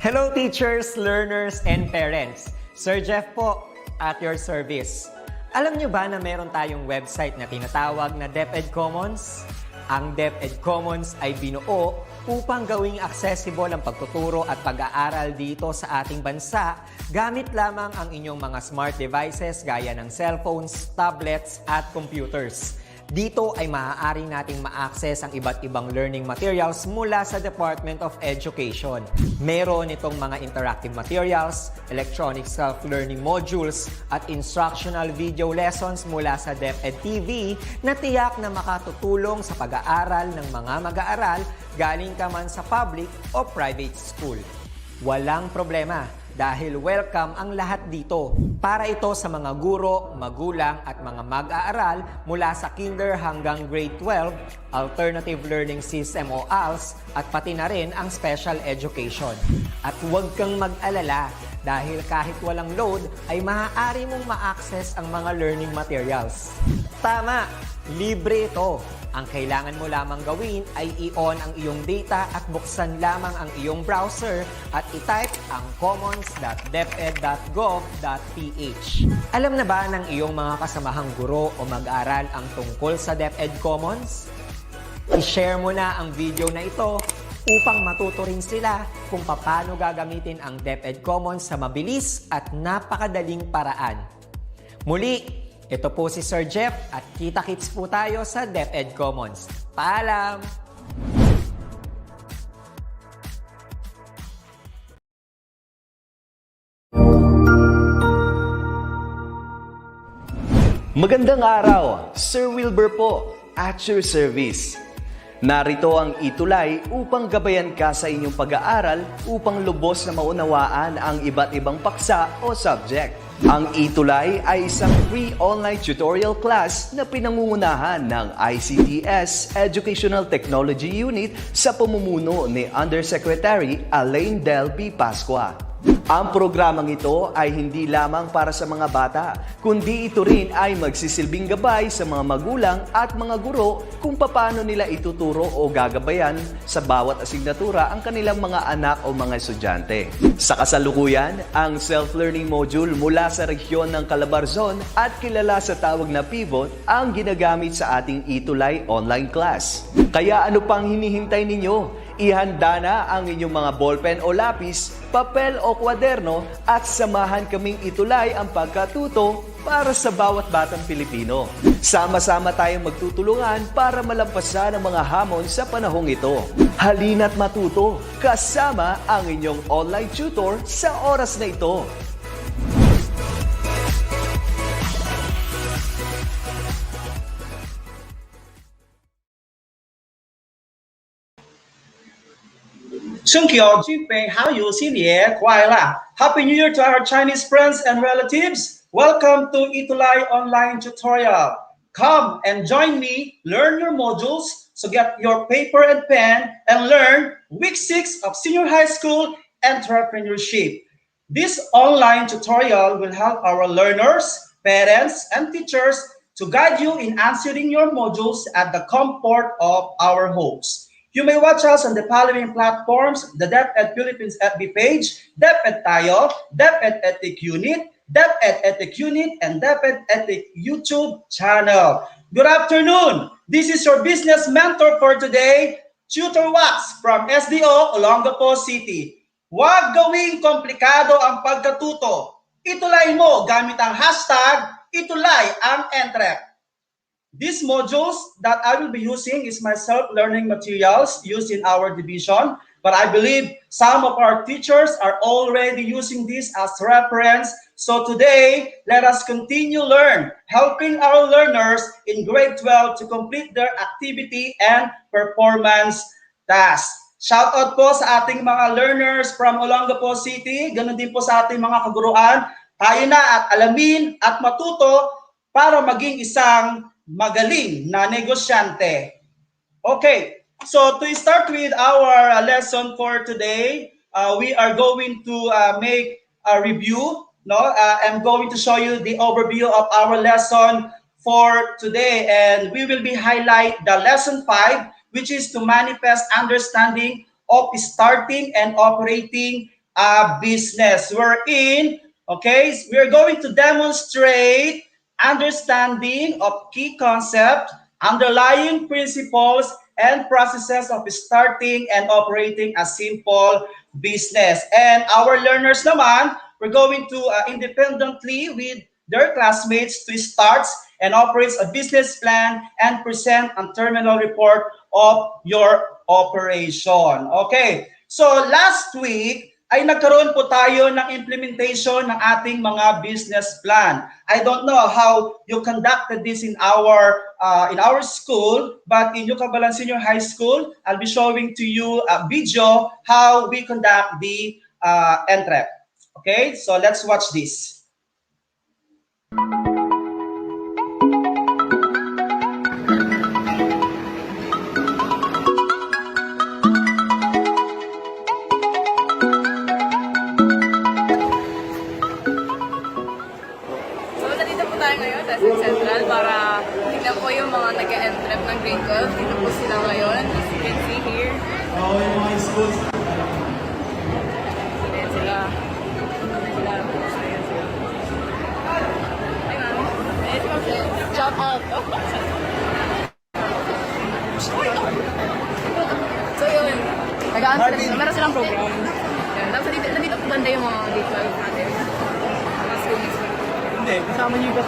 Hello teachers, learners, and parents. Sir Jeff po, at your service. Alam nyo ba na meron tayong website na tinatawag na DepEd Commons? Ang DepEd Commons ay binuo upang gawing accessible ang pagtuturo at pag-aaral dito sa ating bansa gamit lamang ang inyong mga smart devices gaya ng cellphones, tablets, at computers. Dito ay maaari nating ma-access ang iba't ibang learning materials mula sa Department of Education. Meron itong mga interactive materials, electronic self-learning modules, at instructional video lessons mula sa DepEd TV na tiyak na makatutulong sa pag-aaral ng mga mag-aaral galing ka man sa public o private school. Walang problema dahil welcome ang lahat dito. Para ito sa mga guro, magulang at mga mag-aaral mula sa kinder hanggang grade 12, alternative learning system o ALS, at pati na rin ang special education. At huwag kang mag-alala dahil kahit walang load ay maaari mong ma-access ang mga learning materials. Tama! Libre ito. Ang kailangan mo lamang gawin ay i-on ang iyong data at buksan lamang ang iyong browser at i-type ang commons.deped.gov.ph. Alam na ba ng iyong mga kasamahang guro o mag-aral ang tungkol sa DepEd Commons? I-share mo na ang video na ito upang matuto rin sila kung paano gagamitin ang DepEd Commons sa mabilis at napakadaling paraan. Muli, ito po si Sir Jeff at kita-kits po tayo sa DepEd Commons. Paalam! Magandang araw! Sir Wilbur po, at your service. Narito ang ETULay upang gabayan ka sa inyong pag-aaral upang lubos na maunawaan ang iba't ibang paksa o subject. Ang ETULay ay isang free online tutorial class na pinangungunahan ng DepEd Educational Technology Unit sa pamumuno ni Undersecretary Elaine Del B. Pascua. Ang programang ito ay hindi lamang para sa mga bata, kundi ito rin ay magsisilbing gabay sa mga magulang at mga guro kung paano nila ituturo o gagabayan sa bawat asignatura ang kanilang mga anak o mga estudyante. Sa kasalukuyan, ang self-learning module mula sa rehiyon ng CALABARZON at kilala sa tawag na pivot ang ginagamit sa ating ETULay online class. Kaya ano pang hinihintay ninyo? Ihanda na ang inyong mga ballpen o lapis, papel o kwaderno at samahan kaming itulay ang pagkatuto para sa bawat batang Pilipino. Sama-sama tayong magtutulungan para malampasan ang mga hamon sa panahong ito. Halina't matuto kasama ang inyong online tutor sa oras na ito. Happy New Year to our Chinese friends and relatives. Welcome to ETULay online tutorial. Come and join me, learn your modules, so get your paper and pen and learn week 6 of senior high school entrepreneurship. This online tutorial will help our learners, parents, and teachers to guide you in answering your modules at the comfort of our homes. You may watch us on the following platforms: the DepEd Philippines FB page, DepEd Tayo, DepEd Edtech Unit, DepEd Edtech Unit, and DepEd Edtech YouTube channel. Good afternoon. This is your business mentor for today, Tutor Wax from SDO, Olongapo City. Huwag gawing komplikado ang pagkatuto. Itulay mo gamit ang hashtag Itulay ang Edtech. These modules that I will be using is my self-learning materials used in our division, but I believe some of our teachers are already using this as reference. So today, let us continue learn, helping our learners in grade 12 to complete their activity and performance tasks. Shout out po sa ating mga learners from Olongapo City, ganun din po sa ating mga kaguruan. Tayo na at alamin at matuto para maging isang magaling na negosyante. Okay, so to start with our lesson for today, we are going to make a review. I'm going to show you the overview of our lesson for today, and we will be highlight the lesson 5, which is to manifest understanding of starting and operating business. Okay, we're going to demonstrate understanding of key concepts, underlying principles, and processes of starting and operating a simple business. And our learners naman, we're going to independently with their classmates to start and operate a business plan and present a terminal report of your operation. Okay, so last week, ay nagkaroon po tayo ng implementation ng ating mga business plan. I don't know how you conducted this in our school, but in Yucabalan Senior High School, I'll be showing to you a video how we conduct the Edtech. Okay, so let's watch this. Central para tignan po yung mga nag-entrep ng grade 12. Dito po sila ngayon, as you can see here. Yung mga schools. Ayan sila. Hi ma'am. Ayan si ma'am. Jump out. So yun, nag-entrep sila. Meron silang program. Ayan. Tapos nandito po banda yung mga grade 12 natin. Mga students. Hindi, kasama niyo yung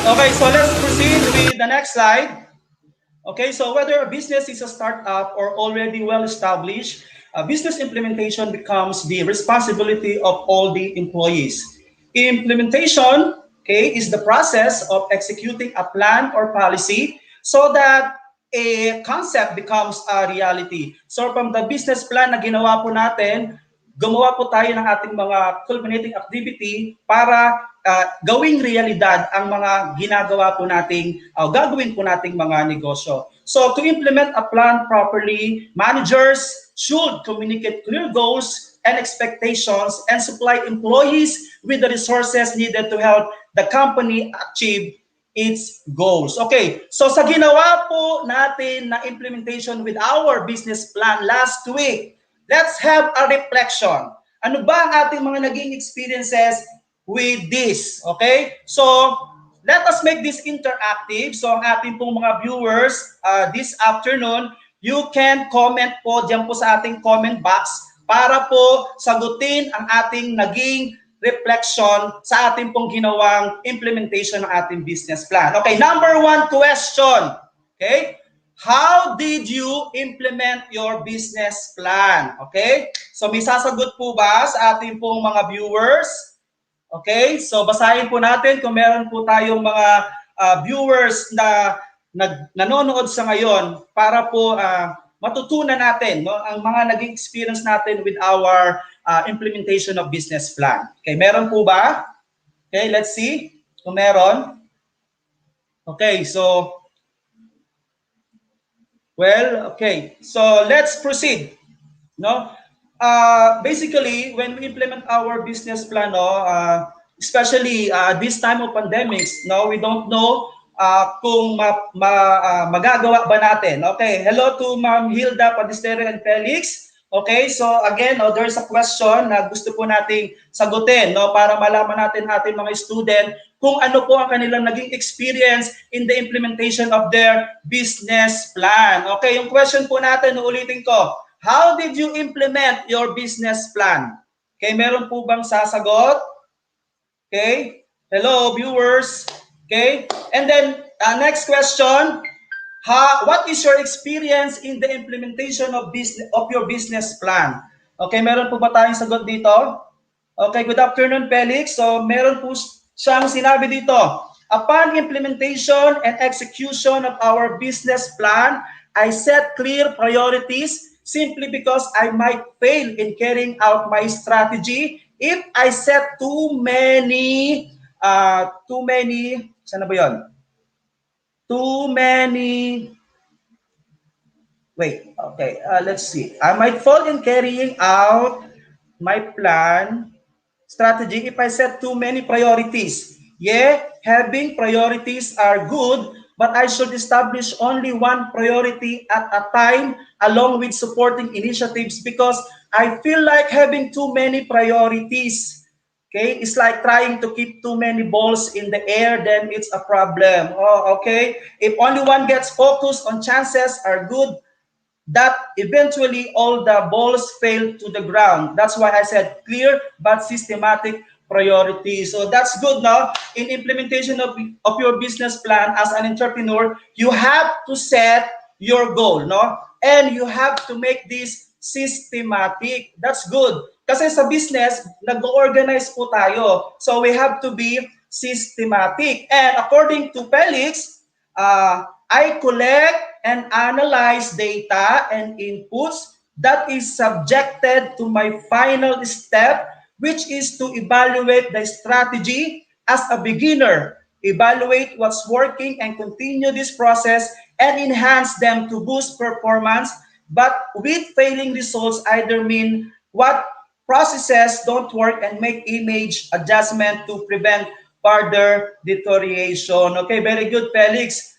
Okay, so let's proceed with the next slide. Okay, so whether a business is a startup or already well established, business implementation becomes the responsibility of all the employees. Implementation, okay, is the process of executing a plan or policy so that a concept becomes a reality. So from the business plan na ginawa po natin, gumawa po tayo ng ating mga culminating activity para gawing realidad ang mga ginagawa po nating, gagawin po nating mga negosyo. So to implement a plan properly, managers should communicate clear goals and expectations and supply employees with the resources needed to help the company achieve its goals. Okay, so sa ginawa po natin na implementation with our business plan last week, let's have a reflection. Ano ba ang ating mga naging experiences with this? Okay? So, let us make this interactive. So, ang ating pong mga viewers this afternoon, you can comment po diyan po sa ating comment box para po sagutin ang ating naging reflection sa ating pong ginawang implementation ng ating business plan. Okay, number 1 question. Okay? How did you implement your business plan? Okay? So may sasagot po ba sa ating pong mga viewers? Okay? So basahin po natin kung meron po tayong mga viewers na nanonood sa ngayon para po matutunan natin ang mga naging experience natin with our implementation of business plan. Okay, meron po ba? Okay, let's see kung meron. Okay, so well, okay. So let's proceed. No? Basically, when we implement our business plan, especially this time of pandemics, we don't know kung magagawa ba natin. Okay, hello to Ma'am Hilda Padistero and Felix. Okay, so again, there's a question na gusto po nating sagutin para malaman natin ating mga student kung ano po ang kanilang naging experience in the implementation of their business plan. Okay, yung question po natin, uulitin ko. How did you implement your business plan? Okay, meron po bang sasagot? Okay, hello viewers. Okay, and then next question. What is your experience in the implementation of your business plan? Okay, meron po ba tayong sagot dito? Okay, good afternoon, Felix. So, meron po siyang sinabi dito, upon implementation and execution of our business plan, I set clear priorities simply because I might fail in carrying out my strategy if I set too many, sana ba yun? Too many, wait, okay, let's see. I might fall in carrying out my plan strategy if I set too many priorities. Yeah, having priorities are good, but I should establish only one priority at a time along with supporting initiatives because I feel like having too many priorities. Okay, it's like trying to keep too many balls in the air, then it's a problem. Oh, okay. If only one gets focused on chances are good, that eventually all the balls fail to the ground. That's why I said clear but systematic priorities. So that's good now. In implementation of your business plan as an entrepreneur, you have to set your goal, no? And you have to make this systematic. That's good. Kasi sa business, nag-organize po tayo. So we have to be systematic. And according to Felix, I collect and analyze data and inputs that is subjected to my final step, which is to evaluate the strategy as a beginner, evaluate what's working and continue this process and enhance them to boost performance. But with failing results either mean what processes don't work and make image adjustment to prevent further deterioration. Okay, very good, Felix.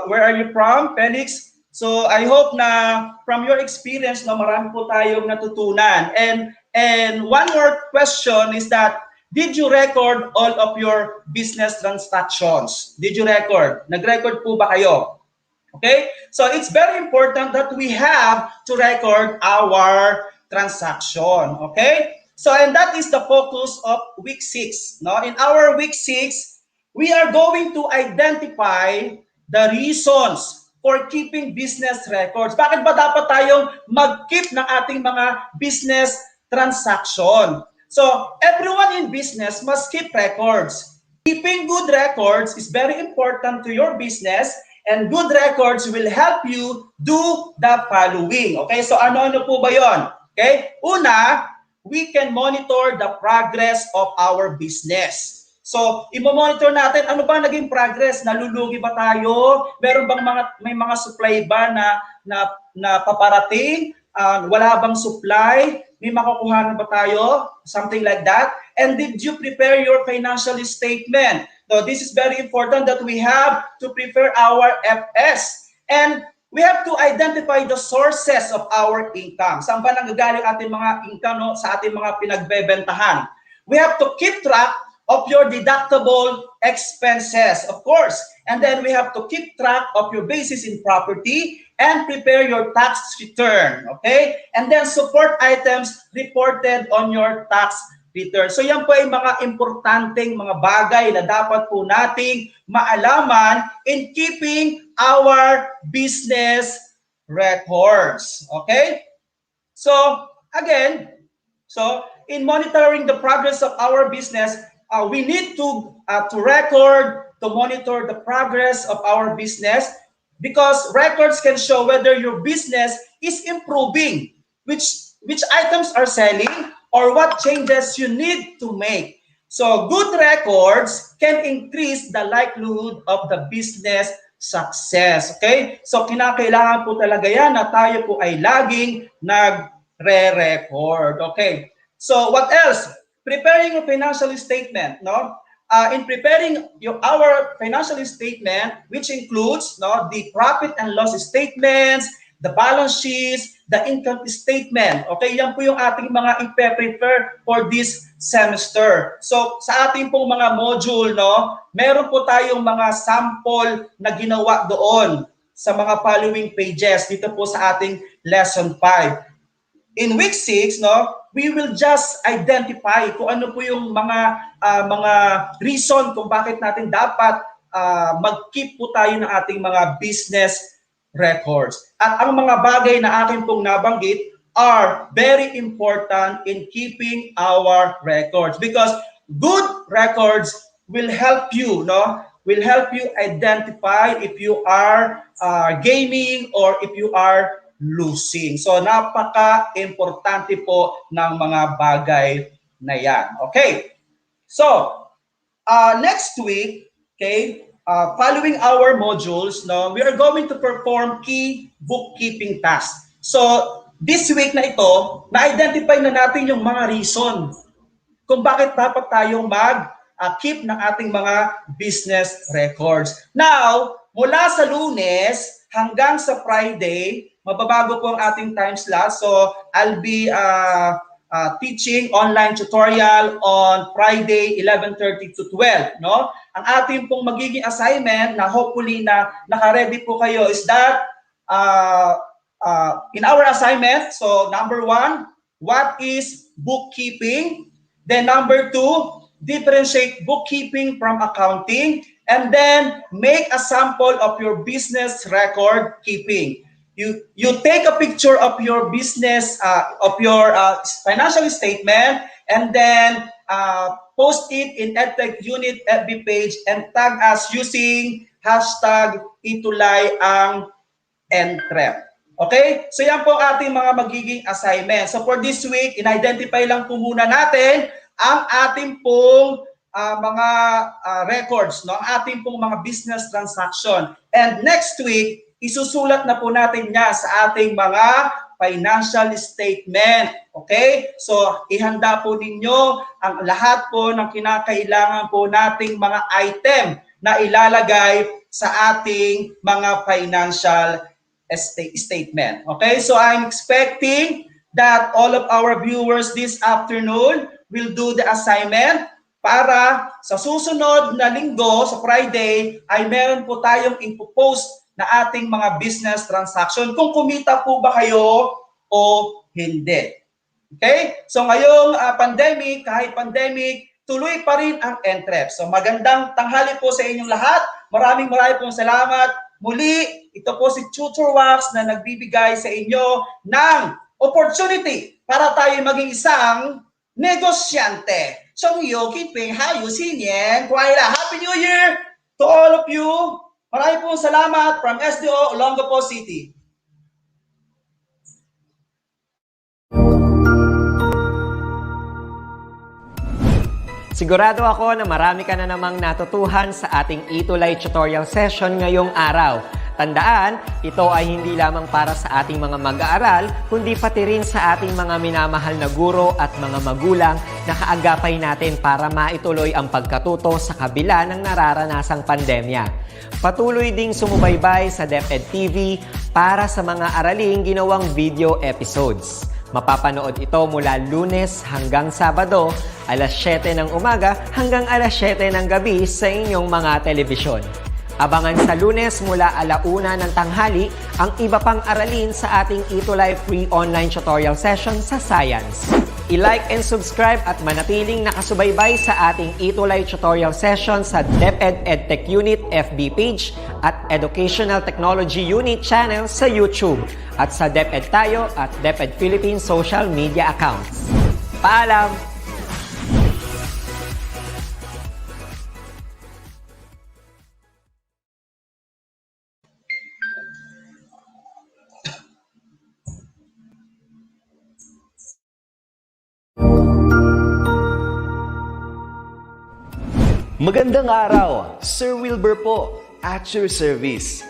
Where are you from, Felix? So I hope na from your experience, no, marami po tayong natutunan. And one more question is that, did you record all of your business transactions? Did you record? Nag-record po ba kayo? Okay? So it's very important that we have to record our transaction. Okay? So, and that is the focus of week 6. No? In our week 6, we are going to identify the reasons for keeping business records. Bakit ba dapat tayong mag-keep ng ating mga business transaction? So, everyone in business must keep records. Keeping good records is very important to your business, and good records will help you do the following. Okay, so ano-ano po ba yon? Okay, una, we can monitor the progress of our business. So, i-monitor natin ano ba naging progress, nalulugi ba tayo? Meron bang may mga supply ba na paparating? Wala bang supply? May makukuha ba tayo? Something like that. And did you prepare your financial statement? So this is very important that we have to prepare our FS. And we have to identify the sources of our income. Saan ba nanggagaling ating mga income, no? Sa ating mga pinagbebentahan. We have to keep track of your deductible expenses, of course. And then we have to keep track of your basis in property and prepare your tax return, okay? And then support items reported on your tax return. So yan po ay mga importanteng mga bagay na dapat po nating maalaman in keeping our business records, okay? So again, in monitoring the progress of our business, we need to record, to monitor the progress of our business, because records can show whether your business is improving, which items are selling, or what changes you need to make. So good records can increase the likelihood of the business success. Okay? So kinakailangan po talaga yan na tayo po ay laging nagre-record. Okay? So what else? Preparing a financial statement, no? In preparing our financial statement, which includes, no, the profit and loss statements, the balance sheets, the income statement. Okay, yan po yung ating mga ipe-prepare for this semester. So sa ating pong mga module, no, meron po tayong mga sample na ginawa doon sa mga following pages dito po sa ating lesson 5. In week 6, no, we will just identify kung ano po yung mga reason kung bakit natin dapat mag-keep po tayo ng ating mga business records. At ang mga bagay na akin pong nabanggit are very important in keeping our records, because good records will help you, no? Will help you identify if you are gaining or if you are losing. So napaka-importante po ng mga bagay na yan. Okay. So next week, okay, following our modules, no, we are going to perform key bookkeeping tasks. So this week na ito, na-identify na natin yung mga reason kung bakit dapat tayong mag-keep ng ating mga business records. Now, mula sa Lunes hanggang sa Friday, mababago po ang ating time slot. So, I'll be teaching online tutorial on Friday 11:30 to 12, no? Ang ating pong magiging assignment na hopefully na naka-ready po kayo is that in our assignment, so number 1, what is bookkeeping? Then number 2, differentiate bookkeeping from accounting, and then make a sample of your business record keeping. You take a picture of your business, of your financial statement, and then post it in Edtech Unit FB page and tag us using hashtag ETULay ang Entrep. Okay? So yan po ating mga magiging assignment. So for this week, in-identify lang po muna natin ang ating pong mga records, no? Ang ating pong mga business transaction. And next week, isusulat na po natin niya sa ating mga financial statement. Okay? So, ihanda po ninyo ang lahat po ng kinakailangan po nating mga item na ilalagay sa ating mga financial statement. Okay? So, I'm expecting that all of our viewers this afternoon will do the assignment para sa susunod na linggo, sa Friday, ay meron po tayong ipopost na ating mga business transaction kung kumita po ba kayo o hindi. Okay? So ngayong pandemic, kahit pandemic, tuloy pa rin ang Entrep. So magandang tanghali po sa inyong lahat. Maraming pong salamat. Muli, ito po si Tutor Wax na nagbibigay sa inyo ng opportunity para tayo maging isang negosyante. So, keeping hayusin yan. Happy New Year to all of you. Maraming pong salamat from SDO, Olongapo City. Sigurado ako na marami ka na namang natutuhan sa ating ETULay tutorial session ngayong araw. Tandaan, ito ay hindi lamang para sa ating mga mag-aaral, kundi pati rin sa ating mga minamahal na guro at mga magulang na kaagapay natin para maituloy ang pagkatuto sa kabila ng nararanasang pandemya. Patuloy ding sumubaybay sa DepEd TV para sa mga araling ginawang video episodes. Mapapanood ito mula Lunes hanggang Sabado, alas 7 ng umaga hanggang alas 7 ng gabi sa inyong mga telebisyon. Abangan sa Lunes mula 1:00 ng tanghali ang iba pang aralin sa ating ETULay free online tutorial session sa Science. I-like and subscribe at manatiling nakasubaybay sa ating ETULay tutorial session sa DepEd Edtech Unit FB page at Educational Technology Unit channel sa YouTube at sa DepEd Tayo at DepEd Philippines social media accounts. Paalam! Magandang araw, Sir Wilbur po, at your service.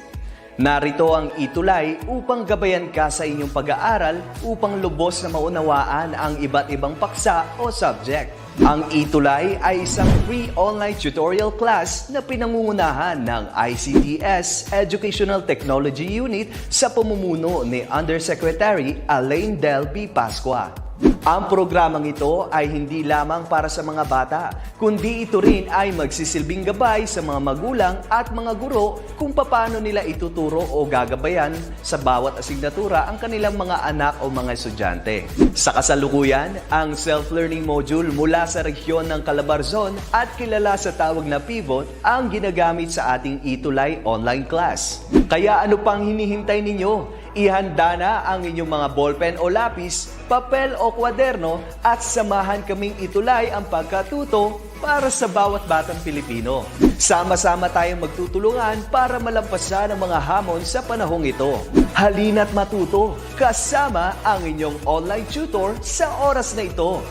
Narito ang ETULay upang gabayan ka sa inyong pag-aaral upang lubos na maunawaan ang iba't ibang paksa o subject. Ang ETULay ay isang free online tutorial class na pinangungunahan ng ICTS Educational Technology Unit sa pamumuno ni Undersecretary Elaine Del B. Pascua. Ang programang ito ay hindi lamang para sa mga bata, kundi ito rin ay magsisilbing gabay sa mga magulang at mga guro kung paano nila ituturo o gagabayan sa bawat asignatura ang kanilang mga anak o mga estudyante. Sa kasalukuyan, ang self-learning module mula sa rehiyon ng CALABARZON at kilala sa tawag na pivot ang ginagamit sa ating ETULay online class. Kaya ano pang hinihintay ninyo? Ihanda na ang inyong mga ballpen o lapis, papel o kwaderno at samahan kaming itulay ang pagkatuto para sa bawat batang Pilipino. Sama-sama tayong magtutulungan para malampasan ang mga hamon sa panahong ito. Halina't matuto, kasama ang inyong online tutor sa oras na ito.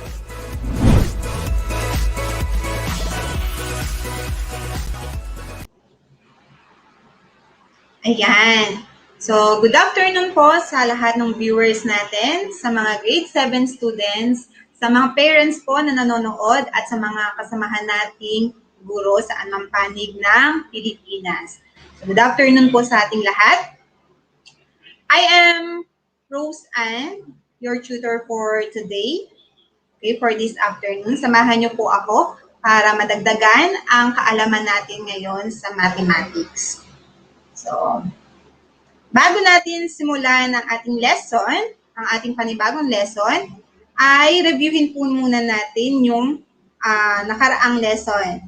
Ayan. So, good afternoon po sa lahat ng viewers natin, sa mga grade 7 students, sa mga parents po na nanonood at sa mga kasamahan nating guro sa anumang panig ng Pilipinas. So, good afternoon po sa ating lahat. I am Rose Ann, your tutor for today, okay, for this afternoon. Samahan niyo po ako para madagdagan ang kaalaman natin ngayon sa mathematics. So, bago natin simulan ang ating lesson, ang ating panibagong lesson, ay reviewin po muna natin yung nakaraang lesson.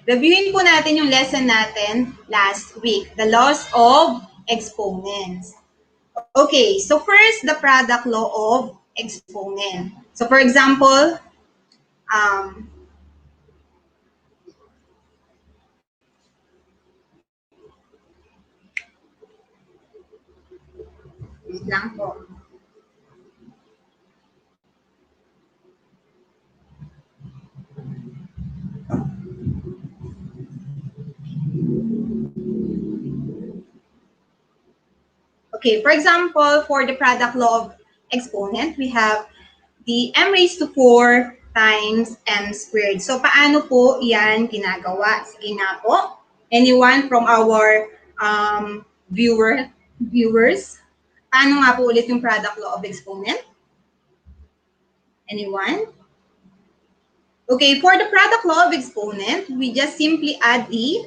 Reviewin po natin yung lesson natin last week, the laws of exponents. Okay, so first, the product law of exponent. So for example, wait lang po. Okay, for example, for the product law of exponent, we have the m raised to 4 times m squared. So, paano po yan ginagawa? Sige na po. Anyone from our viewers? Paano nga po ulit yung product law of exponent? Anyone? Okay, for the product law of exponent, we just simply add the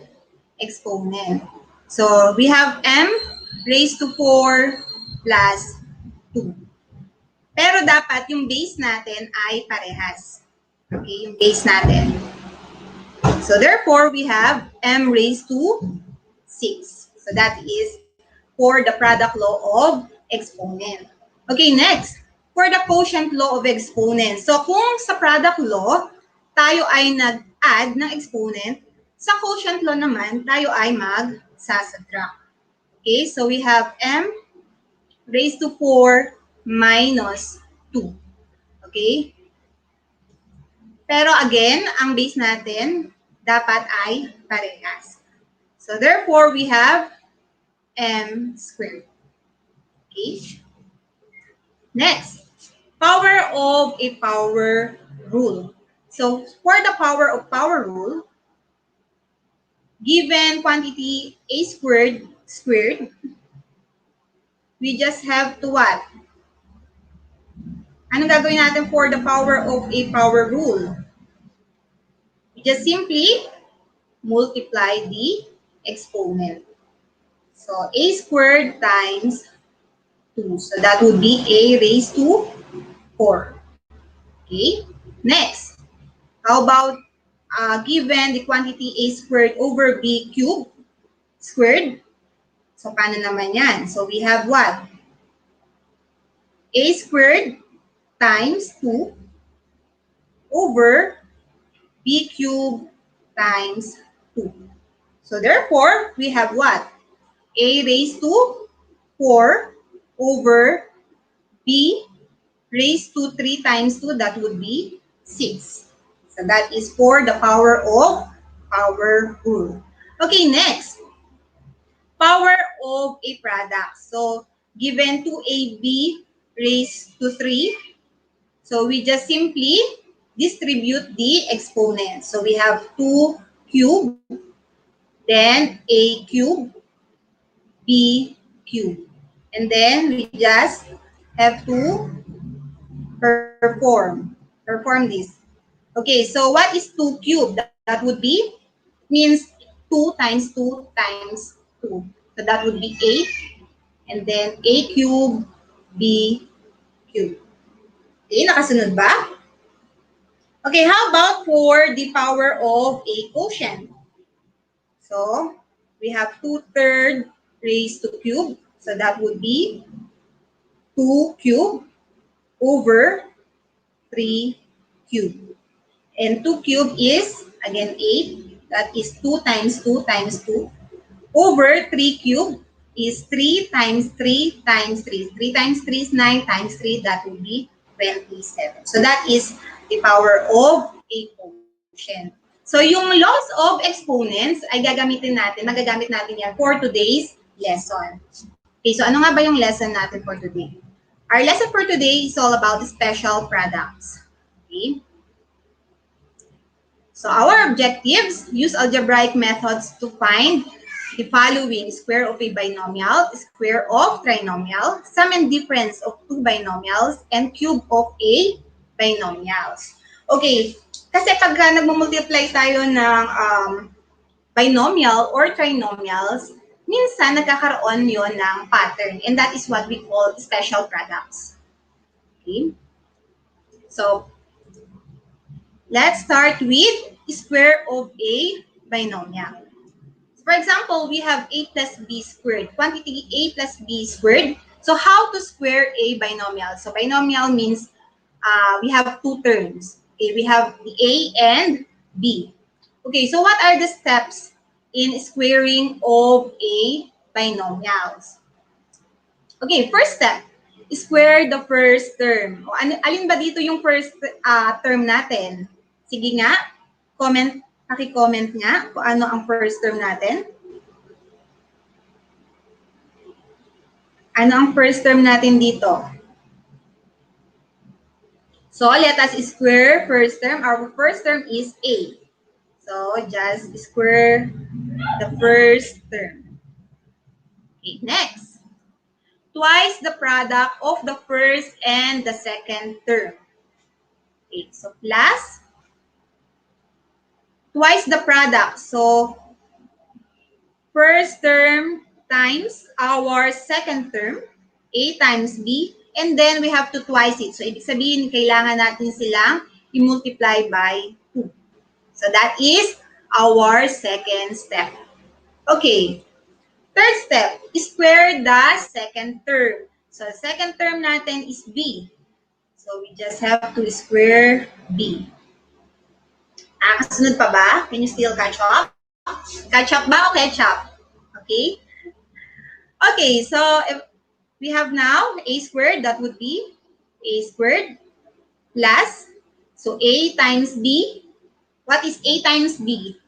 exponent. So, we have m raised to 4 plus 2. Pero dapat yung base natin ay parehas. Okay, yung base natin. So therefore, we have m raised to 6. So that is for the product law of exponent. Okay, next. For the quotient law of exponent. So kung sa product law, tayo ay nag-add ng exponent, sa quotient law naman, tayo ay mag-subtract. Okay, so we have m raised to 4 minus 2. Okay? Pero again, ang base natin dapat ay parehas. So therefore, we have m squared. Okay? Next, power of a power rule. So for the power of power rule, given quantity a squared, we just have to what? Anong gagawin natin for the power of a power rule? We just simply multiply the exponent. So, a squared times 2. So, that would be a raised to 4. Okay? Next, how about given the quantity a squared over b cubed squared? So, paano naman yan? So, we have what? A squared times 2 over b cubed times 2. So, therefore, we have what? A raised to 4 over b raised to 3 times 2, that would be 6. So, that is for the power of power rule. Okay, next. Power of a product. So, given 2ab raised to 3, so we just simply distribute the exponents. So, we have 2 cubed, then a cubed, b cubed. And then, we just have to perform this. Okay, so what is 2 cubed? That would be, means 2 times 2 times 2. So that would be 8. And then a cubed, b cubed. Okay, nakasunod ba? Okay, how about for the power of a quotient? So, we have 2/3 raised to cube. So, that would be 2 cube over 3 cube. And 2 cube is, again, 8. That is 2 times 2 times 2. Over 3 cube is 3 times 3 times 3. 3 times 3 is 9 times 3. That would be 27. So that is the power of a quotient. So yung laws of exponents ay magagamit natin yan for today's lesson. Okay, so ano nga ba yung lesson natin for today? Our lesson for today is all about special products. Okay? So our objectives, use algebraic methods to find the following: square of a binomial, square of trinomial, sum and difference of two binomials, and cube of a binomials. Okay, kasi pagka nagmumultiply tayo ng binomial or trinomials, minsan nagkakaroon yon ng pattern, and that is what we call special products. Okay? So, let's start with square of a binomial. For example, we have a plus b squared, quantity a plus b squared. So how to square a binomial? So binomial means we have two terms. Okay, we have the a and b. Okay, so what are the steps in squaring of a binomials? Okay, first step, square the first term. O, alin ba dito yung first term natin? Sige nga, paki-comment nga kung ano ang first term natin. Ano ang first term natin dito? So, let us square first term. Our first term is A. So, just square the first term. Okay, next. Twice the product of the first and the second term. Okay, so plus twice the product. So, first term times our second term, A times B, and then we have to twice it. So, ibig sabihin, kailangan natin silang i-multiply by 2. So, that is our second step. Okay. Third step, square the second term. So, second term natin is B. So, we just have to square B. Kasunod pa ba? Can you still catch up? Catch up ba o catch up? Okay? Okay, so if we have now a squared, that would be a squared plus, so A times B. What is A times B?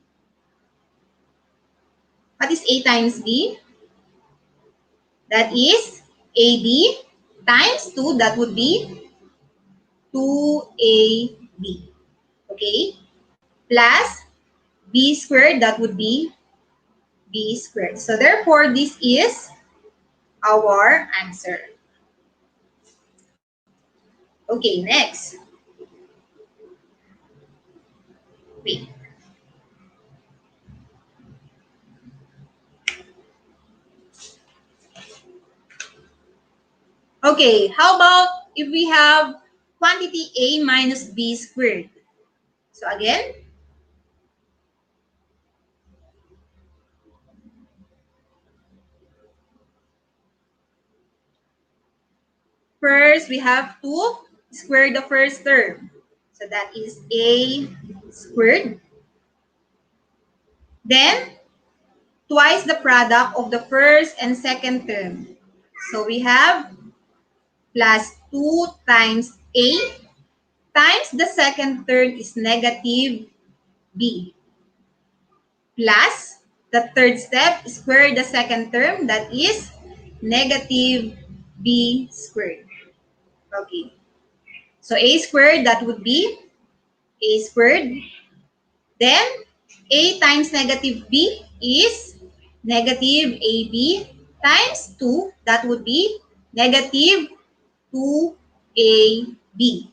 What is A times B? That is AB times 2, that would be 2AB. Okay? Plus B squared, that would be B squared. So therefore, this is our answer. Okay, next. Wait. Okay, how about if we have quantity A minus B squared? So again, first we have to square the first term. So that is A squared. Then, twice the product of the first and second term. So we have plus 2 times A times the second term is negative B. Plus, the third step, square the second term, that is negative B squared. Okay. So A squared, that would be A squared. Then, A times negative B is negative AB times 2, that would be negative 2AB.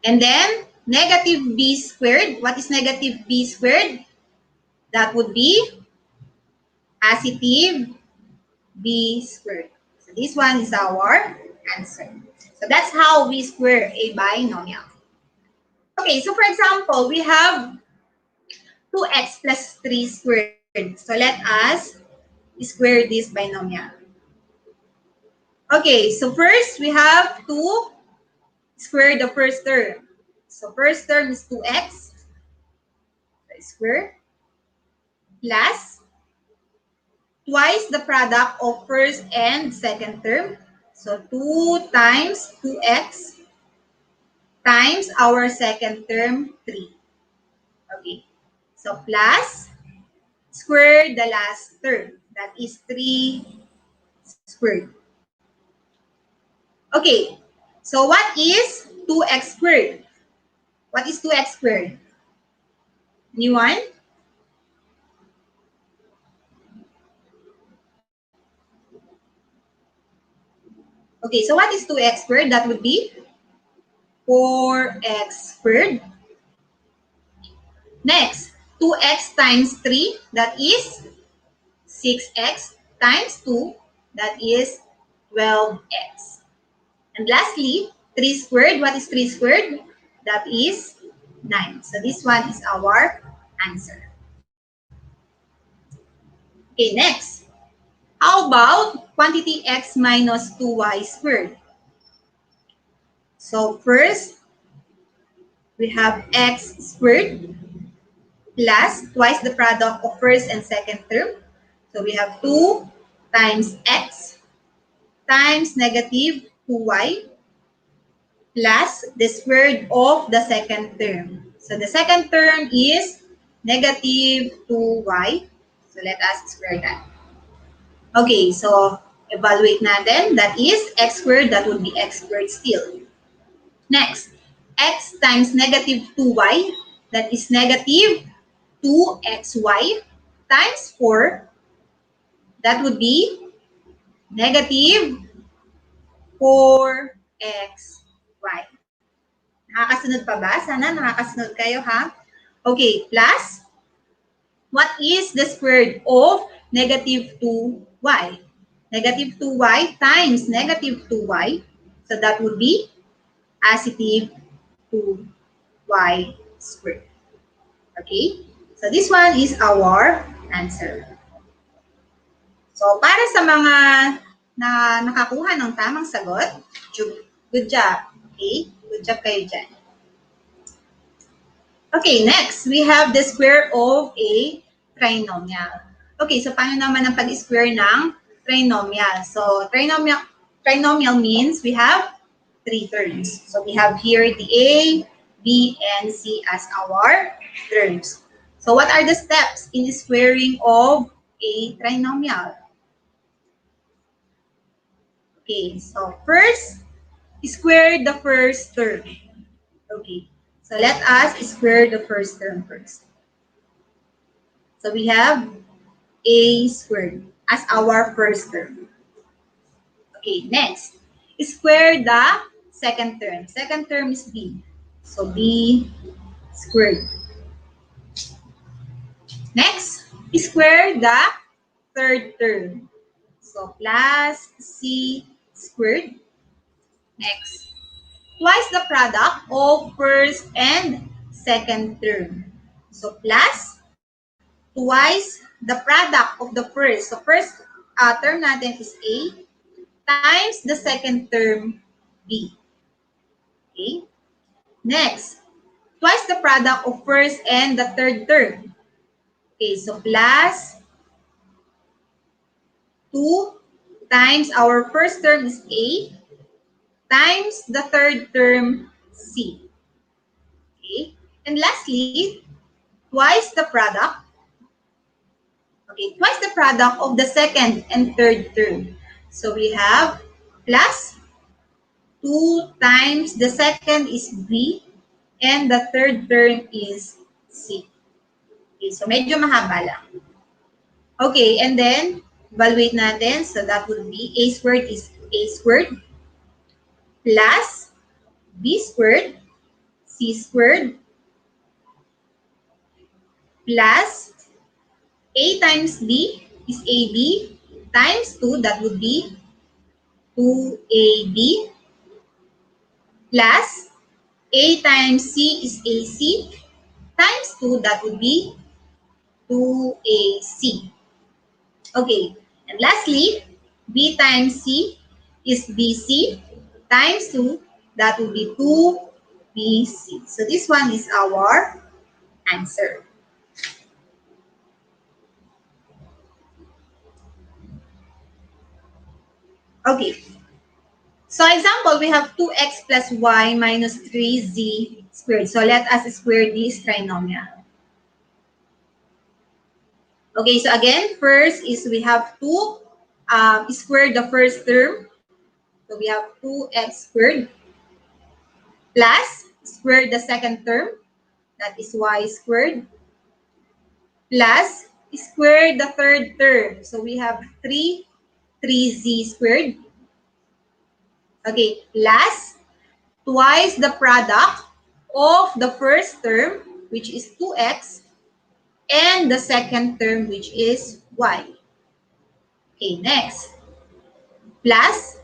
And then, negative B squared. What is negative B squared? That would be positive B squared. So this one is our answer. So that's how we square a binomial. Okay, so for example, we have 2x plus 3 squared. So let us square this binomial. Okay, so first we have to square the first term. So first term is 2x square plus twice the product of first and second term. So 2 times 2x times our second term, 3. Okay, so plus square the last term. That is 3 squared. Okay, so what is 2x squared? What is 2x squared? Anyone? Okay, so what is 2x squared? That would be 4x squared. Next, 2x times 3, that is 6x times 2, that is 12x. And lastly, 3 squared, what is 3 squared? That is 9. So this one is our answer. Okay, next. How about quantity x minus 2y squared? So first, we have x squared plus twice the product of first and second term. So we have 2 times x times negative 2y plus the square root of the second term. So the second term is negative 2y. So let us square that. Okay, so evaluate natin. That is x squared. That would be x squared still. Next, x times negative 2y. That is negative 2xy times 4. That would be negative 4xy. Nakakasunod pa ba? Sana nakakasunod kayo, ha? Okay, plus, what is the square root of negative 2y? Negative 2y times negative 2y. So that would be positive 2y squared. Okay? So this one is our answer. So para sa mga na nakakuha ng tamang sagot, good job. Okay? Good job kayo dyan. Okay, next, we have the square of a trinomial. Okay, so paano naman ang pag-square ng trinomial? So, trinomial means we have 3 terms. So, we have here the A, B, and C as our terms. So, what are the steps in squaring of a trinomial? Okay, so first, square the first term. Okay, so let us square the first term first. So we have a squared as our first term. Okay, next, square the second term. Second term is b. So b squared. Next, square the third term. So plus c squared. Next, twice the product of first and second term. So plus twice the product of the first. So first term natin is A times the second term B. Okay? Next, twice the product of first and the third term. Okay, so plus 2 times our first term is A times the third term C. Okay? And lastly, twice the product. Okay, twice the product of the second and third term. So we have plus 2 times the second is B and the third term is C. Okay, so medyo mahaba lang. Okay, and then evaluate natin. So that would be A squared is A squared plus B squared, C squared plus A times B is AB times 2, that would be 2AB plus A times C is AC times 2, that would be 2AC. Okay, and lastly, B times C is BC times 2, that would be 2BC. So this one is our answer. Okay, so example, we have 2x plus y minus 3z squared. So let us square this trinomial. Okay, so again, first is we have to square the first term. So we have 2x squared plus square the second term, that is y squared, plus square the third term. So we have 3z squared. Okay, plus twice the product of the first term, which is 2x, and the second term, which is y. Okay, next. Plus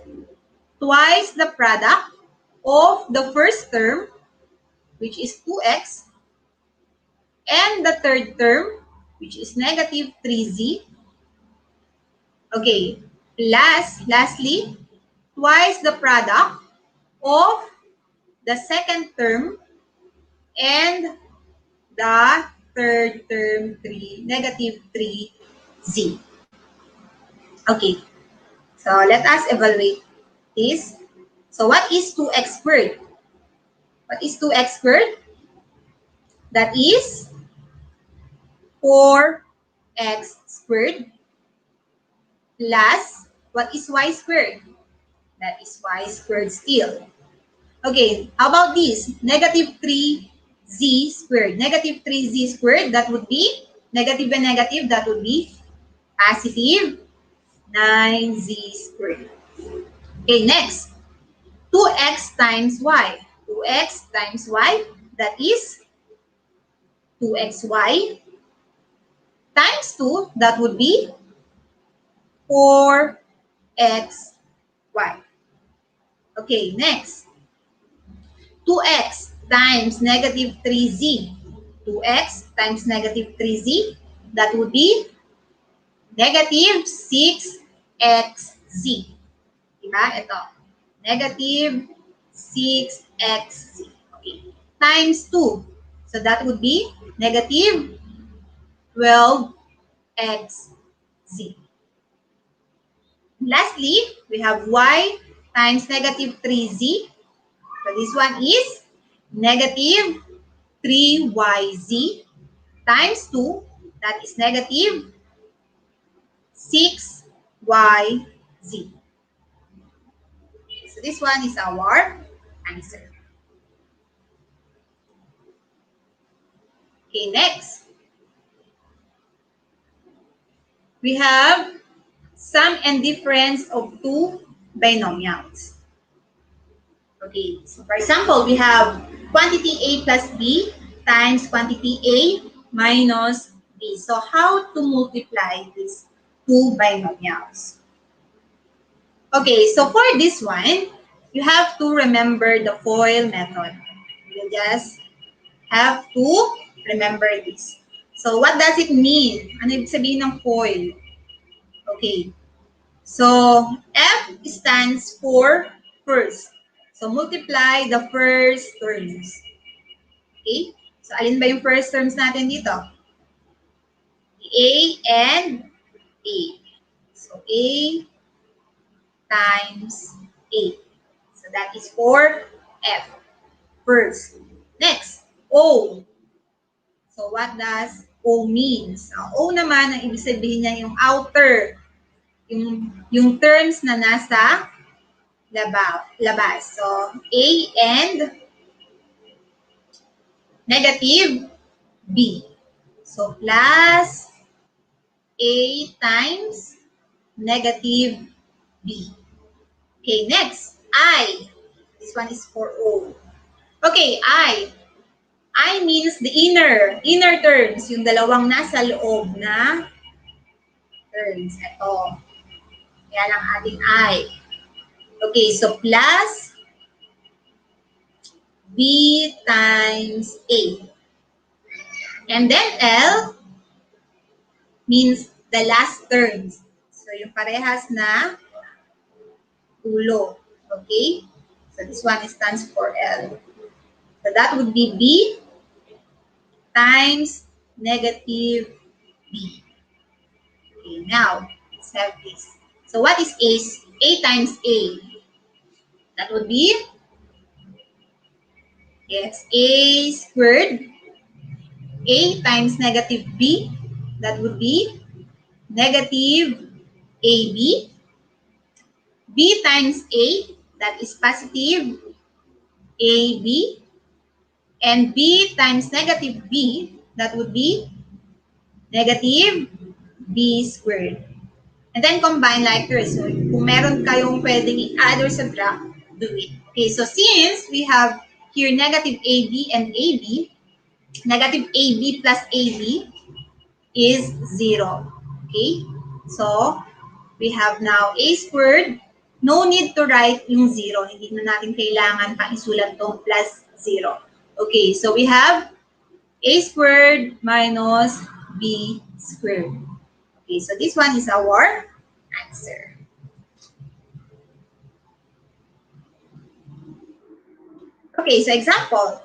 twice the product of the first term, which is 2x, and the third term, which is negative 3z. Okay, plus, lastly, twice the product of the second term and the third term, negative 3z. Okay, so let us evaluate this. So what is 2x squared? What is 2x squared? That is 4x squared plus, what is y squared? That is y squared still. Okay, how about this? Negative 3z squared. Negative 3z squared, that would be negative and negative, that would be positive 9z squared. Okay, next. 2x times y. 2x times y, that is 2xy times 2, that would be 4xy. Okay, next. 2x times negative 3z. 2x times negative 3z, that would be negative 6xz. Diba? Ito. Negative 6xz. Okay. Times 2. So that would be negative 12xz. Lastly, we have y times negative 3z. So this one is negative 3yz times 2. That is negative 6yz. So this one is our answer. Okay, next. We have sum and difference of two binomials. Okay, so for example, we have quantity A plus B times quantity A minus B. So how to multiply these two binomials? Okay, so for this one, you have to remember the FOIL method. You just have to remember this. So what does it mean? Ano ibig sabihin ng FOIL? Okay, so F stands for first. So multiply the first terms. Okay? So alin ba yung first terms natin dito? A and A. So A times A. So that is for F. First. Next, O. So what does O means? O naman, ang ibig sabihin niya yung outer. Yung terms na nasa labas. So, A and negative B. So, plus A times negative B. Okay, next, I. This one is for O. Okay, I. I means the inner terms, yung dalawang nasa loob na terms. Ito. Yan ang ating I. Okay, so plus B times A. And then L means the last terms. So yung parehas na ulo. Okay? So this one stands for L. So that would be B times negative B. Okay, now let's have this. So what is A times A? That would be, yes, A squared. A times negative B. That would be negative AB. B times A, that is positive AB. And B times negative B, that would be negative B squared. And then combine like this. So kung meron kayong pwedeng i-add or subtract, do it. Okay, so since we have here negative AB and AB, negative AB plus AB is 0. Okay, so we have now A squared. No need to write yung 0. Hindi na natin kailangan pa isulat tong plus 0. Okay, so we have A squared minus B squared. Okay, so this one is our answer. Okay, so example.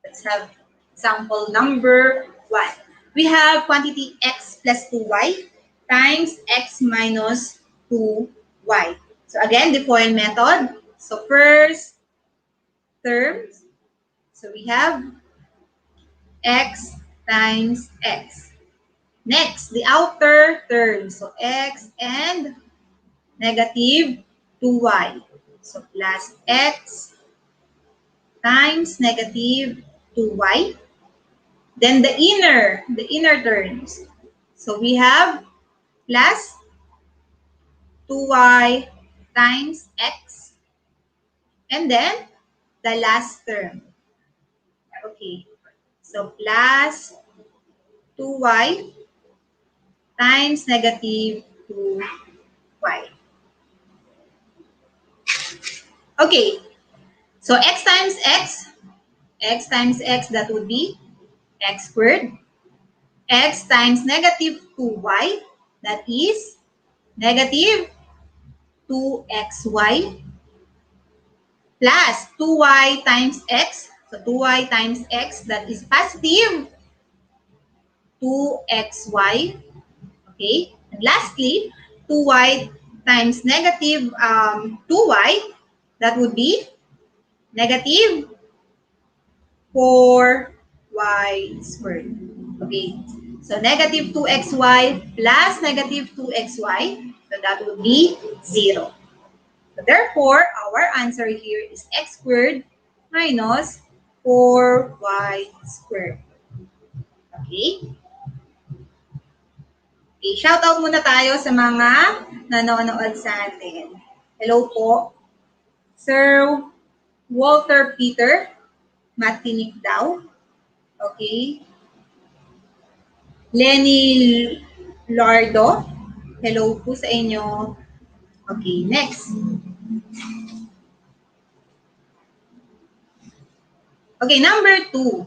Let's have example number 1. We have quantity x plus 2y times x minus 2y. So again, the FOIL method. So first terms, so we have x times x. Next, the outer terms. So x and negative 2y. So plus x times negative 2y. Then the inner terms. So we have plus 2y times x. And then the last term. Okay. So plus 2y times negative 2y. Okay. So x times x, that would be x squared. X times negative 2y, that is negative 2xy, plus 2y times x. So 2y times x, that is positive 2xy. Okay. And lastly, 2y times negative 2y, that would be negative 4y squared. Okay. So negative 2xy plus negative 2xy, so that would be 0. So therefore, our answer here is x squared minus 4y squared. Okay? Okay, shout out muna tayo sa mga nanonood sa atin. Hello po. Sir Walter Peter, matinik daw. Okay. Lenny Lardo, hello po sa inyo. Okay, next. Okay, number 2.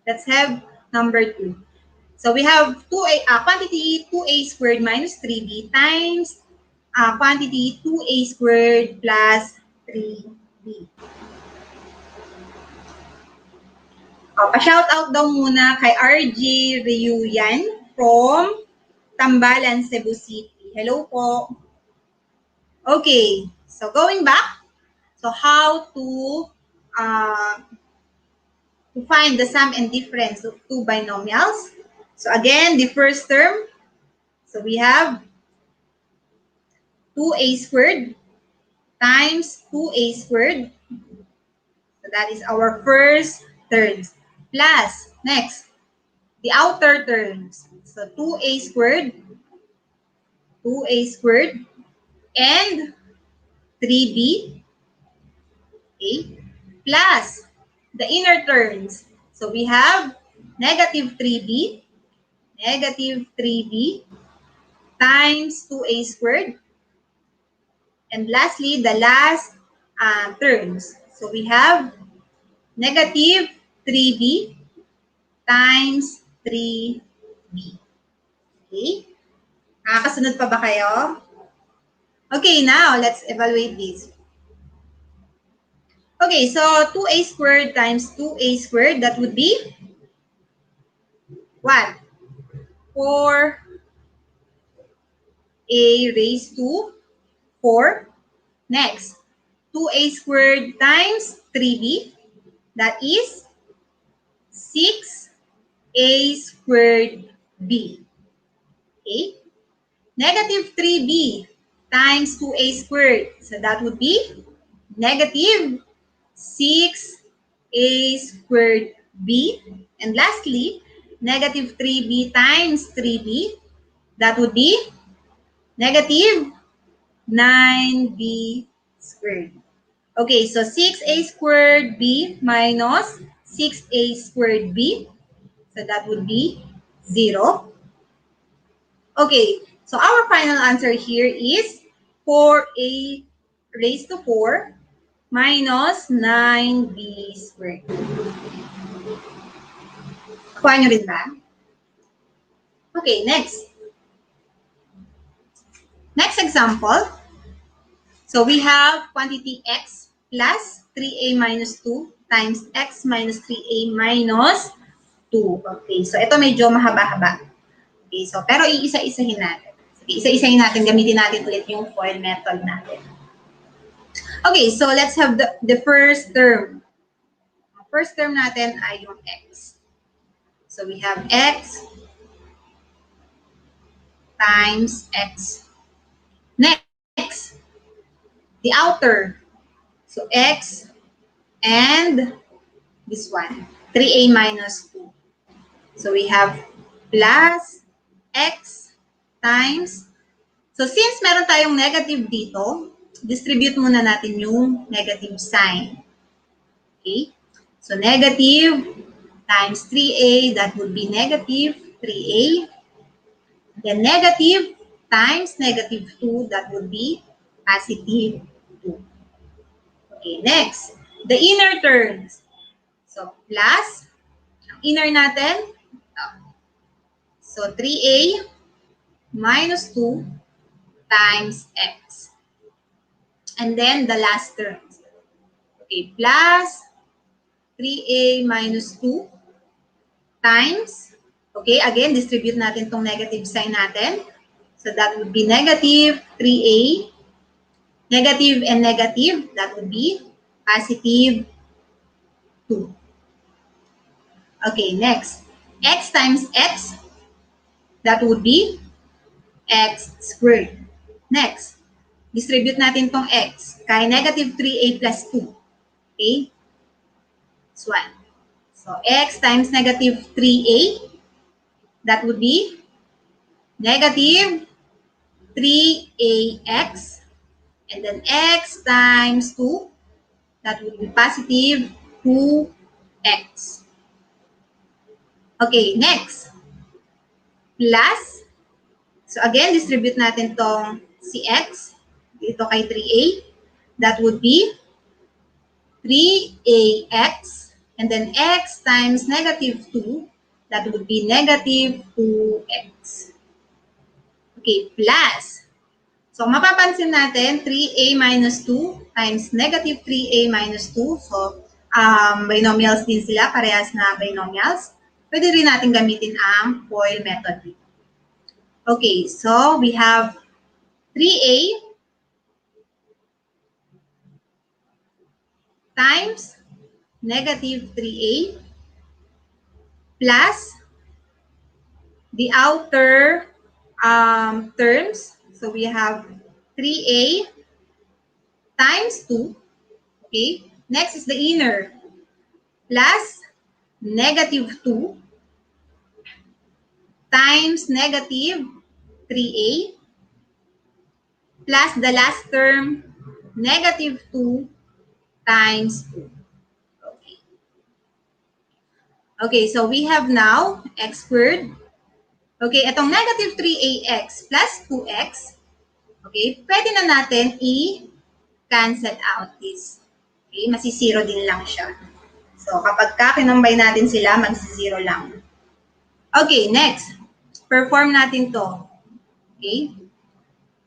Let's have number 2. So we have quantity 2a squared minus 3b times quantity 2a squared plus 3b. Pa-shout out daw muna kay RJ Reyuyan from Tambalan, Cebu City. Hello po. Okay, so going back, so how to find the sum and difference of two binomials. So again, the first term, so we have 2a squared times 2a squared. So that is our first terms. Plus, next, the outer terms. So 2a squared, and 3b, okay, plus the inner terms. So we have negative 3b times 2a squared. And lastly, the last terms. So we have negative 3b times 3b. Okay? Nakakasunod pa ba kayo? Okay, now let's evaluate this. Okay, so 2a squared times 2a squared, that would be what? 4a raised to 4. Next, 2a squared times 3b, that is 6a squared b. Okay? Negative 3b times 2a squared, so that would be negative 6a squared b. And lastly, negative 3b times 3b, that would be negative 9b squared. Okay, so 6a squared b minus 6a squared b, so that would be 0. Okay, so our final answer here is 4a raised to 4 minus 9b squared. Kuha nyo rin ba? Okay, next. Next example. So we have quantity x plus 3a minus 2 times x minus 3a minus 2. Okay, so ito medyo mahaba-haba. Okay, so pero iisa-isahin natin. Sige, isa-isahin natin, gamitin natin ulit yung FOIL method natin. Okay, so let's have the first term. Ang first term natin ay yung x. So we have x times x. Next, the outer. So x and this one, 3a minus 2. So we have plus x times, so since meron tayong negative dito, distribute muna natin yung negative sign. Okay? So negative times 3a, that would be negative 3a. Then negative times negative 2, that would be positive 2. Okay, next, the inner terms. So plus, ang inner natin, so 3a minus 2 times x. And then the last terms. Okay, plus 3a minus 2 times, okay, again, distribute natin tong negative sign natin. So that would be negative 3a, negative and negative, that would be positive 2. Okay, next, x times x, that would be x squared. Next, distribute natin tong x. Kaya negative 3a plus 2. Okay? This one. So, x times negative 3a, that would be negative 3ax. And then x times 2, that would be positive 2x. Okay, next. Plus, so again, distribute natin tong si x dito kay 3a. That would be 3ax. And then x times negative 2, that would be negative 2x. Okay, plus. So, mapapansin natin, 3a minus 2 times negative 3a minus 2. So, binomials din sila, parehas na binomials. Pwede rin natin gamitin ang FOIL method dito. Okay, so we have 3a times negative 3a plus the outer terms. So we have 3a times 2. Okay, next is the inner plus negative 2 times negative 3a plus the last term, negative 2 times 2. Okay. Okay, so we have now x squared. Okay, itong negative 3ax plus 2x, okay, pwede na natin i-cancel out this. Okay, masisiro din lang siya. So, kapag kinambay natin sila, mag-0 lang. Okay, next. Perform natin to. Okay?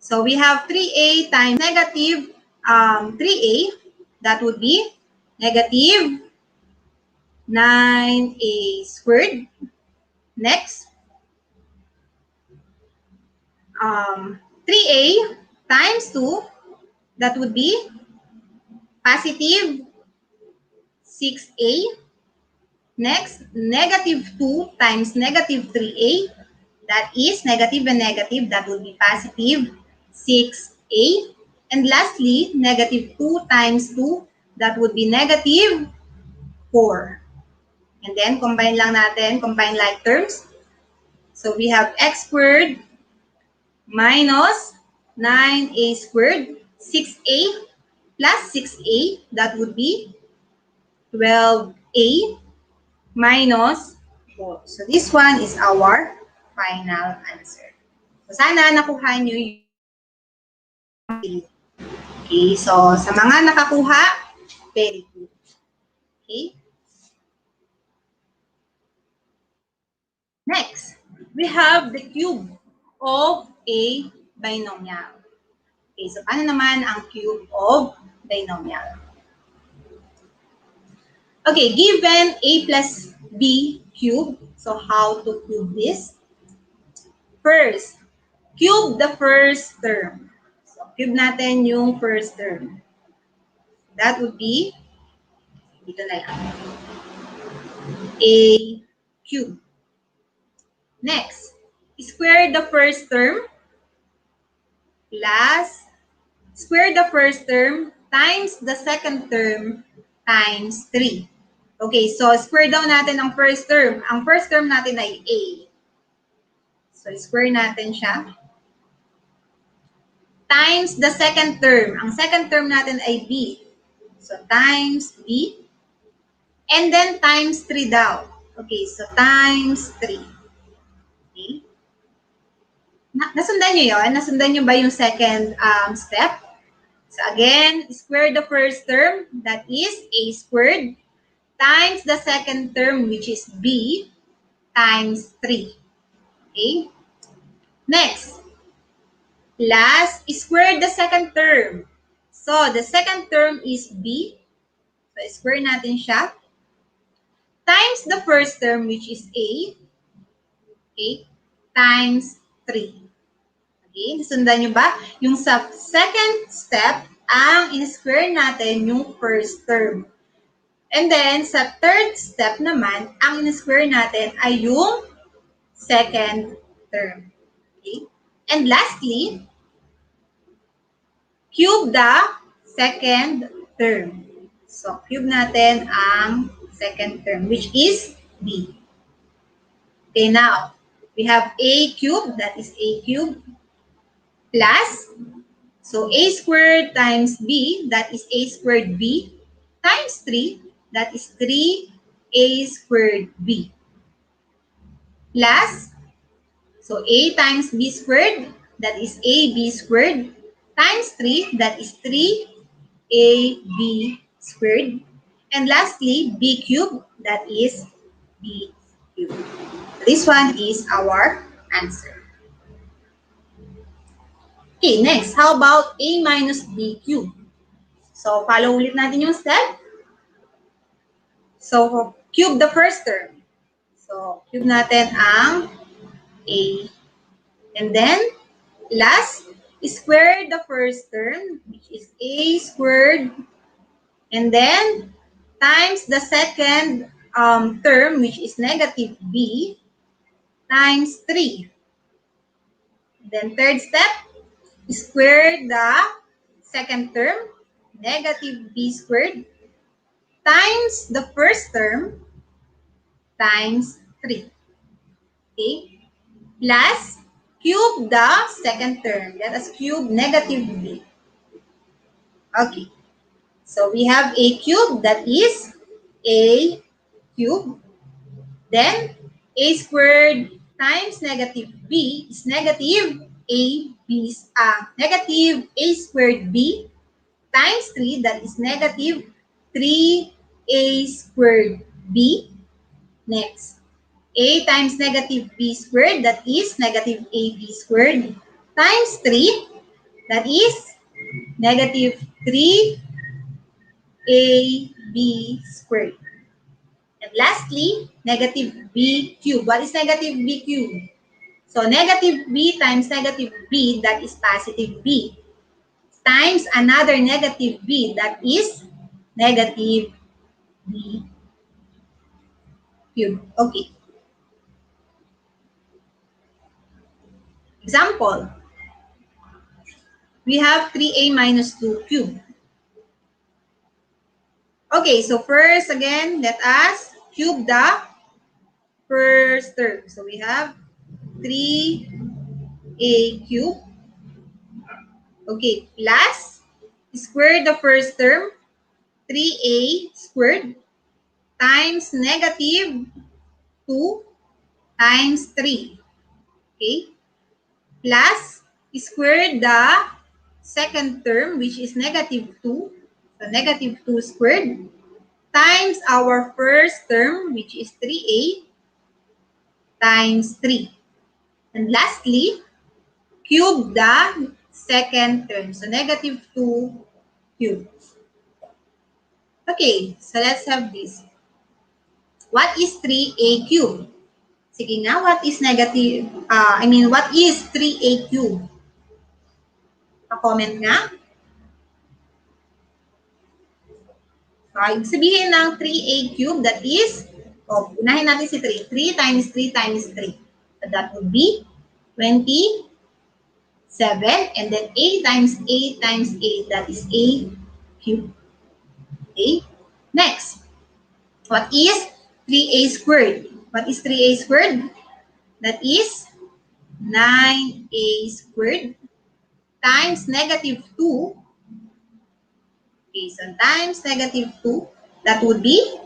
So, we have 3a times negative 3a. That would be negative 9a squared. Next, 3a times 2. That would be positive 6a. Next, negative 2 times negative 3a. That is negative and negative. That would be positive 6a. And lastly, negative 2 times 2. That would be negative 4. And then, combine lang natin. Combine like terms. So, we have x squared minus 9a squared. 6a plus 6a. That would be 12a minus 4. So, this one is our final answer. So, sana nakuha nyo yung okay. So, sa mga nakakuha, very good. Okay. Next, we have the cube of a binomial. Okay, so paano naman ang cube of binomial? Okay, given a plus b cube, so how to cube this? First, cube the first term. So, cube natin yung first term. That would be, dito na yan, a cube. Next, square the first term plus square the first term times the second term times 3. Okay, so square down natin ang first term. Ang first term natin ay a. So, square natin siya. Times the second term. Ang second term natin ay b. So, times b. And then, times 3 daw. Okay, so times 3. Okay. Nasundan nyo yun? Nasundan nyo ba yung second step? So, again, square the first term. That is a squared times the second term, which is b, times 3. Okay? Next, plus square the second term. So, the second term is b. So, square natin siya. Times the first term, which is a. Okay? Times 3. Okay? Nasundan nyo ba? Yung sa second step, ang in-square natin yung first term. And then, sa third step naman, ang in-square natin ay yung second term. Okay? And lastly, cube the second term. So, cube natin ang second term, which is b. Okay, now, we have a cube, that is a cube, plus, so a squared times b, that is a squared b, times 3, that is 3a squared b. Plus, so a times b squared, that is ab squared, times 3, that is 3ab squared. And lastly, b cubed, that is b cubed. This one is our answer. Okay, next, how about a minus b cubed? So, follow ulit natin yung step. So, cube the first term. So, cube natin ang a. And then, last, square the first term, which is a squared. And then, times the second term, which is negative b, times 3. Then, third step, square the second term, negative b squared, times the first term, times 3. Okay? Plus, cube the second term. Let us cube negative b. Okay. So, we have a cube, that is a cube. Then, a squared times negative b is negative negative a squared b times 3, that is negative 3a A squared B. Next, A times negative B squared, that is negative AB squared, times 3, that is negative 3AB squared. And lastly, negative B cubed. What is negative B cubed? So negative B times negative B, that is positive B, times another negative B, that is negative B cubed. Okay. Example, we have 3A minus 2 cubed. Okay, so first again, let us cube the first term. So we have 3A cubed. Okay, plus square the first term, 3A squared times negative 2 times 3. Okay, plus square the second term, which is negative 2. So negative 2 squared times our first term, which is 3A times 3. And lastly, cube the second term. So negative 2 cubed. Okay, so let's have this. What is 3A cubed? Sige nga, what is negative, what is 3A cubed? Pa-comment nga. So, ibig sabihin ng 3A cubed, that is, unahin natin si 3. 3 times 3 times 3. So that would be 27. And then A times A times A, that is A cubed. Okay? Next, what is 3A squared? What is 3A squared? That is 9A squared times negative 2. Okay, so times negative 2, that would be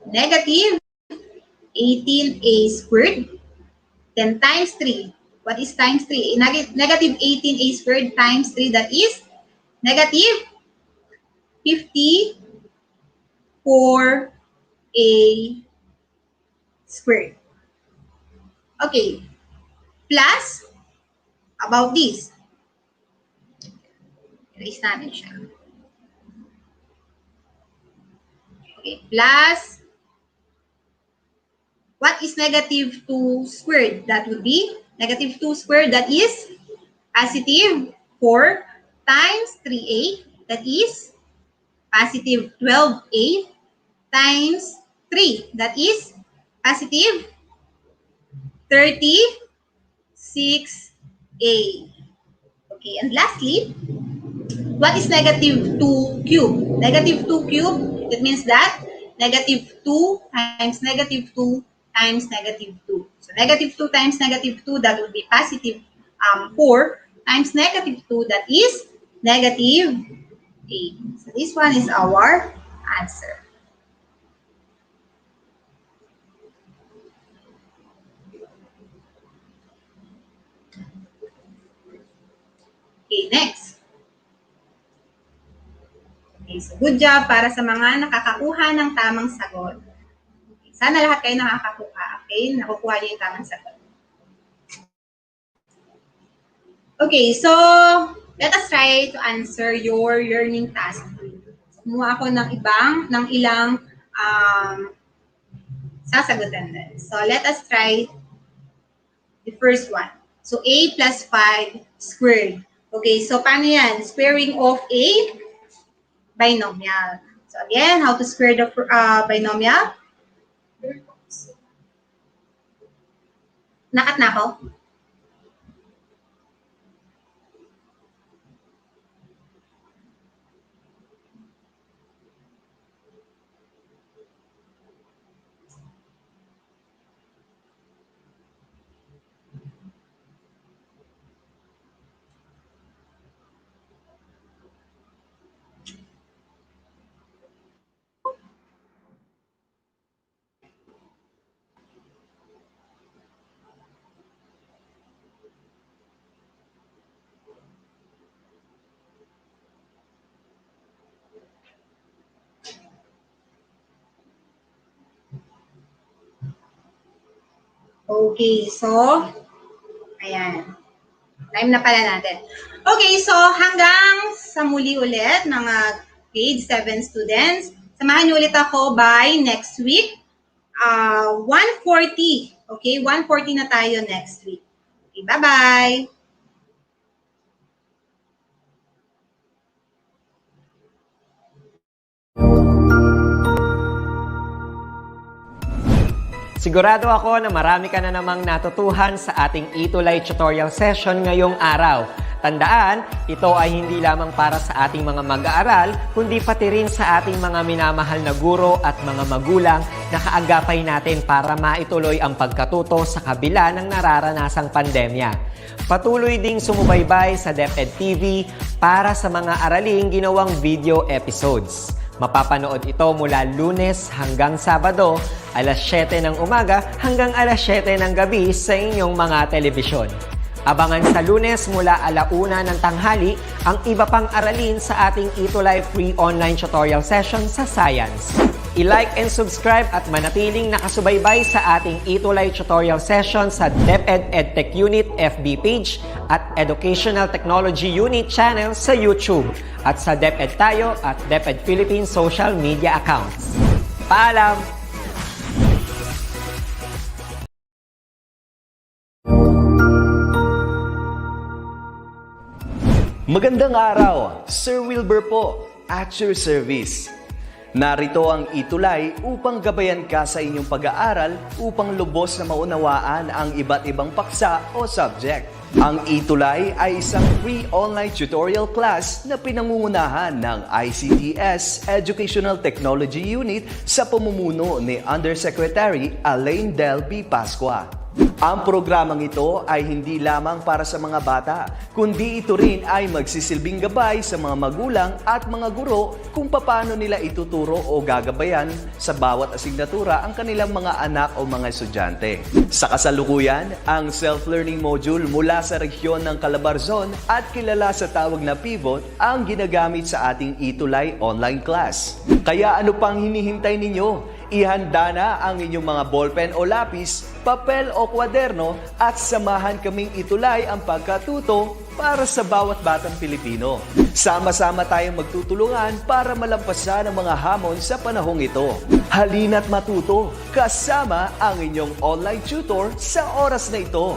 negative 18A squared. Then times 3. What is times 3? Negative 18A squared times 3, that is negative 54A squared. Okay, plus, about this, erase natin siya. Okay, plus, what is negative 2 squared? That would be negative 2 squared, that is positive 4 times 3A, that is positive 12A times 3, that is positive 36A. Okay, and lastly, what is negative 2 cubed? Negative 2 cubed, it means that negative 2 times negative 2 times negative 2. So negative 2 times negative 2, that would be positive 4 times negative 2, that is negative 8. So this one is our answer. Okay, next. Okay, so good job para sa mga nakakakuha ng tamang sagot. Okay, sana lahat kayo nakakakuha. Okay, nakukuha niyo yung tamang sagot. Okay, so let us try to answer your learning task. Kumuha ako ng ilang sasagutan din. So let us try the first one. So A plus 5 squared. Okay, so paano yan? Squaring of a binomial. So again, how to square the binomial? Nakat na ako? Okay, so, ayan. Time na pala natin. Okay, so hanggang sa muli ulit, mga grade 7 students. Samahan niyo ulit ako by next week. 1:40. Okay, 1:40 na tayo next week. Okay, bye-bye. Sigurado ako na marami ka na namang natutuhan sa ating ETULay tutorial session ngayong araw. Tandaan, ito ay hindi lamang para sa ating mga mag-aaral, kundi pati rin sa ating mga minamahal na guro at mga magulang na kaagapay natin para maituloy ang pagkatuto sa kabila ng nararanasang pandemya. Patuloy ding sumubaybay sa DepEd TV para sa mga araling ginawang video episodes. Mapapanood ito mula Lunes hanggang Sabado, alas 7 ng umaga hanggang alas 7 ng gabi sa inyong mga telebisyon. Abangan sa Lunes mula 1:00 ng tanghali ang iba pang aralin sa ating ETULay free online tutorial session sa Science. I-like and subscribe at manatiling nakasubaybay sa ating ETULay tutorial session sa DepEd Edtech Unit FB page at Educational Technology Unit channel sa YouTube at sa DepEd Tayo at DepEd Philippines social media accounts. Paalam! Magandang araw, Sir Wilbur po, at your service. Narito ang ETULay upang gabayan ka sa inyong pag-aaral upang lubos na maunawaan ang iba't ibang paksa o subject. Ang ETULay ay isang free online tutorial class na pinangungunahan ng ICTS Educational Technology Unit sa pamumuno ni Undersecretary Elaine Del B. Pascua. Ang programang ito ay hindi lamang para sa mga bata, kundi ito rin ay magsisilbing gabay sa mga magulang at mga guro kung paano nila ituturo o gagabayan sa bawat asignatura ang kanilang mga anak o mga estudyante. Sa kasalukuyan, ang self-learning module mula sa rehiyon ng CALABARZON at kilala sa tawag na pivot ang ginagamit sa ating ETULay online class. Kaya ano pang hinihintay ninyo? Ihanda na ang inyong mga ballpen o lapis, papel o kwaderno at samahan kaming itulay ang pagkatuto para sa bawat batang Pilipino. Sama-sama tayong magtutulungan para malampasan ang mga hamon sa panahong ito. Halina't matuto kasama ang inyong online tutor sa oras na ito.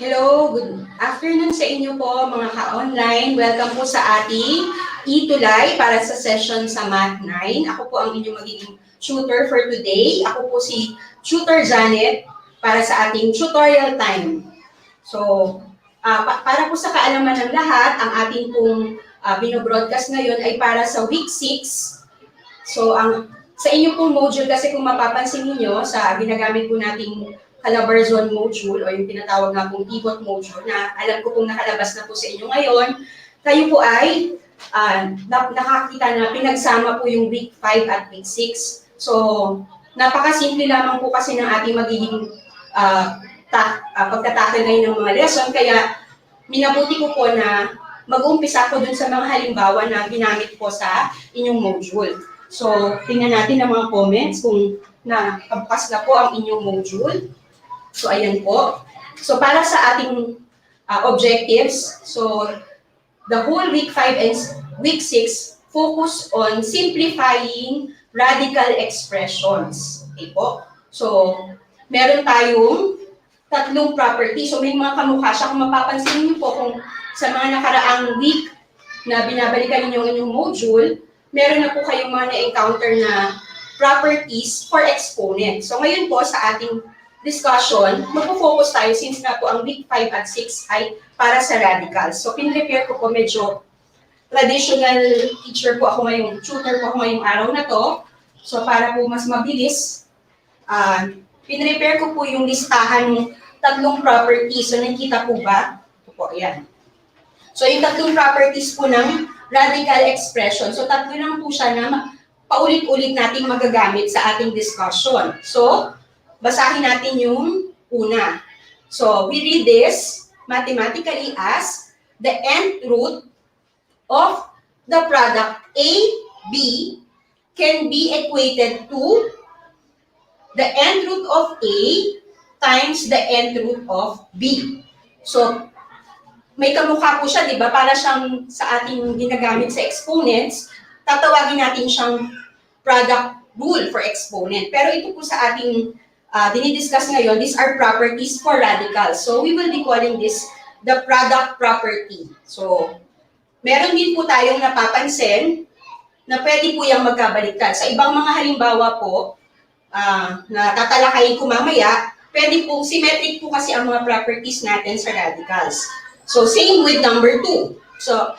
Hello, good afternoon sa inyo po mga ka-online. Welcome po sa ating ETULay para sa session sa Math 9. Ako po ang inyong magiging tutor for today. Ako po si Tutor Janet para sa ating tutorial time. So, para po sa kaalaman ng lahat, ang ating pong binobroadcast ngayon ay para sa week 6. So, sa inyong pong module kasi kung mapapansin niyo sa ginagamit po nating CALABARZON module o yung tinatawag na pong pivot module na alam ko pong nakalabas na po sa inyo ngayon, kayo po ay nakakita na pinagsama po yung week 5 at week 6. So, napakasimple lamang po kasi ng ating magiging pagtatakil ngayon ng mga lesson. Kaya, minabuti ko po na mag-uumpisa ko dun sa mga halimbawa na ginamit po sa inyong module. So, tingnan natin ang mga comments kung nakabukas na po ang inyong module. So, ayan po. So, para sa ating objectives, so, the whole week 5 and week 6 focus on simplifying radical expressions. Okay po? So, meron tayong tatlong property. So, may mga kamukha siya. Kung mapapansin niyo po, kung sa mga nakaraang week na binabalikan ninyo ang inyong module, meron na po kayong mga na-encounter na properties for exponent. So, ngayon po sa ating discussion, magpo-focus tayo since na po ang week 5 at 6 ay para sa radicals. So, pin-prepare ko po medyo traditional teacher po ako ngayong, tutor po ako ngayong araw na to. So, para po mas mabilis, pin-prepare ko po yung listahan ng tatlong properties. So, nakikita po ba? Ito po, ayan. So, yung tatlong properties po ng radical expression. So, tatlo lang po siya na paulit-ulit nating magagamit sa ating discussion. So, basahin natin yung una. So, we read this mathematically as the nth root of the product A, B can be equated to the nth root of A times the nth root of B. So, may kamukha po siya, di ba? Para siyang sa ating ginagamit sa exponents, tatawagin natin siyang product rule for exponent. Pero ito po sa ating dinidiscuss ngayon, these are properties for radicals. So, we will be calling this the product property. So, meron din po tayong napapansin na pwede po yung magkabaliktad. Sa ibang mga halimbawa po, na tatalakayin ko mamaya, pwede po, symmetric po kasi ang mga properties natin sa radicals. So, same with number 2. So,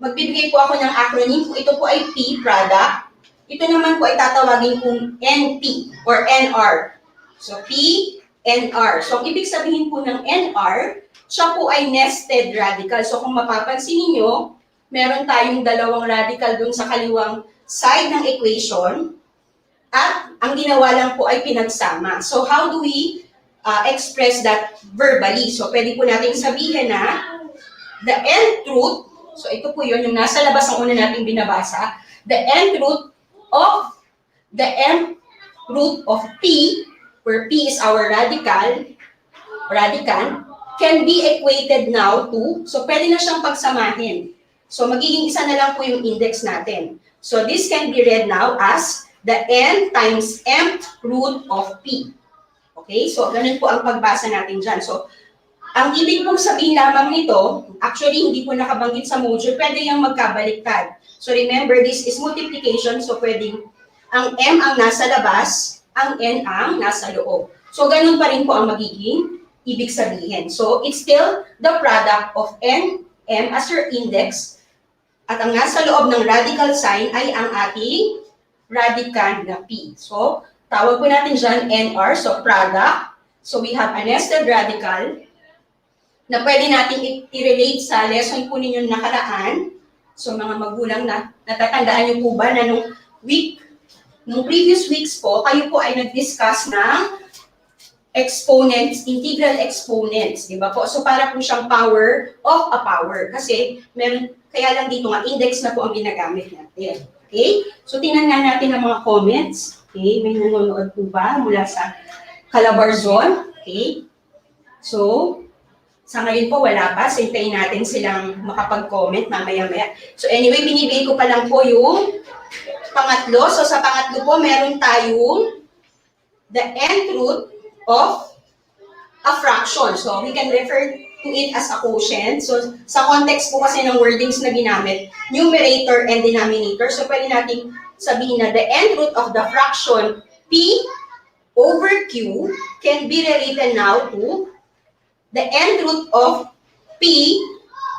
magbibigay po ako ng acronym. Kung ito po ay P, product, ito naman po ay tatawagin kong NP or NR. So, P, NR. So, ang ibig sabihin po ng NR, siya po ay nested radical. So, kung mapapansin niyo, meron tayong dalawang radical dun sa kaliwang side ng equation at ang ginawa lang po ay pinagsama. So, how do we express that verbally? So, pwede po natin sabihin na the nth root, so ito po yun, yung nasa labas ang una nating binabasa, the nth root of the nth root of P, where P is our radicand, can be equated now to, so pwede na siyang pagsamahin. So, magiging isa na lang po yung index natin. So, this can be read now as the n times mth root of P. Okay? So, ganun po ang pagbasa natin dyan. So, ang ibig pong sabihin lamang nito, actually, hindi po nakabanggit sa module, pwede yung magkabaliktad. So, remember, this is multiplication. So, pwedeng ang m ang nasa labas, ang n ang nasa loob. So, ganun pa rin po ang magiging ibig sabihin. So, it's still the product of n, m as your index, at ang nasa loob ng radical sign ay ang ating radicand na P. So, tawag po natin dyan NR, so product. So, we have a nested radical na pwede natin i-relate sa lesson po ninyong nakaraan. So, mga magulang na natatandaan niyo po ba na nung previous weeks po, kayo po ay nag-discuss ng exponents, integral exponents, di ba po? So, para po siyang power of a power. Kasi, kaya lang dito nga, index na po ang ginagamit natin. Okay? So, tingnan nga natin ang mga comments. Okay? May nanonood po ba mula sa CALABARZON? Okay? So, sa ngayon po, wala pa. Sintayin natin silang makapag-comment mamaya-maya. So, anyway, binibigay ko pa lang po yung pangatlo. So, sa pangatlo po, meron tayong the nth root of a fraction. So, we can refer to it as a quotient. So, sa context po kasi ng wordings na ginamit, numerator and denominator. So, pwede natin sabihin na the nth root of the fraction P over Q can be rewritten now to the nth root of P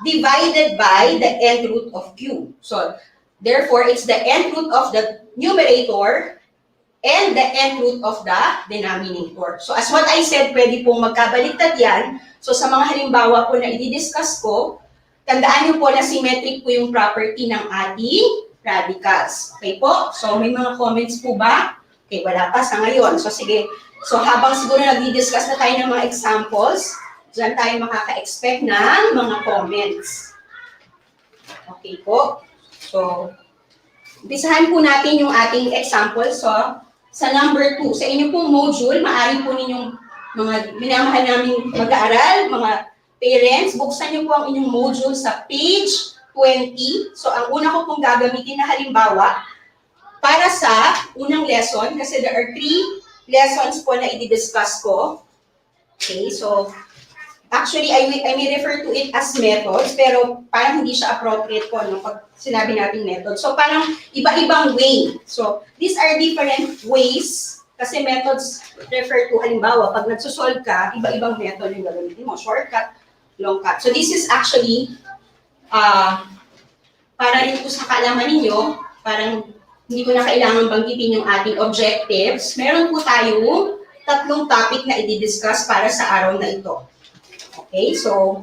divided by the nth root of Q. So, therefore, it's the nth root of the numerator and the nth root of the denominator. So, as what I said, pwede pong magkabaliktad yan. So, sa mga halimbawa po na i-discuss ko, tandaan niyo po na symmetric po yung property ng ating radicals. Okay po? So, may mga comments po ba? Okay, wala pa sa ngayon. So, sige. So, habang siguro nag-discuss na tayo ng mga examples, dyan tayo makaka-expect ng mga comments. Okay po? So, umpisahan po natin yung ating example. So, sa number 2, sa inyo pong module, maaari po ninyong mga minamahal naming mag-aaral, mga parents, buksan niyo po ang inyong module sa page 20. So, ang una ko pong gagamitin na halimbawa, para sa unang lesson, kasi there are 3 lessons po na i-discuss ko. Okay, so, actually, I may refer to it as methods, pero parang hindi siya appropriate po no, pag sinabi natin method. So, parang iba-ibang way. So, these are different ways, kasi methods refer to, halimbawa, pag nagsosolve ka, iba-ibang method yung gagamitin mo. Shortcut, long cut. So, this is actually, para rin po sa kaalaman ninyo, parang hindi ko na kailangan banggitin yung ating objectives. Meron po tayong 3 topic na i-discuss para sa araw na ito. Okay, so,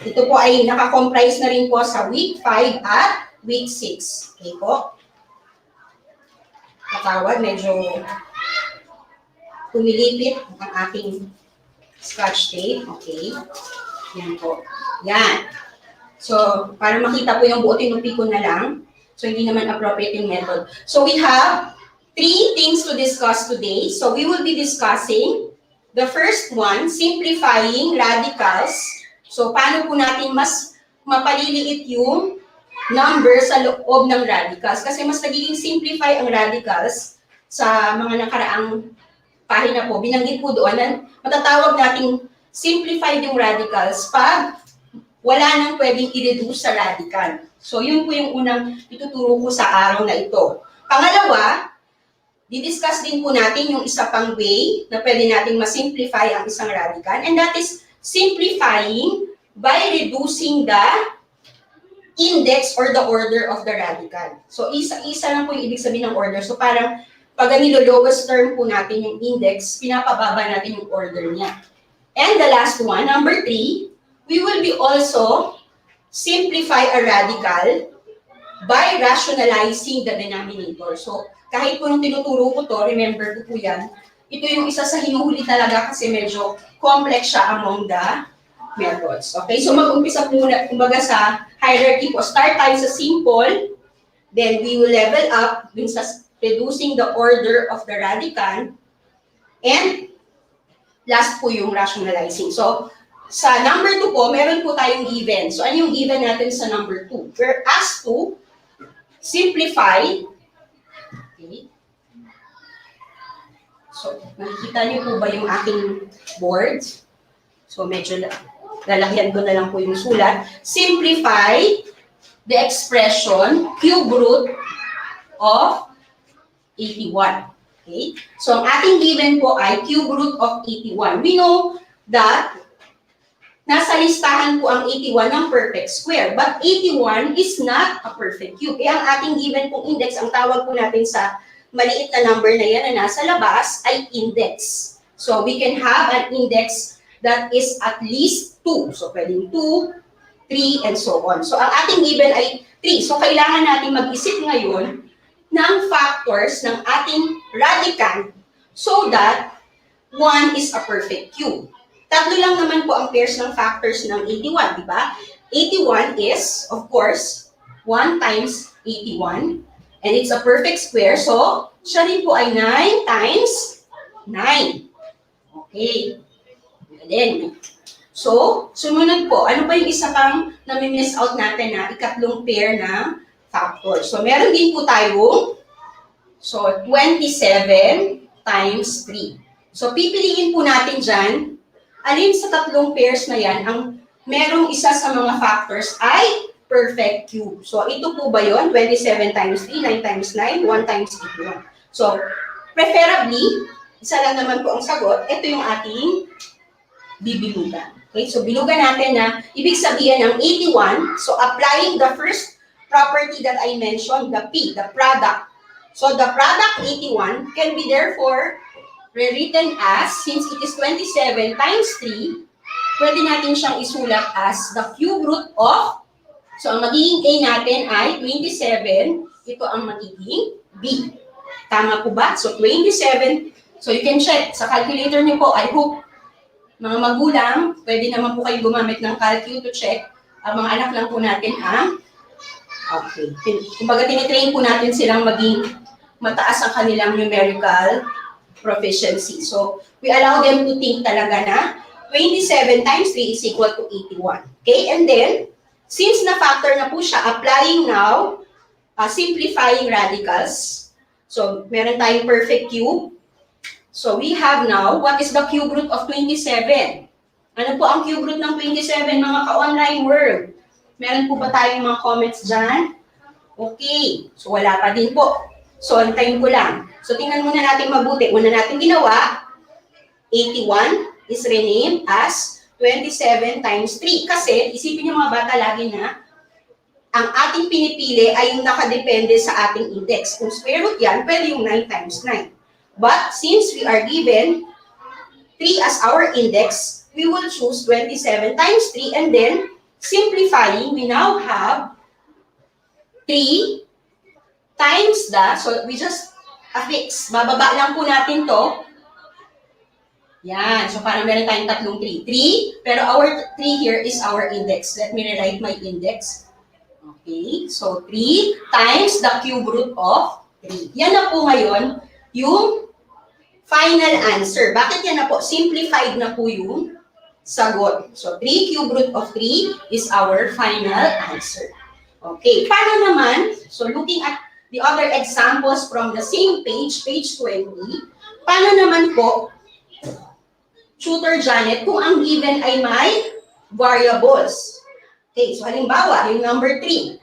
ito po ay nakakomprise na rin po sa week 5 at week 6. Okay po? Katawad, medyo tumilipit ang ating scotch tape. Okay. Yan po. Yan. So, para makita po yung buo, tinupi ko na lang. So, hindi naman appropriate yung method. So, we have 3 things to discuss today. So, we will be discussing the first one, simplifying radicals. So, paano po natin mas mapaliliit yung number sa loob ng radicals? Kasi mas nagiging simplify ang radicals sa mga nakaraang pahina po. Binanggit po doon, matatawag nating simplified yung radicals pag wala nang pwedeng i-reduce sa radical. So, yun po yung unang ituturo ko sa araw na ito. Pangalawa, didiscuss din po natin yung isa pang way na pwede nating masimplify ang isang radical, and that is simplifying by reducing the index or the order of the radical. So, isa lang po yung ibig sabihin ng order. So, parang pag nilo-lowest term po natin yung index, pinapababa natin yung order niya. And the last one, number 3, we will be also simplify a radical by rationalizing the denominator. So, kahit po nung tinuturo ko to, remember ko po yan, ito yung isa sa hinuhuli talaga kasi medyo complex siya among the methods. Okay, so mag-umpisa po na, kumbaga sa hierarchy po. Start tayo sa simple, then we will level up dun sa reducing the order of the radical, and last po yung rationalizing. So, sa number 2 po, meron po tayong given. So, ano yung given natin sa number 2? We're asked to simplify. Okay. So, nakikita niyo po ba yung aking board? So, medyo lalakyan ko na lang po yung sulat. Simplify the expression cube root of 81. Okay? So, ang ating given po ay cube root of 81. We know that nasa listahan po ang 81 ng perfect square. But 81 is not a perfect cube. Kaya ang ating given pong index, ang tawag po natin sa maliit na number na yan na nasa labas ay index. So, we can have an index that is at least 2. So, pwedeng 2, 3, and so on. So, ang ating given ay 3. So, kailangan natin mag-isip ngayon ng factors ng ating radical so that 1 is a perfect cube. Tatlo lang naman po ang pairs ng factors ng 81, di ba? 81 is, of course, 1 times 81. And it's a perfect square, so siya rin po ay 9 times 9. Okay. Then, so, sumunod po, ano pa yung isa pang nami-miss out natin na ikatlong pair ng factors? So, meron din po tayong 27 times 3. So, pipiliin po natin dyan, alin sa tatlong pairs na yan, ang merong isa sa mga factors ay perfect cube. So, ito po ba yun? 27 times 3, 9 times 9, 1 times 81. So, preferably, isa lang naman po ang sagot, ito yung ating bibilugan. Okay? So, bilugan natin na ibig sabihin ng 81, so applying the first property that I mentioned, the P, the product. So, the product 81 can be therefore rewritten as, since it is 27 times 3, pwede natin siyang isulat as the cube root of, so ang magiging A natin ay 27, ito ang magiging B. Tama po ba? So 27, so you can check sa calculator niyo po. I hope, mga magulang, pwede naman po kayo gumamit ng calculator to check. Ang mga anak lang po natin ang, okay. Kumbaga tinitrain po natin silang maging mataas ang kanilang numerical proficiency. So, we allow them to think talaga na 27 times 3 is equal to 81. Okay? And then, since na-factor na po siya, applying now, simplifying radicals. So, meron tayong perfect cube. So, we have now, what is the cube root of 27? Ano po ang cube root ng 27, mga ka-online world? Meron po ba tayong mga comments dyan? Okay. So, wala pa din po. So, antayin ko lang. So, tingnan muna natin mabuti. Una natin ginawa, 81 is renamed as 27 times 3. Kasi, isipin niyo mga bata lagi na, ang ating pinipili ay yung nakadepende sa ating index. Kung square root yan, pwede yung 9 times 9. But, since we are given 3 as our index, we will choose 27 times 3. And then, simplifying, we now have 3 times the, so we just affix, bababa lang po natin to. Yan. So, parang meron tayong tatlong 3. 3, pero our 3 here is our index. Let me rewrite my index. Okay. So, 3 times the cube root of 3. Yan na po ngayon yung final answer. Bakit yan na po? Simplified na po yung sagot. So, 3 cube root of 3 is our final answer. Okay. Paano naman? So, looking at the other examples from the same page, page 20, paano naman po, Tutor Janet, kung ang given ay may variables? Okay, so halimbawa, yung number 3,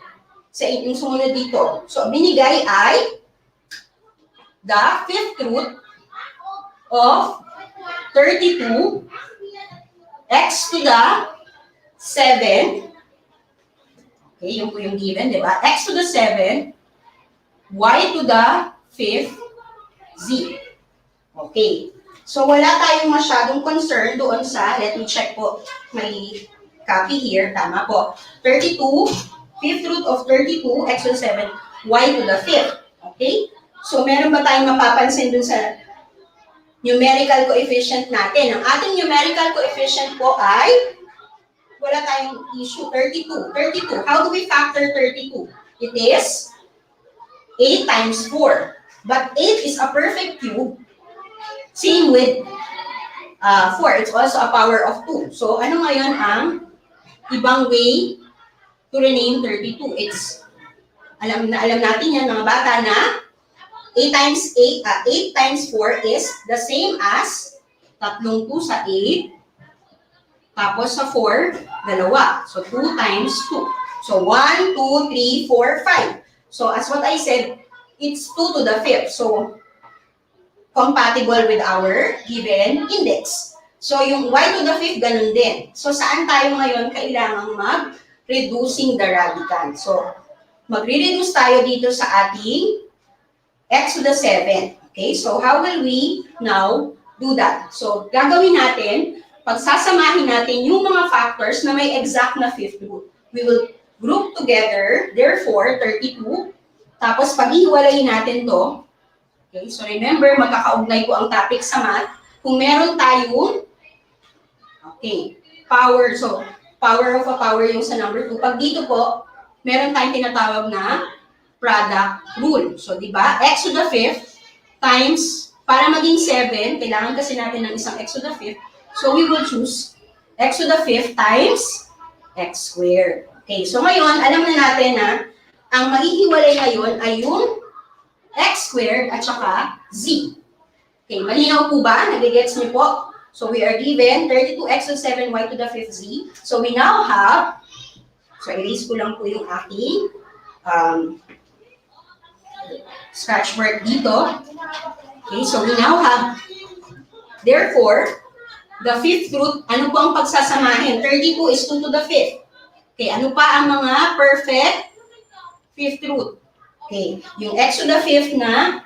sa yung sumunod dito. So, binigay ay the fifth root of 32 x to the 7. Okay, yun po yung given, di ba? X to the 7, y to the 5th, z. Okay. So, wala tayong masyadong concern doon sa, let me check po, may copy here, tama po. 32, fifth root of 32, x to the 7, y to the 5th. Okay? So, meron ba tayong mapapansin doon sa numerical coefficient natin? Ang ating numerical coefficient po ay, wala tayong issue, 32. 32. How do we factor 32? It is 8 times 4. But 8 is a perfect cube. Same with 4. It's also a power of 2. So, ano ngayon ang ibang way to rename 32? It's, alam natin yan mga bata na 8 times 4 is the same as tatlong 2 sa 8. Tapos sa 4, dalawa. So, 2 times 2. So, 1, 2, 3, 4, 5. So, as what I said, it's 2 to the 5th. So, compatible with our given index. So, yung y to the 5th, ganun din. So, saan tayo ngayon kailangang mag-reducing the radicand? So, magre-reduce tayo dito sa ating x to the 7. Okay? So, how will we now do that? So, gagawin natin, pagsasamahin natin yung mga factors na may exact na fifth root. We will group together, therefore, 32. Tapos, pag-ihiwalayin natin to. Okay, so remember, magkakaugnay ko ang topic sa math. Kung meron tayong, okay, power. So, power of a power yung sa number 2. Pag dito po, meron tayong tinatawag na product rule. So, di ba? X to the 5th times, para maging 7, kailangan kasi natin ng isang x to the 5th. So, we will choose x to the 5th times x squared. Okay, so ngayon, alam na natin na ang maihiwalay ngayon ay yung x squared at saka z. Okay, malinaw po ba? Nagigets niyo po? So, we are given 32x to 7y to the 5th z. So, we now have, so erase ko lang po yung aking scratch mark dito. Okay, so we now have, therefore, the 5th root, ano po ang pagsasamahin? 32 is 2 to the 5th. Okay, ano pa ang mga perfect 5th root? Okay, yung x to the 5th na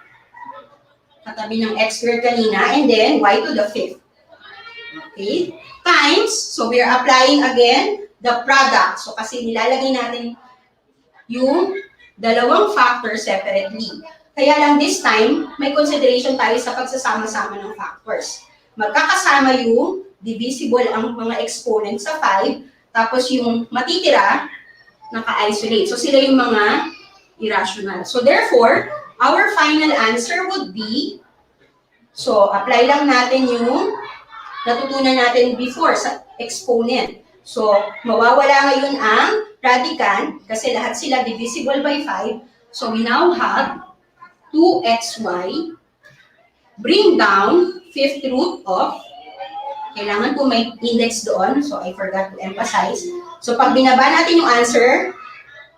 katabi ng x squared kanina, and then y to the 5th. Okay, times, so we are applying again the product. So kasi nilalagay natin yung dalawang factors separately. Kaya lang this time, may consideration tayo sa pagsasama-sama ng factors. Magkakasama yung divisible ang mga exponents sa 5, tapos yung matitira, naka-isolate. So sila yung mga irrational. So therefore, our final answer would be, so apply lang natin yung natutunan natin before sa exponent. So mawawala ngayon ang radicand kasi lahat sila divisible by 5. So we now have 2xy, bring down 5th root of, kailangan po may index doon, so I forgot to emphasize. So pag binaba natin yung answer,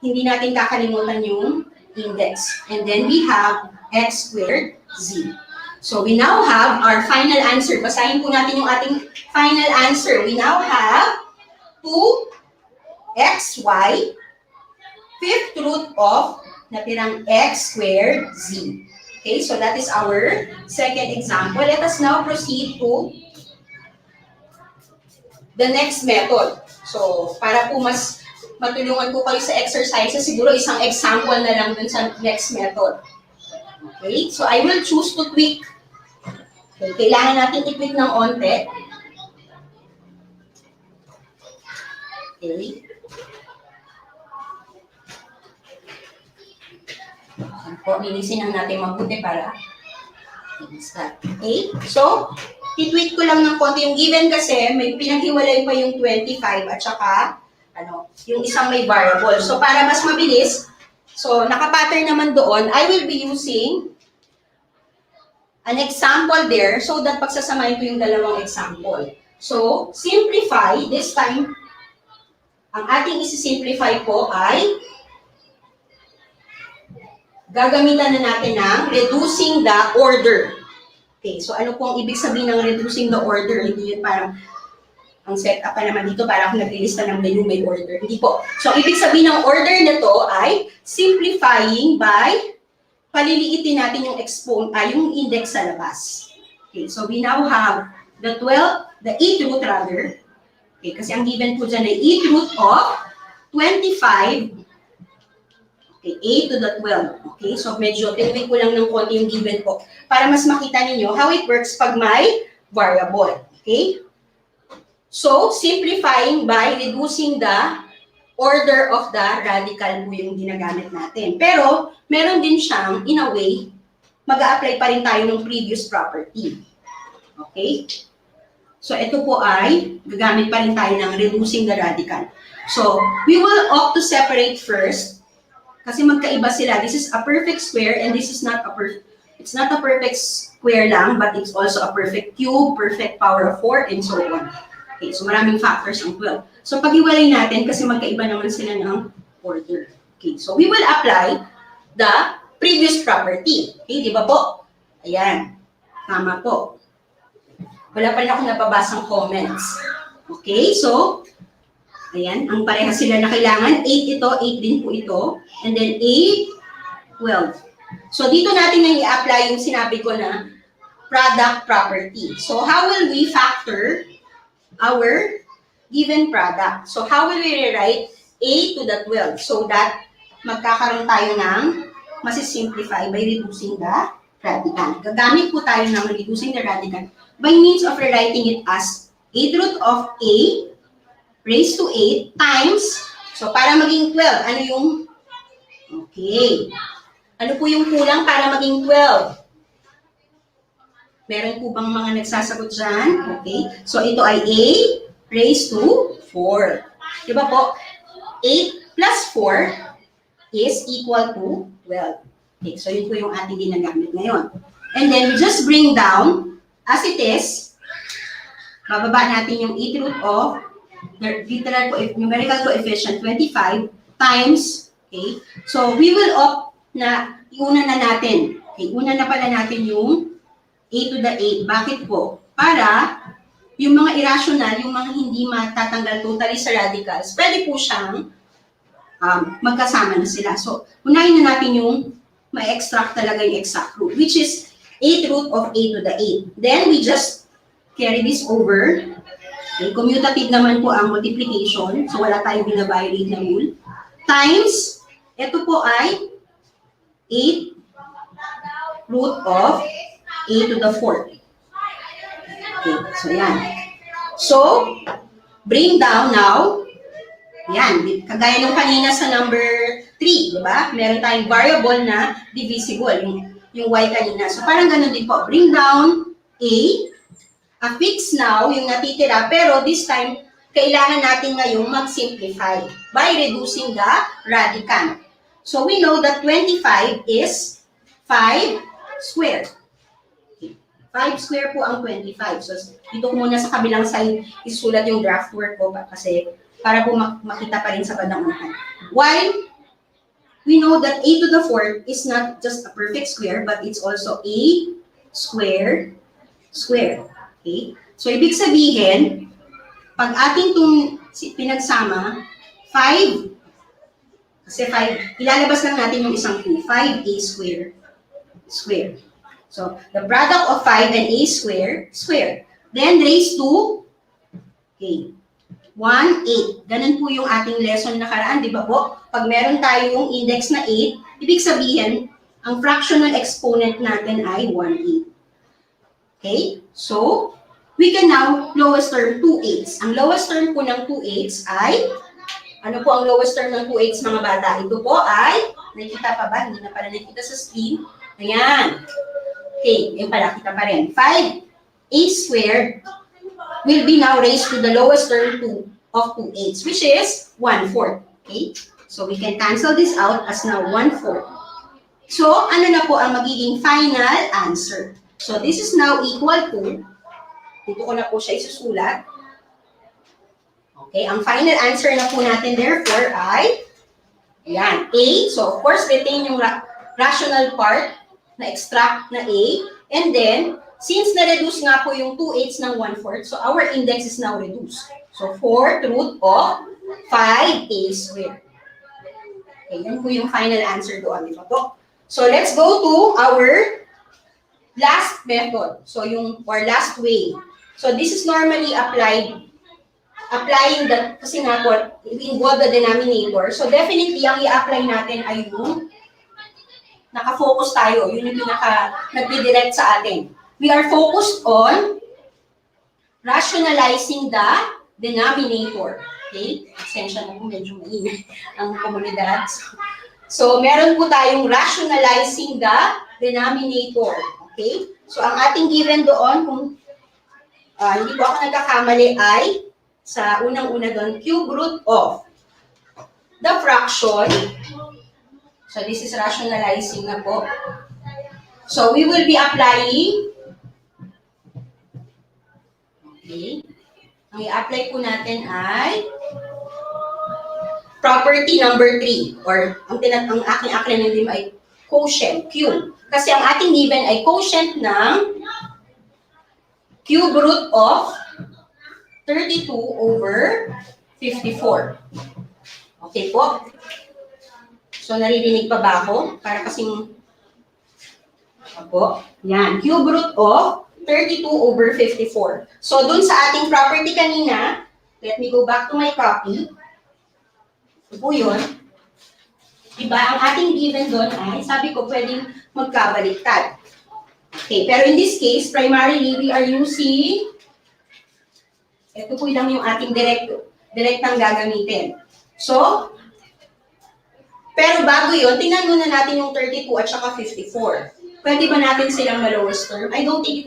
hindi natin kakalimutan yung index. And then we have x squared z. So we now have our final answer. Basahin po natin yung ating final answer. We now have 2xy, 5th root of natirang x squared z. Okay, so that is our second example. Let us now proceed to the next method. So, para po mas matulungan ko kayo sa exercises, siguro isang example na lang dun sa next method. Okay, so I will choose to tweak Okay, kailangan natin i-tweak ng onte. Okay. Po, linisin lang natin mabuti para start. Okay? So, i-tweak ko lang ng konti. Yung given kasi, may pinaghiwalay pa yung 25 at saka, yung isang may variable. So, para mas mabilis, so, nakapattern naman doon, I will be using an example there so that pagsasamahin ko yung dalawang example. So, simplify. This time, ang ating isi-simplify po ay gagamitan na natin ng reducing the order. Okay, so ano po ang ibig sabihin ng reducing the order? Hindi yun parang ang setup pa naman dito para kung naglilista ng menu may order. Hindi po. So, ibig sabihin ng order nito ay simplifying by paliliitin natin yung yung index sa labas. Okay, so we now have the 8th root rather. Okay, kasi ang given po dyan ay 8th root of 25. Okay, 8 to the 12. Okay, so medyo tinwik ko lang ng konti yung given po para mas makita ninyo how it works pag may variable. Okay? So, simplifying by reducing the order of the radical po yung ginagamit natin. Pero, meron din siyang, in a way, mag-a-apply pa rin tayo ng previous property. Okay? So, ito po ay, gagamit pa rin tayo ng reducing the radical. So, we will opt to separate first kasi magkaiba sila. This is a perfect square and this is not a it's not a perfect square lang, but it's also a perfect cube, perfect power of 4, and so on. Okay, so maraming factors ang 12. So paghiwalay natin kasi magkaiba naman sila ng order. Okay, so we will apply the previous property. Okay, di ba po? Ayan, tama po. Wala pa rin ako nababasang comments. Okay, so ayan, ang pareha sila na kailangan. 8 ito, 8 din po ito. And then 8, 12. So, dito natin na i-apply yung sinabi ko na product property. So, how will we factor our given product? So, how will we rewrite a to the 12? So that magkakaroon tayo ng masisimplify by reducing the radical. Gagamit po tayo ng reducing the radical by means of rewriting it as 8 root of a raised to 8 times, so para maging 12, ano yung, okay, ano po yung kulang para maging 12? Meron po bang mga nagsasagot dyan? Okay, so ito ay a raised to 4. Diba po? 8 plus 4 is equal to 12. Okay, so yun po yung ating ginagamit ngayon. And then we just bring down, as it is, bababa natin yung 8 root of numerical coefficient 25 times, okay? So, we will opt na iuna na natin. Okay, una na pala natin yung a to the 8. Bakit po? Para yung mga irrational, yung mga hindi matatanggal totally sa radicals, pwede po siyang magkasama na sila. So, unahin na natin yung ma-extract talaga yung exact root, which is 8 root of a to the 8. Then, we just carry this over. Okay, commutative naman po ang multiplication, so wala tayong binabiolate na rule. Times, ito po ay 8 root of a to the 4. Okay, so yan. So, bring down now. Yan, kagaya ng kanina sa number 3, di ba? Meron tayong variable na divisible, yung y kanina. So, parang ganun din po. Bring down a fix now, yung natitira, pero this time, kailangan natin ngayong mag-simplify by reducing the radical. So, we know that 25 is 5 square. 5 square po ang 25. So, dito ko muna sa kabilang side, isulat yung draft work ko kasi para po makita pa rin sa bandang unahan. While we know that a to the 4 is not just a perfect square, but it's also a square. Okay? So, ibig sabihin, pag ating itong pinagsama, 5, kasi 5, ilalabas lang natin yung isang 2, 5a square. So, the product of 5 and a square. Then, raised to, okay, 1, 8. Ganun po yung ating lesson nakaraan, di ba po? Pag meron tayong index na 8, ibig sabihin, ang fractional exponent natin ay 1, 8. Okay? So, we can now lowest term 2/8. Ang lowest term po ng 2/8 ay, ano po ang lowest term ng 2/8 mga bata? Ito po ay, nakikita pa ba? Hindi na pala nakikita sa screen. Ayan. Okay, yung pala, kita pa rin. 5a squared will be now raised to the lowest term of 2/8, which is 1/4. Okay? So, we can cancel this out as now 1/4. So, ano na po ang magiging final answer? So, this is now equal to, dito ko na po siya isusulat. Okay, ang final answer na po natin therefore ay, yan, A. So, of course, retain yung rational part na extract na A. And then, since na-reduce nga po yung 2/8 ng 1/4, so our index is now reduced. So, 4th root of 5a squared. Okay, yan po yung final answer doon. Di ba po? So, let's go to our last method. So, or last way. So, this is normally applying the, kasi nga po, involve the denominator. So, definitely, ang i-apply natin ay yung naka-focus tayo. Yun yung nagdi-direct sa atin. We are focused on rationalizing the denominator. Okay? Pasensya na po, medyo maingay ang komunidad. So, meron po tayong rationalizing the denominator. Okay? So, ang ating given doon, kung hindi po ako nagkakamali, ay sa unang-una doon, cube root of the fraction. So, this is rationalizing na po. So, we will be applying, okay, ang i-apply po natin ay property number 3, or ang aking acronym ay quotient, Q. Kasi ang ating given ay quotient ng cube root of 32 over 54. Okay po? So, naririnig pa ba ako? Para kasing, po, yan, cube root of 32 over 54. So, dun sa ating property kanina, let me go back to my copy. Ito po yun. Diba, ang ating given doon ay, sabi ko, pwedeng magkabaliktad. Okay, pero in this case, primarily, we are using, ito po lang yung ating direktang gagamitin. So, pero bago yun, tingnan muna natin yung 32 at saka 54. Pwede ba natin silang ma-lowest term? I don't think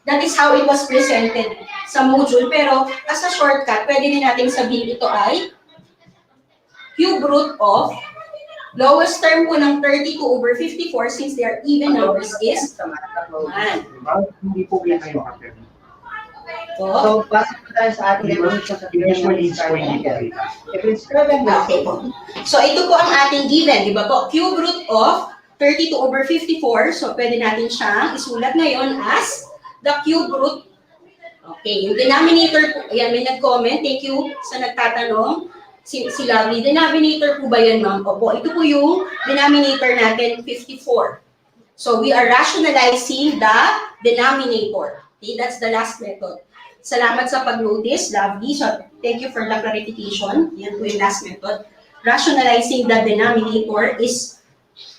that is how it was presented sa module, pero as a shortcut, pwede din natin sabihin ito ay cube root of lowest term po ng 32 over 54 since they are even numbers is 1. Hindi po yan kayo kapit. So, base po tayo sa ating level sa Usually, it's going to be. If it's 7, Okay po. So, ito po ang ating given, di ba po? Cube root of 32 over 54. So, pwede natin siyang isulat ngayon as the cube root. Okay, yung denominator po, ayan, may nag-comment. Thank you sa nagtatanong. Si Lovely, denominator po ba yan, ma'am? Opo, ito po yung denominator natin, 54. So, we are rationalizing the denominator. Okay, that's the last method. Salamat sa pag-notice, Lovely. So, thank you for the clarification. Yan po yung last method. Rationalizing the denominator is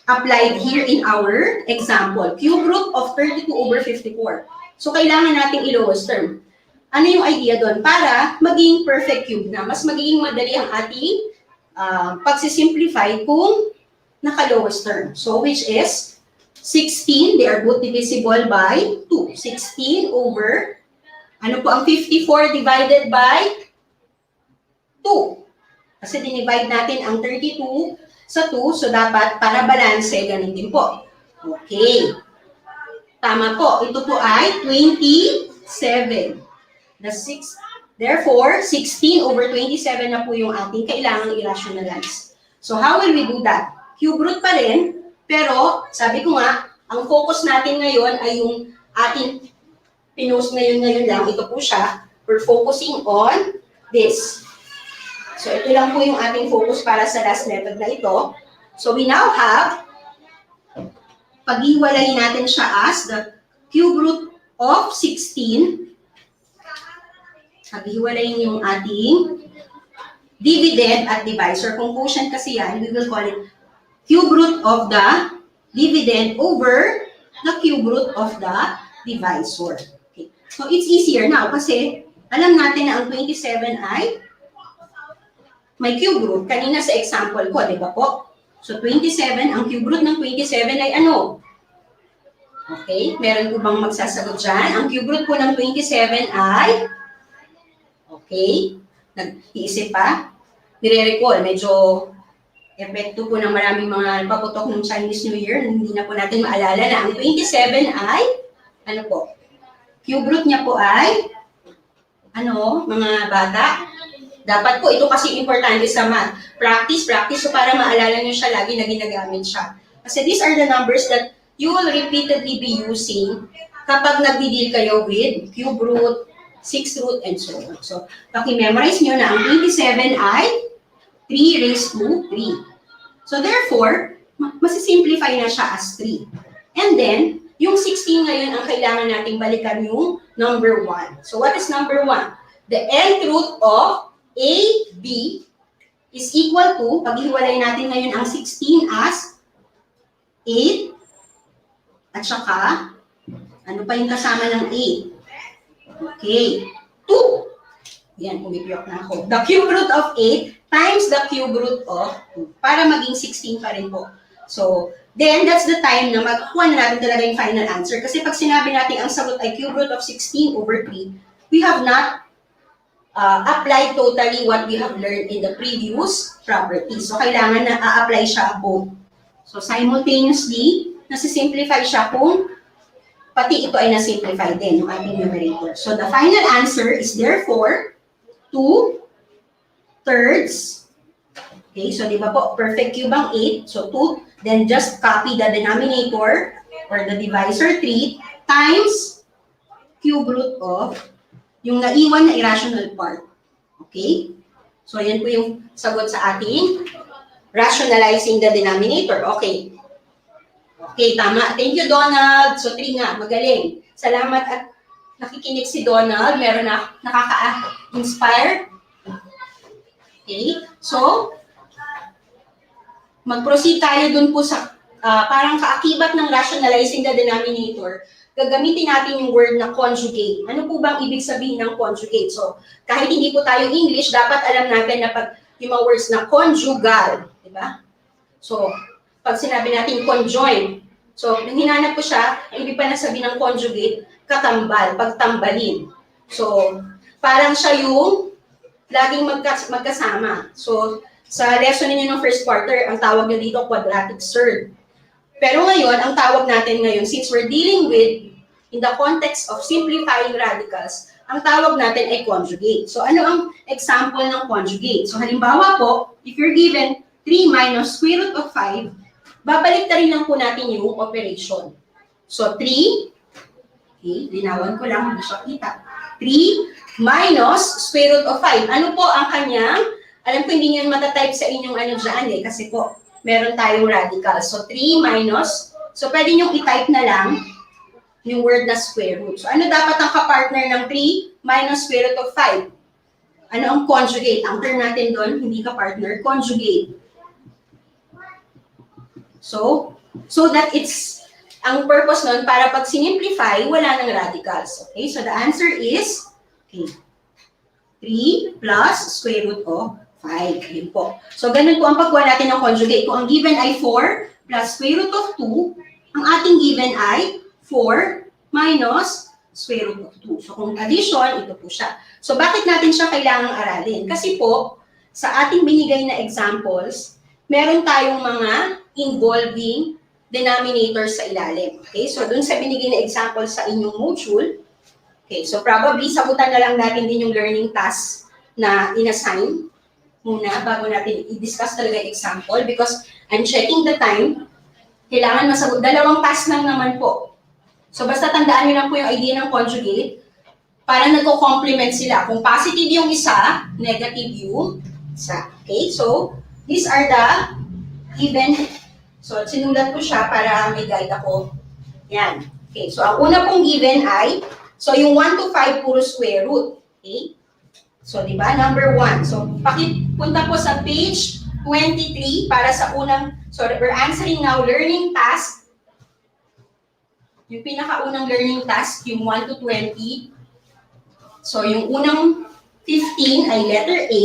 applied here in our example. Cube root of 32 over 54. So, kailangan nating i-lowest term. Ano yung idea doon? Para maging perfect cube na. Mas magiging madali ang ating pagsisimplify kung naka-lowest term. So, which is 16. They are both divisible by 2. 16 over, ano po ang 54 divided by 2. Kasi dinivide natin ang 32 sa 2. So, dapat para balance, ganun din po. Okay. Tama po. Ito po ay 27. Therefore, 16 over 27 na po yung ating kailangang i-rationalize. So, how will we do that? Cube root pa rin, pero sabi ko nga, ang focus natin ngayon ay yung ating pinost ngayon lang. Ito po siya. We're focusing on this. So, ito lang po yung ating focus para sa last method na ito. So, we now have, paghiwalayin natin siya as the cube root of 16. Paghiwalayin yung ating dividend at divisor. Kung quotient kasi yan, we will call it cube root of the dividend over the cube root of the divisor. Okay. So it's easier now kasi alam natin na ang 27 ay may cube root. Kanina sa example ko, di ba po? So 27, ang cube root ng 27 ay ano? Okay, meron po bang magsasagot dyan? Ang cube root po ng 27 ay, okay, nag-iisip pa, nire-recall, medyo epekto po ng maraming mga paputok ng Chinese New Year, hindi na po natin maalala na ang 27 ay, ano po, cube root niya po ay, ano, mga bata, dapat po, ito kasi importante sa math, practice, so para maalala nyo siya lagi na ginagamit siya. Kasi these are the numbers that you will repeatedly be using kapag nagdi-deal kayo with cube root, 6 root, and so on. So, paki-memorize nyo na ang 27 ay 3 raised to 3. So, therefore, masisimplify na siya as 3. And then, yung 16 ngayon ang kailangan nating balikan yung number 1. So, what is number 1? The nth root of A, B is equal to, paghiwalay natin ngayon ang 16 as 8, at saka, ano pa yung kasama ng 8? Okay, 2. Yan, pumipiyok na ako. The cube root of 8 times the cube root of 2 para maging 16 pa rin po. So, then that's the time na magkuha na natin talaga yung final answer. Kasi pag sinabi natin ang sagot ay cube root of 16 over 3, we have not applied totally what we have learned in the previous property. So, kailangan na a-apply siya both. So, simultaneously, nasisimplify siya kung pati ito ay nasimplify din, yung ating numerator. So, the final answer is therefore 2/3. Okay, so di ba po, perfect cube ang 8. So, 2, then just copy the denominator or the divisor 3 times cube root of yung naiwan na irrational part. Okay? So, yan po yung sagot sa ating rationalizing the denominator. Okay. Okay, tama. Thank you, Donald. So, 3 nga. Magaling. Salamat at nakikinig si Donald. Meron na nakaka-inspire. Okay. So, mag-proceed tayo dun po sa parang kaakibat ng rationalizing the denominator. Gagamitin natin yung word na conjugate. Ano po bang ibig sabihin ng conjugate? So, kahit hindi po tayo English, dapat alam natin na pag yung mga words na conjugal, di ba? So, pag sinabi natin conjoin, so, nung hinanap ko siya, ang ibig pa na sabihin ng conjugate, katambal, pagtambalin. So, parang siya yung laging magkasama. So, sa lesson ninyo ng first quarter, ang tawag nyo dito, quadratic surd. Pero ngayon, ang tawag natin ngayon, since we're dealing with, in the context of simplifying radicals, ang tawag natin ay conjugate. So, ano ang example ng conjugate? So, halimbawa po, if you're given 3 minus square root of 5, babalik na rin lang po natin yung operation. So, 3, okay, linawan ko lang, hindi siya kita. 3 minus square root of 5. Ano po ang kanyang, alam ko hindi nyo matatype sa inyong ano dyan eh, kasi po, meron tayong radical. So, 3 minus, so pwede nyo i-type na lang yung word na square root. So, ano dapat ang kapartner ng 3 minus square root of 5? Ano ang conjugate? Ang term natin doon, hindi kapartner, conjugate. So that it's, ang purpose nun, para pag sinimplify, wala nang radicals. Okay, so the answer is, okay, 3 plus square root of 5. Yun po. So ganun po ang pagkuha natin ng conjugate. Kung ang given ay 4 plus square root of 2, ang ating given ay 4 minus square root of 2. So kung addition, ito po siya. So bakit natin siya kailangang aralin? Kasi po, sa ating binigay na examples, meron tayong mga involving denominators sa ilalim. Okay, so dun sa binigay na example sa inyong module, okay, so probably sagutan na lang natin din yung learning task na inassign muna bago natin i-discuss talaga yung example because I'm checking the time. Kailangan masagot. 2 task lang naman po. So basta tandaan nyo lang po yung idea ng conjugate para nagko-complement sila. Kung positive yung isa, negative yung isa. Okay, so these are the given. So, sinulat ko siya para may guide ako. Yan. Okay, so ang una pong given ay, so yung 1 to 5 puro square root. Okay? So, di ba? Number 1. So, pakipunta po sa page 23 para sa unang, so we're answering now learning task Yung pinakaunang learning task, yung 1 to 20. So, yung unang 15 ay letter A.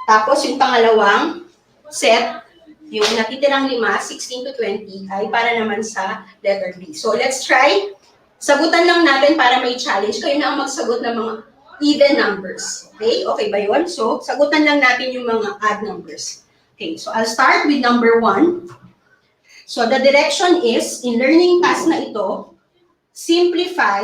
Tapos, yung pangalawang set, yung natitirang 5, 16 to 20, ay para naman sa letter B. So, let's try. Sagutan lang natin para may challenge. Kayo na ang magsagot ng mga even numbers. Okay? Okay ba yun? So, sagutan lang natin yung mga odd numbers. Okay, so I'll start with number 1. So, the direction is, in learning task na ito, simplify.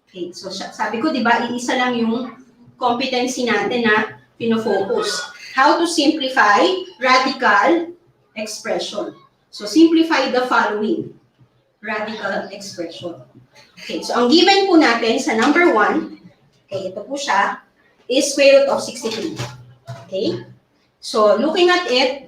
Okay, so sabi ko, di ba, iisa lang yung competency natin na pinofocus. How to simplify radical expression. So, simplify the following. Radical expression. Okay, so ang given po natin sa number 1, okay, ito po siya, is square root of 63. Okay? So, looking at it,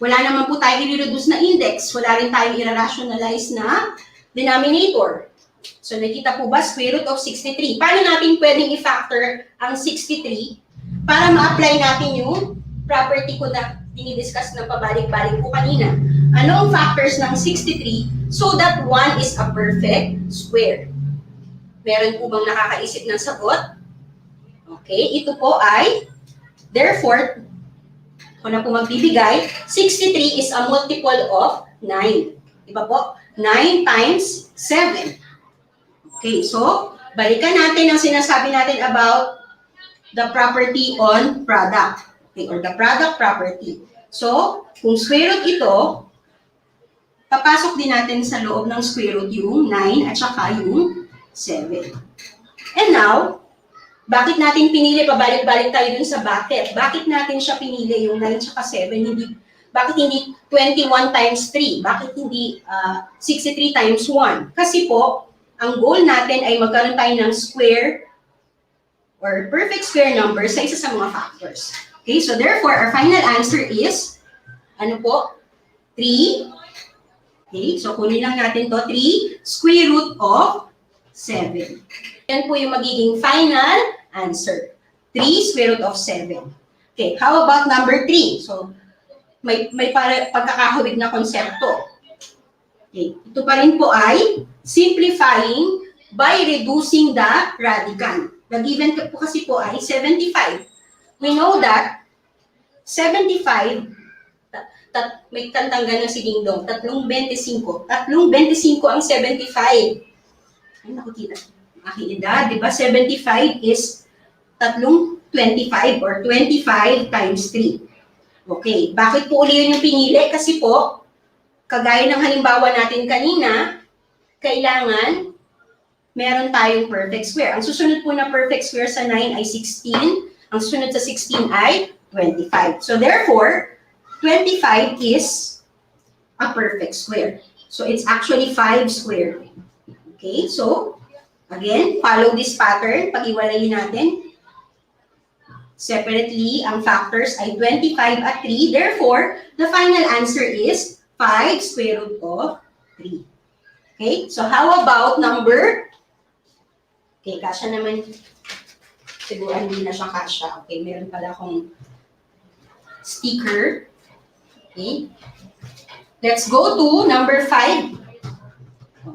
wala naman po tayo i-reduce na index. Wala rin tayong i-rationalize na denominator. So, nakita po ba, square root of 63. Paano natin pwedeng i-factor ang 63 para ma-apply natin yung property ko na dinidiscuss na pabalik-balik po kanina? Ano ang factors ng 63 so that 1 is a perfect square? Meron po bang nakakaisip ng sagot? Okay, ito po ay, therefore, kung na po magbibigay, 63 is a multiple of 9. Diba po? 9 times 7. Okay, so, balikan natin ang sinasabi natin about the property on product. Okay, or the product property. So, kung square root ito, papasok din natin sa loob ng square root yung 9 at saka yung 7. And now, bakit natin pinili, pabalik-balik tayo dun sa bakit? Bakit natin siya pinili yung 9 at saka 7? Bakit hindi 21 times 3? Bakit hindi 63 times 1? Kasi po, ang goal natin ay magkaroon tayo ng square or perfect square number sa isa sa mga factors. Okay, so therefore, our final answer is, ano po? 3. Okay, so kunin lang natin to 3 square root of 7. Yan po yung magiging final answer. 3 square root of 7. Okay, how about number 3? So, may pagkakahawig na konsepto. Okay, ito pa rin po ay simplifying by reducing the radicand. The given po kasi po ay 75. We know that 75, may tantanggan na si Ding Dong, 3.25. 3.25 ang 75. Ay, nakikita. Aking edad, di ba? 75 is 3.25 or 25 times 3. Okay, bakit po uli yun yung pinili? Kasi po, kagaya ng halimbawa natin kanina, kailangan meron tayong perfect square. Ang susunod po na perfect square sa 9 ay 16. Ang susunod sa 16 ay 25. So therefore, 25 is a perfect square. So it's actually 5 squared. Okay, so again, follow this pattern. Pag-iwalayin natin. Separately, ang factors ay 25 at 3. Therefore, the final answer is 5 square root of 3. Okay, so how about number? Okay, kasya naman. Siguro hindi na siya kasya. Okay, meron pala akong sticker. Okay. Let's go to number 5.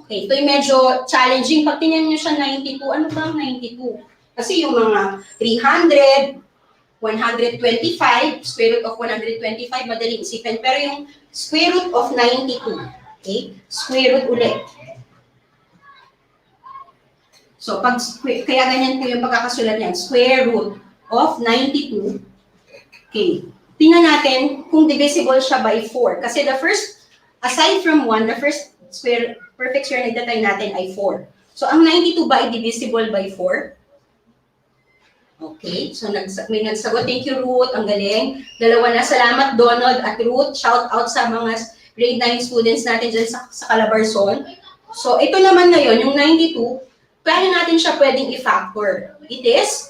Okay, ito yung medyo challenging. Pag tingnan nyo siya 92, ano ba ang 92? Kasi yung mga 300, 125, square root of 125, madaling isipin. Pero yung square root of 92, okay? Square root ulit. So, kaya ganyan po yung pagkakasulat niyan. Square root of 92. Okay. Tingnan natin kung divisible siya by 4. Kasi the first, aside from 1, the first square, perfect square na itatay natin ay 4. So, ang 92 ba ay divisible by 4? Okay, so may nagsagot. Thank you, Ruth. Ang galing. Dalawa na. Salamat, Donald at Ruth. Shout out sa mga grade 9 students natin dyan sa CALABARZON. So, ito naman na yun, yung 92, paano natin siya pwedeng i-factor? It is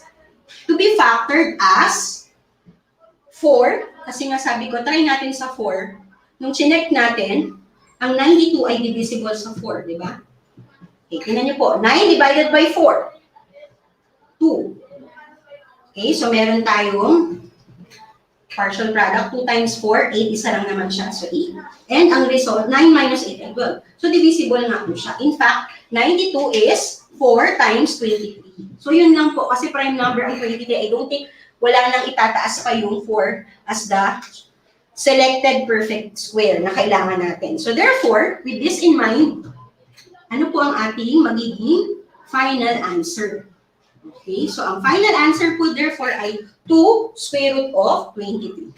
to be factored as 4. Kasi nga sabi ko, try natin sa 4. Nung chinek natin, ang 92 ay divisible sa 4, di ba? Okay, tingnan niyo po. 9 divided by 4. 2. Okay, so meron tayong partial product, 2 times 4, 8, isa lang naman siya, so 8. And ang result, 9 minus 8 and 12. So divisible nga po siya. In fact, 92 is 4 times 23. So yun lang po, kasi prime number ang 23. I don't think wala nang itataas pa yung 4 as the selected perfect square na kailangan natin. So therefore, with this in mind, ano po ang ating magiging final answer? Okay, so ang final answer po therefore ay 2 square root of 23.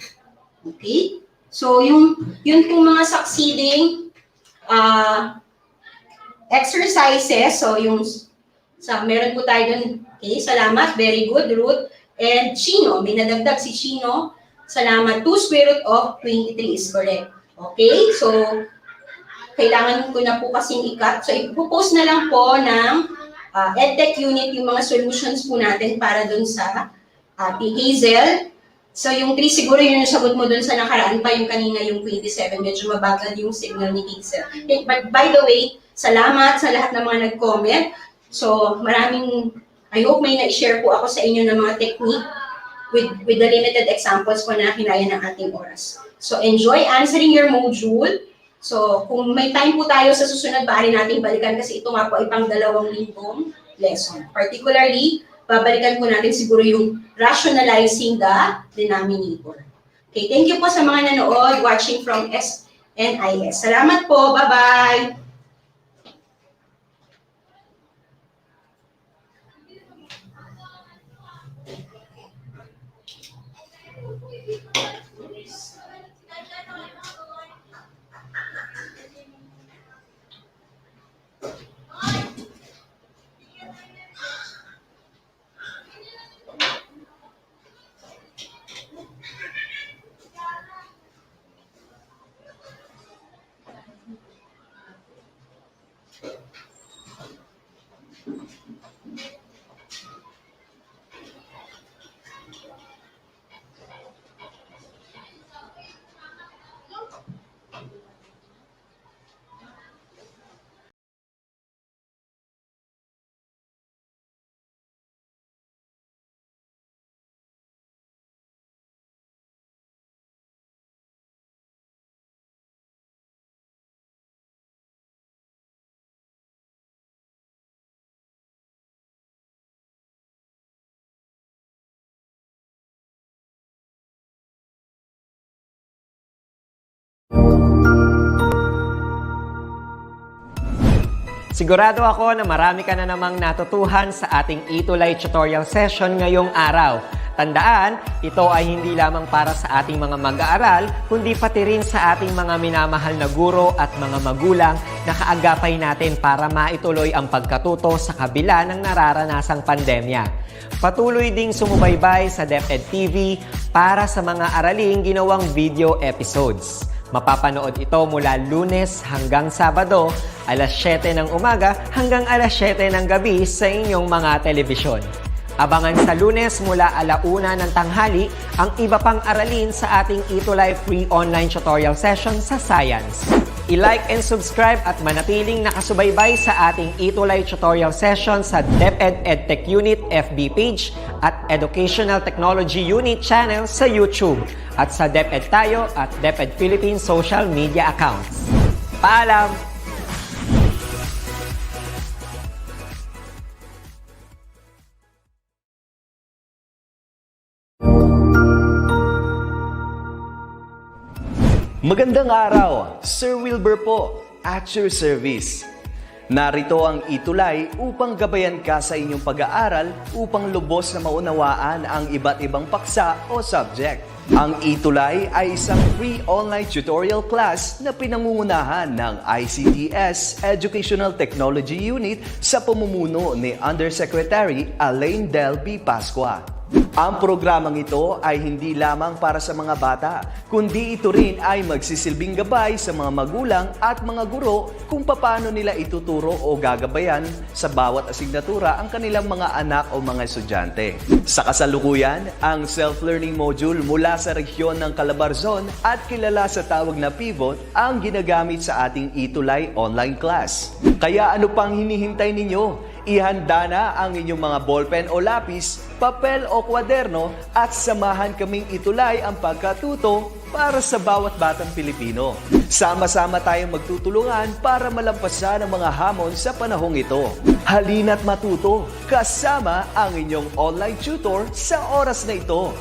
Okay? So yun pong mga succeeding exercises, so yung meron po tayo dun, okay, salamat, very good, Ruth. And Chino, may nadagdag si Chino, salamat, 2 square root of 23 is correct. Okay, so kailangan ko na po kasing i-cut. So ipopost na lang po ng Edtech unit yung mga solutions po natin para dun sa Hazel. So yung 3 siguro yun yung sagot mo dun sa nakaraan pa, yung kanina yung 27, medyo mabagal yung signal ni Hazel. Okay, but by the way, salamat sa lahat ng mga nag-comment. So I hope may na-share po ako sa inyo ng mga technique with the limited examples po na kinaya ng ating oras. So enjoy answering your module. So kung may time po tayo sa susunod, maaari natin balikan kasi ito nga po ay pang 2 linggong lesson. Particularly, babalikan po natin siguro yung rationalizing the denominator. Okay, thank you po sa mga nanood, watching from SNIS. Salamat po, bye-bye! Sigurado ako na marami ka na namang natutuhan sa ating ETULay tutorial session ngayong araw. Tandaan, ito ay hindi lamang para sa ating mga mag-aaral, kundi pati rin sa ating mga minamahal na guro at mga magulang na kaagapay natin para maituloy ang pagkatuto sa kabila ng nararanasang pandemya. Patuloy ding sumubaybay sa DepEd TV para sa mga araling ginawang video episodes. Mapapanood ito mula Lunes hanggang Sabado, alas 7 ng umaga hanggang alas 7 ng gabi sa inyong mga telebisyon. Abangan sa Lunes mula 1:00 ng tanghali ang iba pang aralin sa ating ETULay free online tutorial session sa Science. I-like and subscribe at manatiling nakasubaybay sa ating ETULay tutorial session sa DepEd Edtech Unit FB page at Educational Technology Unit channel sa YouTube at sa DepEd Tayo at DepEd Philippines social media accounts. Paalam! Magandang araw, Sir Wilbur po, at your service. Narito ang ETULay upang gabayan ka sa inyong pag-aaral upang lubos na maunawaan ang iba't ibang paksa o subject. Ang ETULay ay isang free online tutorial class na pinangungunahan ng DepEd Educational Technology Unit sa pamumuno ni Undersecretary Elaine Del B. Pascua. Ang programang ito ay hindi lamang para sa mga bata, kundi ito rin ay magsisilbing gabay sa mga magulang at mga guro kung paano nila ituturo o gagabayan sa bawat asignatura ang kanilang mga anak o mga estudyante. Sa kasalukuyan, ang self-learning module mula sa rehiyon ng CALABARZON at kilala sa tawag na pivot ang ginagamit sa ating ETULay online class. Kaya ano pang hinihintay ninyo? Ihanda na ang inyong mga ballpen o lapis, papel o kwaderno at samahan kaming itulay ang pagkatuto para sa bawat batang Pilipino. Sama-sama tayong magtutulungan para malampasan ang mga hamon sa panahong ito. Halina't matuto, kasama ang inyong online tutor sa oras na ito.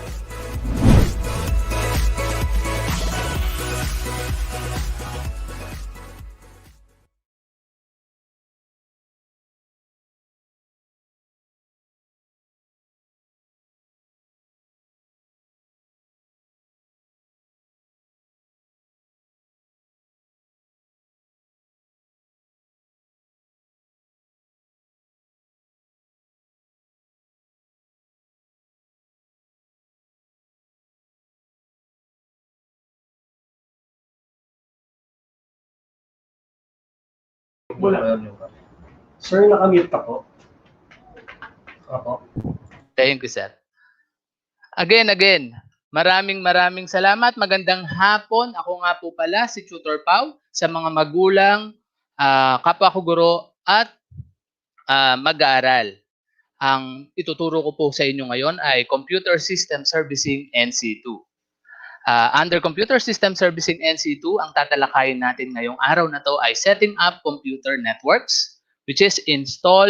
Wala. Sir, nakamute ako. Ako. Thank you, sir. Again, maraming salamat. Magandang hapon. Ako nga po pala si Tutor Pau sa mga magulang, kapwa ko guro at mag-aaral. Ang ituturo ko po sa inyo ngayon ay Computer System Servicing NC2. Under Computer System Servicing NC2, ang tatalakayin natin ngayong araw na to ay setting up computer networks, which is install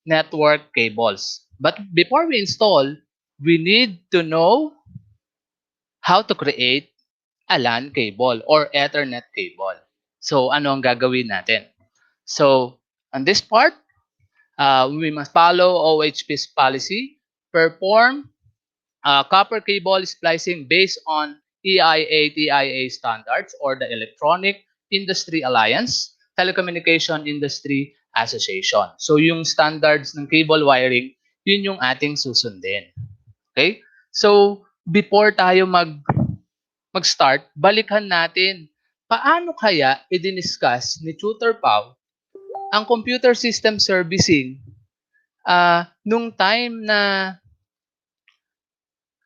network cables. But before we install, we need to know how to create a LAN cable or Ethernet cable. So, ano ang gagawin natin? So, on this part, we must follow OHP's policy, perform copper cable splicing based on EIA-TIA standards or the Electronic Industry Alliance, Telecommunication Industry Association. So yung standards ng cable wiring, yun yung ating susundin. Okay? So before tayo mag-start, balikan natin paano kaya i-discuss ni Tutor Pau ang computer system servicing nung time na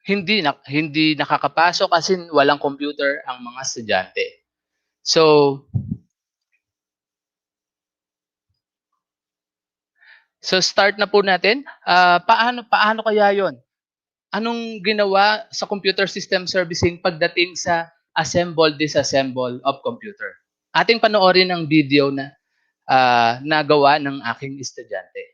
hindi nakakapasok kasi walang computer ang mga estudyante. So start na po natin. Paano kaya 'yon? Anong ginawa sa computer system servicing pagdating sa assemble disassemble of computer? Ating panoorin ang video na nagawa ng aking estudyante.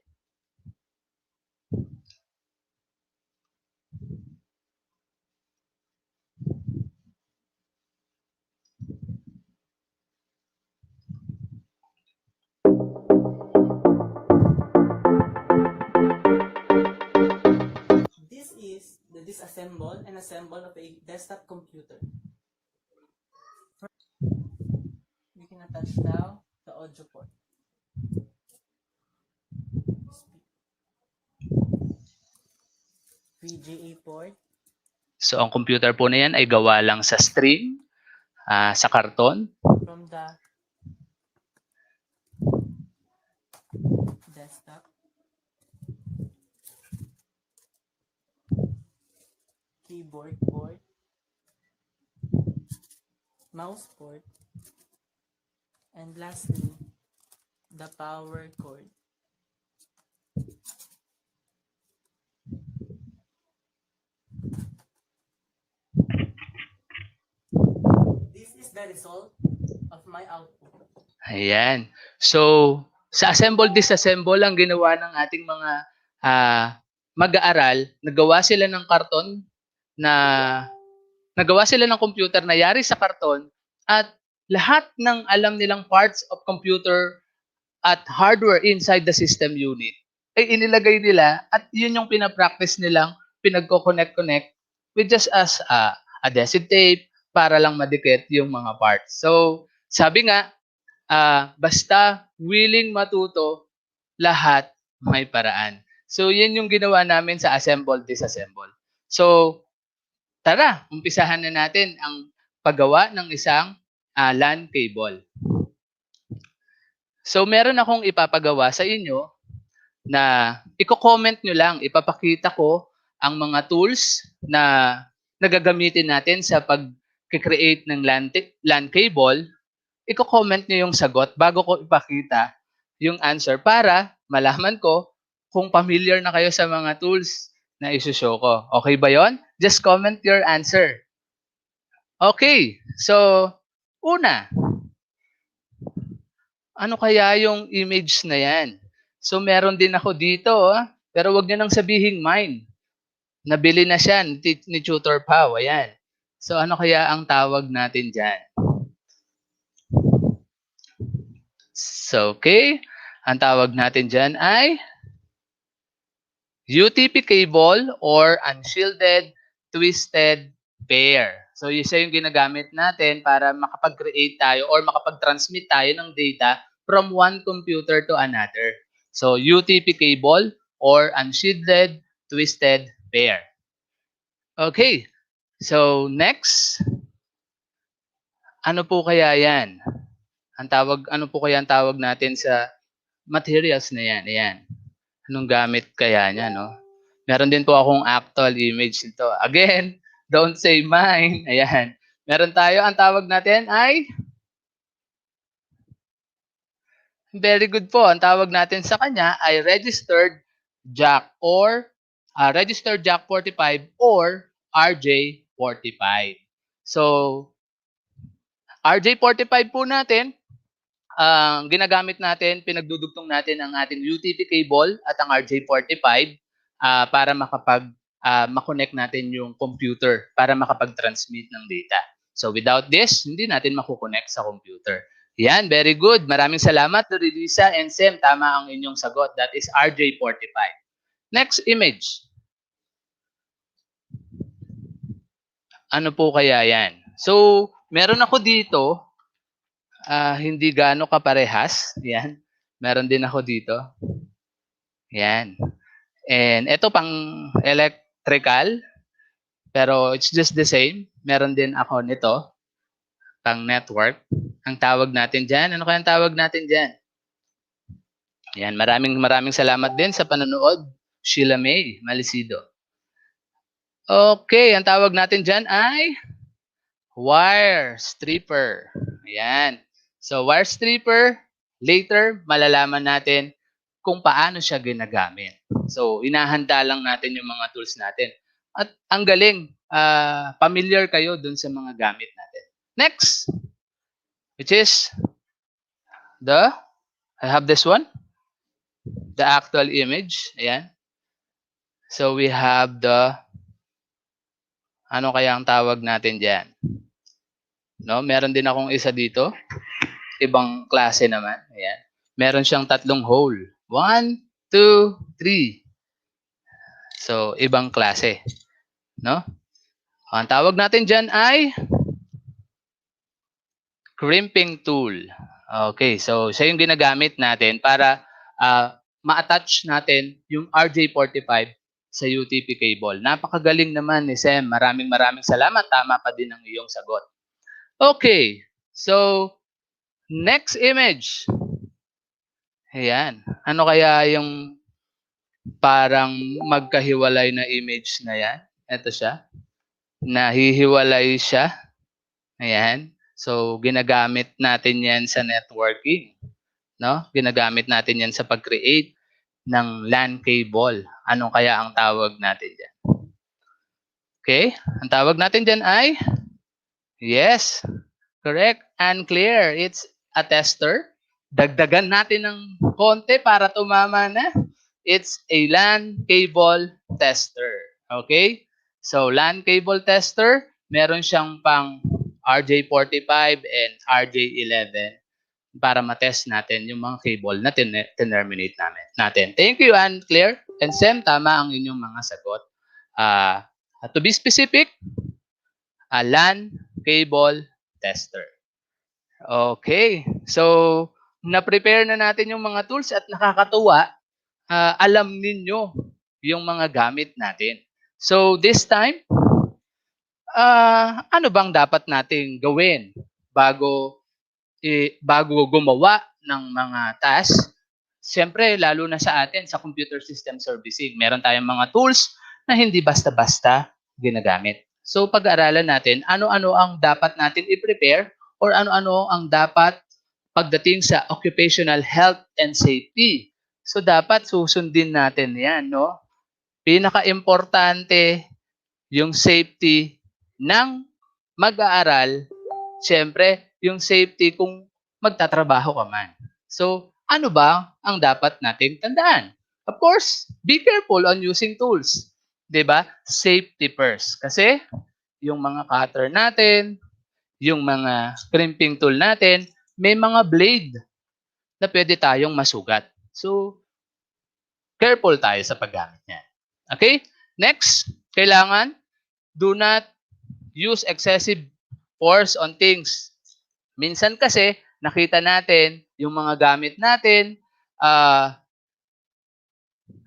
This is the disassemble and assemble of a desktop computer. We can attach now the audio port. VGA port. So ang computer po na yan ay gawa lang sa string, sa karton. From the desktop. Keyboard port. Mouse port. And lastly, the power cord. This is the result of my output. Ayan. So, sa assemble disassemble ang ginawa ng ating mga mag-aaral, nagawa sila ng karton nagawa sila ng computer na yari sa karton at lahat ng alam nilang parts of computer at hardware inside the system unit ay inilagay nila at yun yung pinapractice nilang pinagko-connect with just as adhesive tape para lang madikit yung mga parts. So, sabi nga, basta willing matuto, lahat may paraan. So, yun yung ginawa namin sa assemble, disassemble. So, tara, umpisahan na natin ang paggawa ng isang LAN cable. So, meron akong ipapagawa sa inyo na i-comment nyo lang, ipapakita ko ang mga tools na nagagamitin natin sa pag-create ng LAN cable. I-comment nyo yung sagot bago ko ipakita yung answer para malaman ko kung familiar na kayo sa mga tools na isushow ko. Okay ba yon? Just comment your answer. Okay, so una, ano kaya yung image na yan? So meron din ako dito, pero wag niyo nang sabihing mine. Nabili na siya ni Tutor Pau. Ayan. So ano kaya ang tawag natin dyan? So, okay. Ang tawag natin dyan ay UTP cable or unshielded twisted pair. So, isa yung ginagamit natin para makapag-create tayo or makapag-transmit tayo ng data from one computer to another. So, UTP cable or unshielded twisted pair. Okay. So, next. Ano po kaya yan? Ano po kaya ang tawag natin sa materials na yan? Ayan. Anong gamit kaya niya, no? Meron din po akong actual image nito. Again, don't say mine. Ayan. Meron tayo, ang tawag natin ay very good po. Ang tawag natin sa kanya ay registered jack or registered jack 45 or RJ45. So, RJ45 po natin, ginagamit natin, pinagdudugtong natin ang ating UTP cable at ang RJ45 para makonect natin yung computer para makapag-transmit ng data. So without this, hindi natin makukonect sa computer. Yan, very good. Maraming salamat, Lisa and Sem. Tama ang inyong sagot. That is RJ45. Next image. Ano po kaya yan? So, meron ako dito. Hindi gaano kaparehas. Yan. Meron din ako dito. Yan. And ito pang electrical. Pero it's just the same. Meron din ako nito. Pang network. Ang tawag natin dyan. Ano kaya ang tawag natin dyan? Yan. Maraming salamat din sa panonood. Sheila May Malisido. Okay. Ang tawag natin dyan ay wire stripper. Ayan. So, wire stripper, later, malalaman natin kung paano siya ginagamit. So, inahanda lang natin yung mga tools natin. At ang galing, familiar kayo dun sa mga gamit natin. Next, which is I have this one, the actual image. Ayan. So, we have ano kaya ang tawag natin dyan? No, meron din akong isa dito. Ibang klase naman. Ayan. Meron siyang 3 hole. 1, 2, 3. So, ibang klase. No? Ang tawag natin dyan ay crimping tool. Okay, so siya yung ginagamit natin para ma-attach natin yung RJ45 sa UTP cable. Napakagaling naman ni Sem. Maraming salamat. Tama pa din ang iyong sagot. Okay, so next image. Ayan. Ano kaya yung parang magkahiwalay na image na yan? Ito siya. Nahihiwalay siya. Ayan. So, ginagamit natin yan sa networking. No? Ginagamit natin yan sa pag-create ng LAN cable. Ano kaya ang tawag natin dyan? Okay. Ang tawag natin dyan ay yes. Correct and clear. It's a tester. Dagdagan natin ng konti para tumama na. It's a LAN cable tester. Okay? So, LAN cable tester, meron siyang pang RJ45 and RJ11 para matest natin yung mga cable na terminate natin. Thank you, Ann Claire. And Sem, tama ang inyong mga sagot. To be specific, a LAN cable tester. Okay. So, na-prepare na natin yung mga tools at nakakatuwa, alam ninyo yung mga gamit natin. So, this time, ano bang dapat nating gawin bago gumawa ng mga tasks? Siyempre, lalo na sa atin, sa computer system servicing, meron tayong mga tools na hindi basta-basta ginagamit. So, pag-aaralan natin, ano-ano ang dapat natin i-prepare or ano-ano ang dapat pagdating sa occupational health and safety So dapat susundin natin 'yan, no? Pinaka-importante yung safety ng mag-aaral, siyempre yung safety kung magtatrabaho ka man. So, ano ba ang dapat nating tandaan? Of course, be careful on using tools. 'Di ba? Safety first. Kasi yung mga cutter natin, yung mga crimping tool natin, may mga blade na pwede tayong masugat. So, careful tayo sa paggamit niyan. Okay? Next, kailangan do not use excessive force on things. Minsan kasi, nakita natin yung mga gamit natin,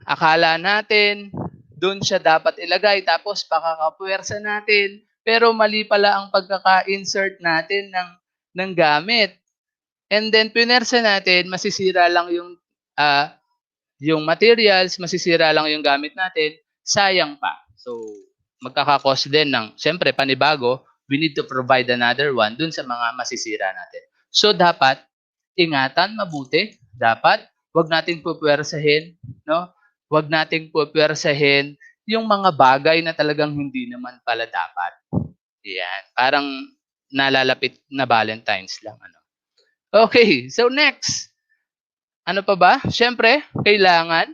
akala natin doon siya dapat ilagay tapos pakakapuwersa natin pero mali pala ang pagkaka-insert natin ng gamit. And then pinersa natin, masisira lang yung materials, masisira lang yung gamit natin, sayang pa. So, magkaka-cost din ng, siyempre, panibago, we need to provide another one dun sa mga masisira natin. So, dapat, ingatan mabuti. Dapat, wag nating pupwersahin, no? Wag nating pupwersahin yung mga bagay na talagang hindi naman pala dapat. Yan. Parang nalalapit na Valentine's lang. Ano? Okay, so next. Ano pa ba? Siyempre, kailangan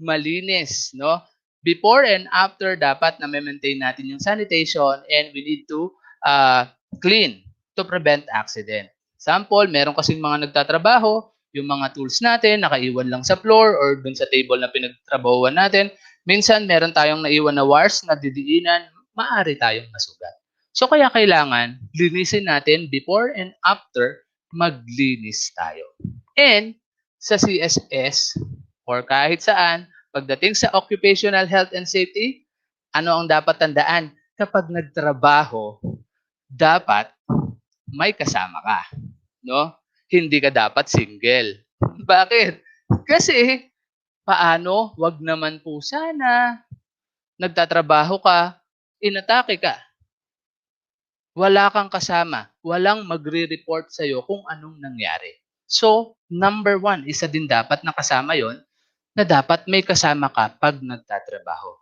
malinis, no? Before and after, dapat na maintain natin yung sanitation and we need to clean to prevent accident. Sample, meron kasing mga nagtatrabaho, yung mga tools natin, nakaiwan lang sa floor or dun sa table na pinagtrabahuan natin. Minsan, meron tayong naiwan na wires na didiinan, maaari tayong masugat. So, kaya kailangan linisin natin before and after maglinis tayo. And sa CSS or kahit saan, pagdating sa occupational health and safety, ano ang dapat tandaan? Kapag nagtrabaho, dapat may kasama ka, no? Hindi ka dapat single. Bakit? Kasi paano? Wag naman po sana nagtatrabaho ka, inatake ka. Wala kang kasama, walang magre-report sa'yo kung anong nangyari. So, number 1, isa din dapat na kasama yon na dapat may kasama ka pag nagtatrabaho.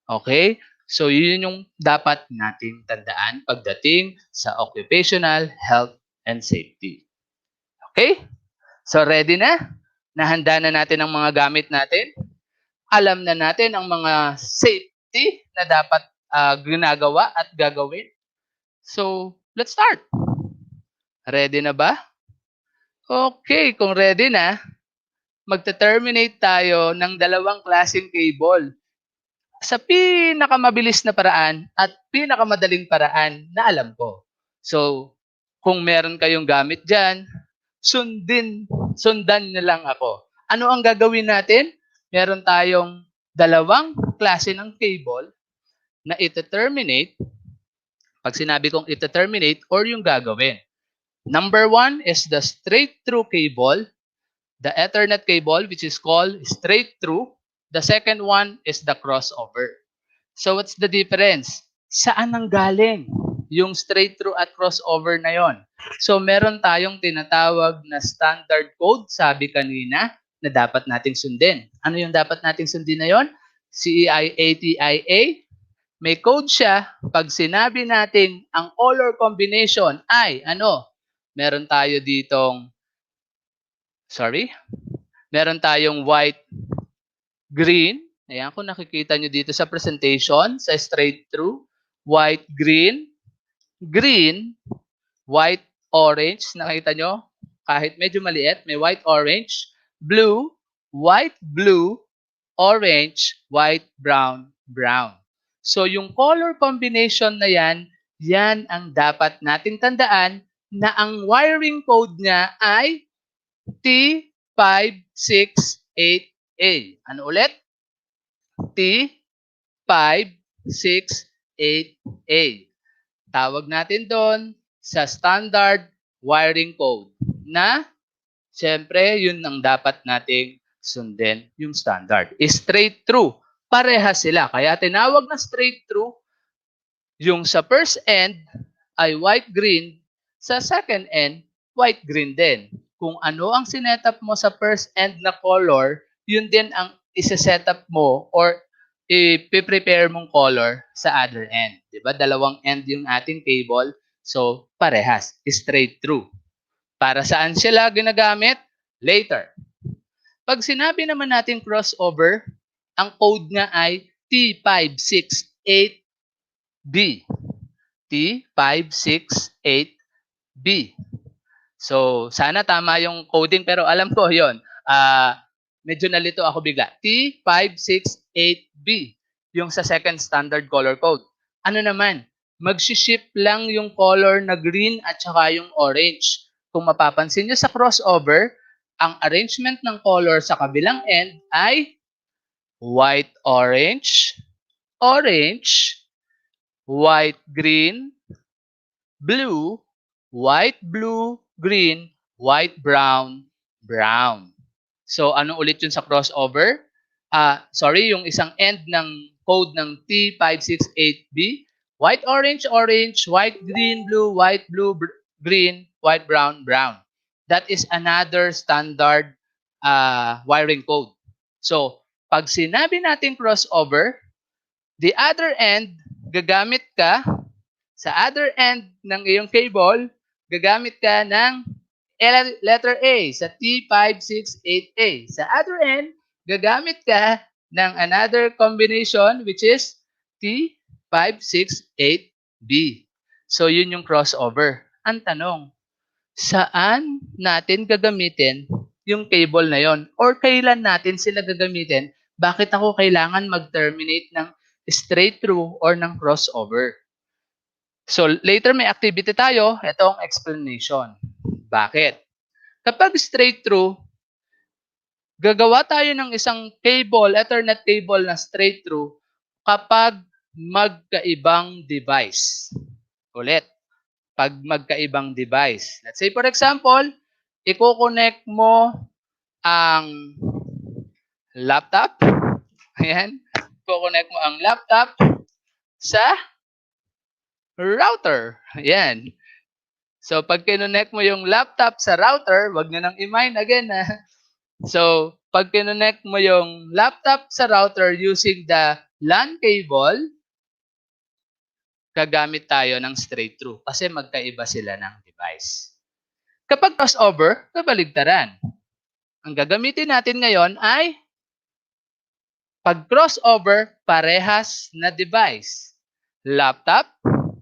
Okay? So, yun yung dapat nating tandaan pagdating sa occupational health and safety. Okay? So, ready na? Nahanda na natin ang mga gamit natin? Alam na natin ang mga safety na dapat ginagawa at gagawin? So, let's start. Ready na ba? Okay, kung ready na, magte-terminate tayo ng dalawang klaseng cable sa pinakamabilis na paraan at pinakamadaling paraan na alam ko. So, kung meron kayong gamit dyan, sundan na lang ako. Ano ang gagawin natin? Meron tayong dalawang klase ng cable na ite-terminate. Pag sinabi kong ite-terminate or yung gagawin. Number 1 is the straight-through cable, the Ethernet cable which is called straight-through. The second one is the crossover. So what's the difference? Saan ang galing yung straight-through at crossover na yon? So meron tayong tinatawag na standard code, sabi kanina, na dapat nating sundin. Ano yung dapat nating sundin na yon? CEI ETULay. May code siya. Pag sinabi natin ang color combination ay ano? Meron tayo ditong meron tayong white, green. Ayan, kung nakikita nyo dito sa presentation, sa straight through, white, green, white, orange. Nakita nyo? Kahit medyo maliit, may white, orange, blue, white, blue, orange, white, brown, brown. So, yung color combination na yan ang dapat nating tandaan na ang wiring code niya ay T568A. Ano ulit? T568A. Tawag natin doon sa standard wiring code na siyempre yun ang dapat nating sundin, yung standard. Straight through. Parehas sila. Kaya tinawag na straight through. Yung sa first end ay white-green. Sa second end, white-green din. kung ano ang sinetup mo sa first end na color, yun din ang isa-setup mo or i-prepare mong color sa other end. Diba? Dalawang end yung ating cable. So, parehas. Straight through. Para saan sila ginagamit? Later. Pag sinabi naman natin crossover, ang code nga ay T568B. T568B. So, sana tama yung coding pero alam ko yon. Medyo nalito ako bigla. T568B, yung sa second standard color code. Ano naman? Mag-ship lang yung color na green at saka yung orange. Kung mapapansin nyo sa crossover, ang arrangement ng color sa kabilang end ay white, orange, orange, white, green, blue, white, blue, green, white, brown, brown. So, ano ulit yun sa crossover? Yung isang end ng code ng T568B, white, orange, orange, white, green, blue, green, white, brown, brown. That is another standard wiring code. So, pag sinabi natin crossover, the other end, gagamit ka sa other end ng iyong cable, gagamit ka ng letter A sa T568A. Sa other end, gagamit ka ng another combination which is T568B. So, yun yung crossover. Ang tanong, saan natin gagamitin yung cable na yon? Or kailan natin sila gagamitin? Bakit ako kailangan mag-terminate ng straight through or ng crossover? So, later may activity tayo. Ito ang explanation. Bakit? Kapag straight through, gagawa tayo ng isang cable, Ethernet cable na straight through kapag magkaibang device. Ulit, pag magkaibang device. Let's say, for example, i-connect mo ang laptop. Ayan. I-connect mo ang laptop sa router. Ayan. So, pag kinonect mo yung laptop sa router, wag nyo nang i-mind again. So, pag kinonect mo yung laptop sa router using the LAN cable, gagamit tayo ng straight through kasi magkaiba sila ng device. Kapag crossover, kabaligtaran. Ang gagamitin natin ngayon ay pag crossover, parehas na device. Laptop,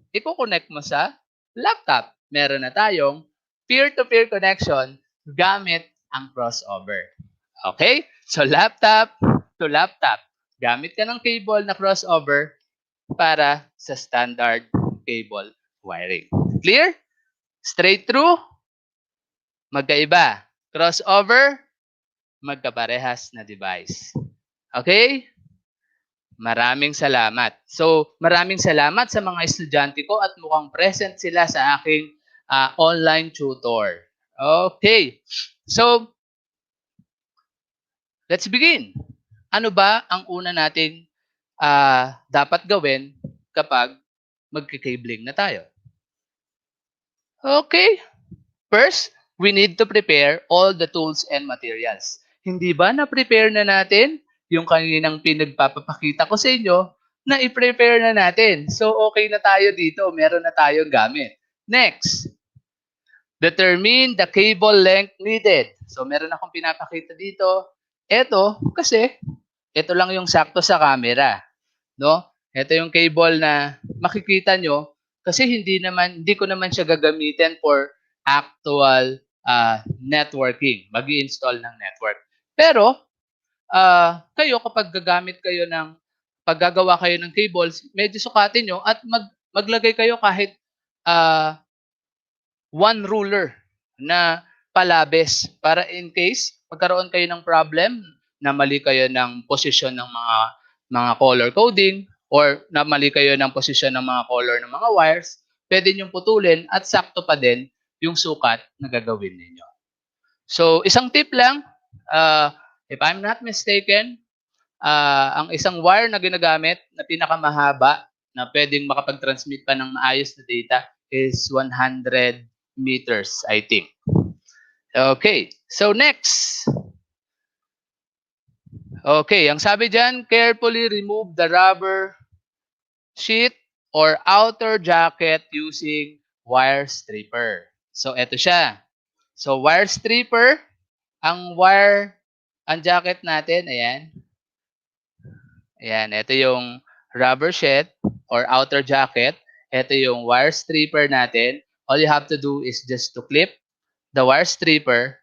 i-connect mo sa laptop. Meron na tayong peer-to-peer connection gamit ang crossover. Okay? So, laptop to laptop. Gamit ka ng cable na crossover para sa standard cable wiring. Clear? Straight through, magkaiba. Crossover, magkaparehas na device. Okay? Maraming salamat. So, maraming salamat sa mga estudyante ko at mukhang present sila sa aking online tutor. Okay. So, let's begin. Ano ba ang una nating dapat gawin kapag magkikabling na tayo? Okay. First, we need to prepare all the tools and materials. Hindi ba na-prepare na natin yung kaninang pinagpapakita ko sa inyo na i-prepare na natin? So, okay na tayo dito. Meron na tayong gamit. Next, determine the cable length needed. So, meron akong pinapakita dito. Ito, kasi ito lang yung sakto sa camera. No? Ito yung cable na makikita nyo kasi hindi ko naman siya gagamitin for actual networking. Mag-i-install ng network. Pero, kayo kapag paggagawa kayo ng cables, medyo sukatin nyo at maglagay kayo kahit one ruler na palabes para in case magkaroon kayo ng problem na mali kayo ng posisyon ng mga color coding or na mali kayo ng posisyon ng mga color ng mga wires, pwede nyo putulin at sakto pa din yung sukat na gagawin ninyo. So, isang tip lang, if I'm not mistaken, ang isang wire na ginagamit na pinakamahaba na pwedeng makapag-transmit pa ng maayos na data is 100 meters, I think. Okay, so next. Okay, ang sabi dyan, carefully remove the rubber sheet or outer jacket using wire stripper. So, eto siya. So, wire stripper, ang jacket natin, ayan. Ayan, ito yung rubber sheet or outer jacket. Ito yung wire stripper natin. All you have to do is just to clip the wire stripper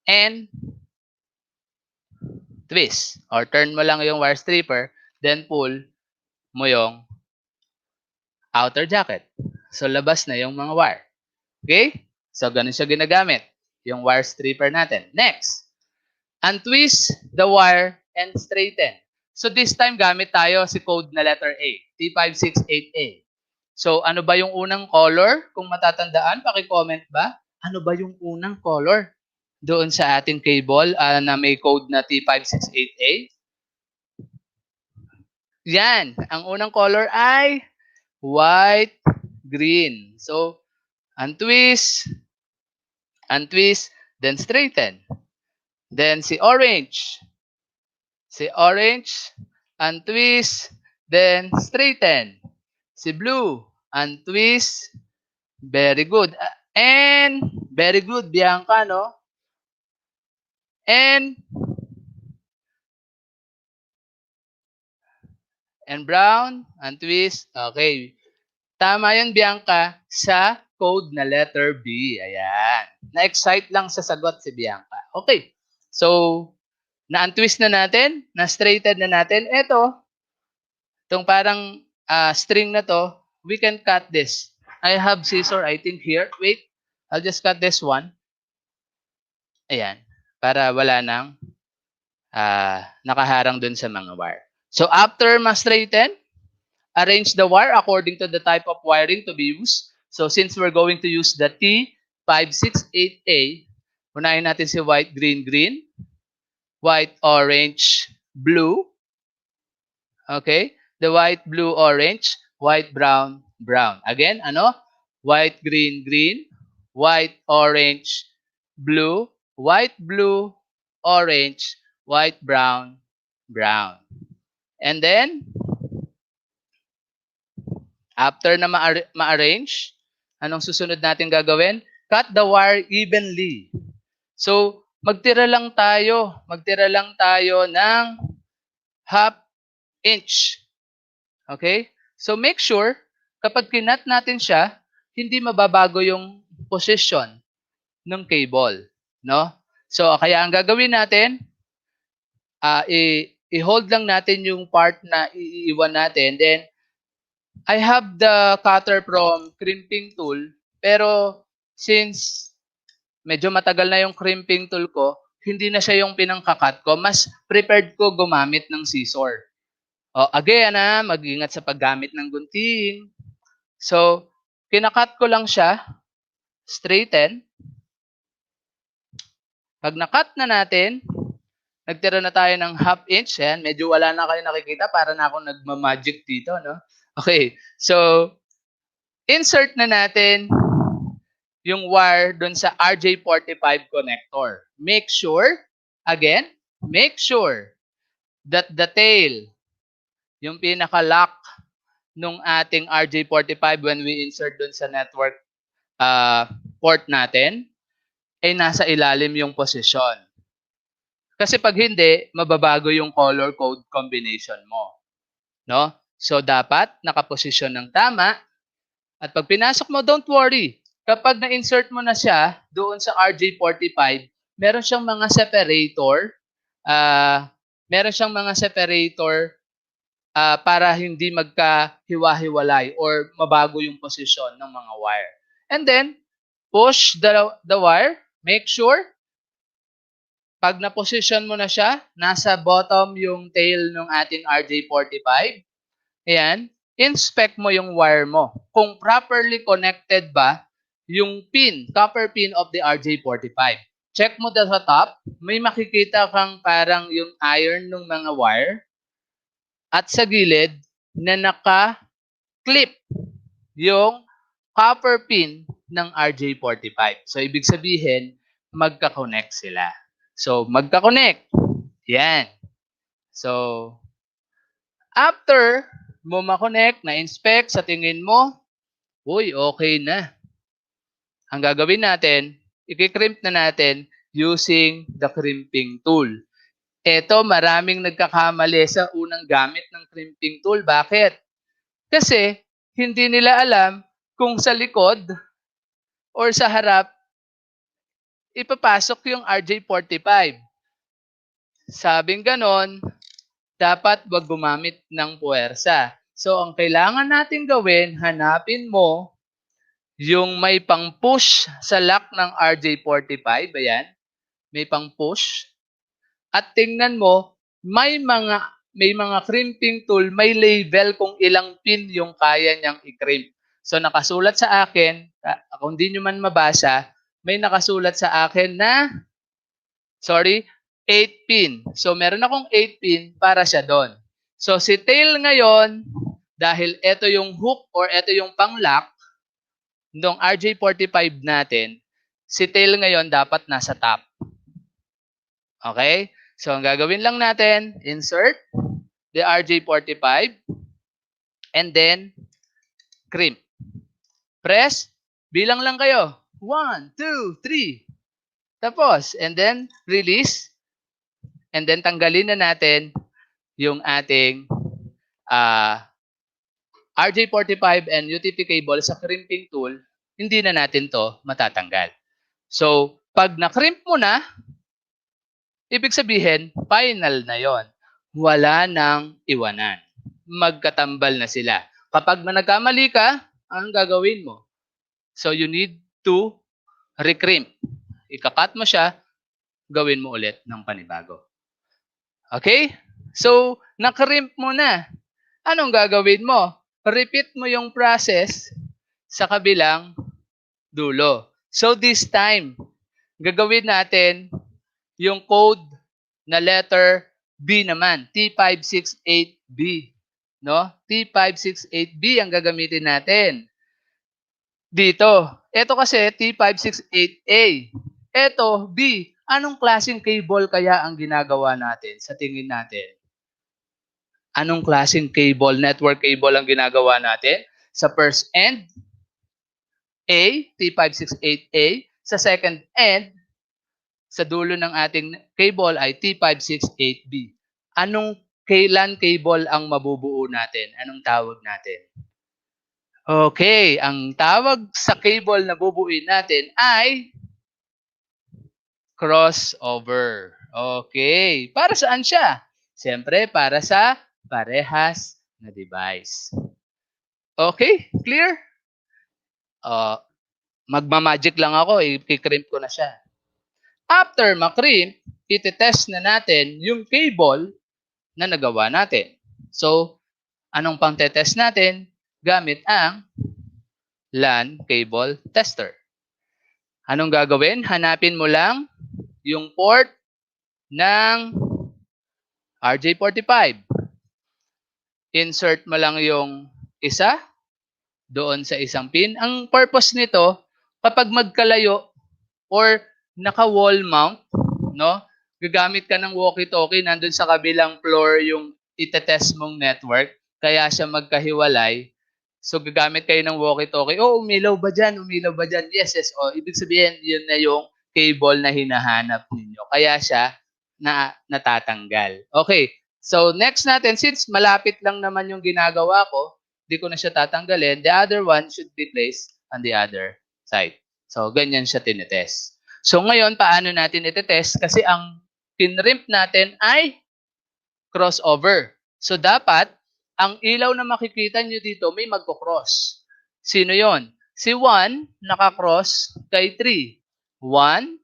and twist. Or turn mo lang yung wire stripper, then pull mo yung outer jacket. So, labas na yung mga wire. Okay? So, ganun siya ginagamit. Yung wire stripper natin. Next, untwist the wire and straighten. So, this time, gamit tayo si code na letter A, T568A. So, ano ba yung unang color? Kung matatandaan, paki-comment ba? Ano ba yung unang color doon sa ating cable na may code na T568A? Yan. Ang unang color ay white, green. So, untwist, then straighten. Then si orange. Si orange, untwist, then straighten. Si blue, untwist. Very good. And, very good, Bianca, no? And brown, untwist. Okay. Tama yun, Bianca, sa code na letter B. Ayan. Na-excite lang sa sagot si Bianca. Okay. So, na-untwist na natin, na-straighten na natin. Itong parang string na to, we can cut this. I have scissor, I think, here. Wait, I'll just cut this one. Ayan. Para wala nang nakaharang dun sa mga wire. So, after ma-straighten, arrange the wire according to the type of wiring to be used. So, since we're going to use the T568A, unahin natin si white, green, green. White, orange, blue. Okay? The white, blue, orange. White, brown, brown. Again, ano? White, green, green. White, orange, blue. White, blue, orange. White, brown, brown. And then, after na ma-arrange, anong susunod natin gagawin? Cut the wire evenly. So, magtira lang tayo ng ½ inch. Okay? So, make sure, kapag kinat natin siya, hindi mababago yung position ng cable. No? So, kaya ang gagawin natin, i-hold lang natin yung part na iiwan natin. Then, I have the cutter from crimping tool, pero since medyo matagal na yung crimping tool ko, hindi na siya yung pinangkakat ko. Mas prepared ko gumamit ng scissor. Again, mag-ingat sa paggamit ng gunting. So, kinakat ko lang siya, straighten. Pag nakat na natin, nagtira na tayo ng ½ inch. Yan, medyo wala na kayo nakikita. Para na ako nagmamagic dito, no? Okay, so, insert na natin yung wire dun sa RJ45 connector. Make sure that the tail, yung pinaka-lock nung ating RJ45 when we insert dun sa network port natin, ay nasa ilalim yung posisyon. Kasi pag hindi, mababago yung color code combination mo. No? So, dapat nakaposisyon ng tama. At pag pinasok mo, don't worry. Kapag na-insert mo na siya doon sa RJ45, meron siyang mga separator. Para hindi magkahiwa-hiwalay or mabago yung posisyon ng mga wire. And then, push the wire. Make sure, pag na-position mo na siya, nasa bottom yung tail ng ating RJ45. Ayan, inspect mo yung wire mo. Kung properly connected ba yung copper pin of the RJ45. Check mo sa top, may makikita kang parang yung iron ng mga wire at sa gilid na naka-clip yung copper pin ng RJ45. So, ibig sabihin, magka-connect sila. So, magka-connect. Yan. So, after mo ma-connect, na-inspect sa tingin mo, uy, okay na. Ang gagawin natin, i-crimp na natin using the crimping tool. Ito, maraming nagkakamali sa unang gamit ng crimping tool. Bakit? Kasi, hindi nila alam kung sa likod or sa harap, ipapasok yung RJ45. Sabing ganon, dapat wag gumamit ng puwersa. So, ang kailangan natin gawin, hanapin mo yung may pang-push sa lock ng RJ45. Ayan, may pang-push. At tingnan mo, may mga crimping tool, may label kung ilang pin yung kaya niyang i-crimp. So, nakasulat sa akin, kung di nyo man mabasa, may nakasulat sa akin na, 8 pin. So, meron akong 8 pin para siya doon. So, si tail ngayon, dahil ito yung hook or ito yung pang-lock ng RJ45 natin, si tail ngayon dapat nasa top. Okay? So, ang gagawin lang natin, insert the RJ45 and then crimp. Press, bilang lang kayo. 1, 2, 3. Tapos, and then release. And then tanggalin na natin yung ating RJ45 and UTP cable sa crimping tool. Hindi na natin to matatanggal. So, pag na-crimp mo na, ibig sabihin, final na yon. Wala nang iwanan. Magkatambal na sila. Kapag nagkamali ka, anong gagawin mo? So, you need to recrimp. Ikakat mo siya, gawin mo ulit ng panibago. Okay? So, nakrimp mo na. Anong gagawin mo? Repeat mo yung process sa kabilang dulo. So, this time, gagawin natin yung code na letter B naman. T568B. No? T568B ang gagamitin natin. Dito. Ito kasi T568A. Ito, B. Anong klaseng cable kaya ang ginagawa natin sa tingin natin? Anong klaseng cable, network cable ang ginagawa natin? Sa first end, A, T568A. Sa second end, sa dulo ng ating cable ay T568B. Anong LAN cable ang mabubuo natin? Anong tawag natin? Okay, ang tawag sa cable na bubuin natin ay crossover. Okay. Para saan siya? Siyempre, para sa parehas na device. Okay? Clear? Magmamagic lang ako. I-crimp ko na siya. After makrimp, iti-test na natin yung cable na nagawa natin. So, anong pang test natin? Gamit ang LAN cable tester. Anong gagawin? Hanapin mo lang yung port ng RJ45. Insert mo lang yung isa doon sa isang pin. Ang purpose nito, kapag magkalayo or naka-wall mount, no? Gagamit ka ng walkie-talkie, nandun sa kabilang floor yung itetest mong network, kaya siya magkahiwalay. So, gagamit kayo ng walkie-talkie. Oh, umilaw ba dyan? Umilaw ba dyan? Yes, yes. Oh, ibig sabihin, yun na yung cable na hinahanap ninyo. Kaya siya natatanggal. Okay. So, next natin, since malapit lang naman yung ginagawa ko, di ko na siya tatanggalin. The other one should be placed on the other side. So, ganyan siya tinetest. So, ngayon, paano natin itetest? Kasi ang pinrimp natin ay crossover. So, dapat, ang ilaw na makikita nyo dito, may magkocross. Sino yon? Si 1, nakakross kay 3. 1,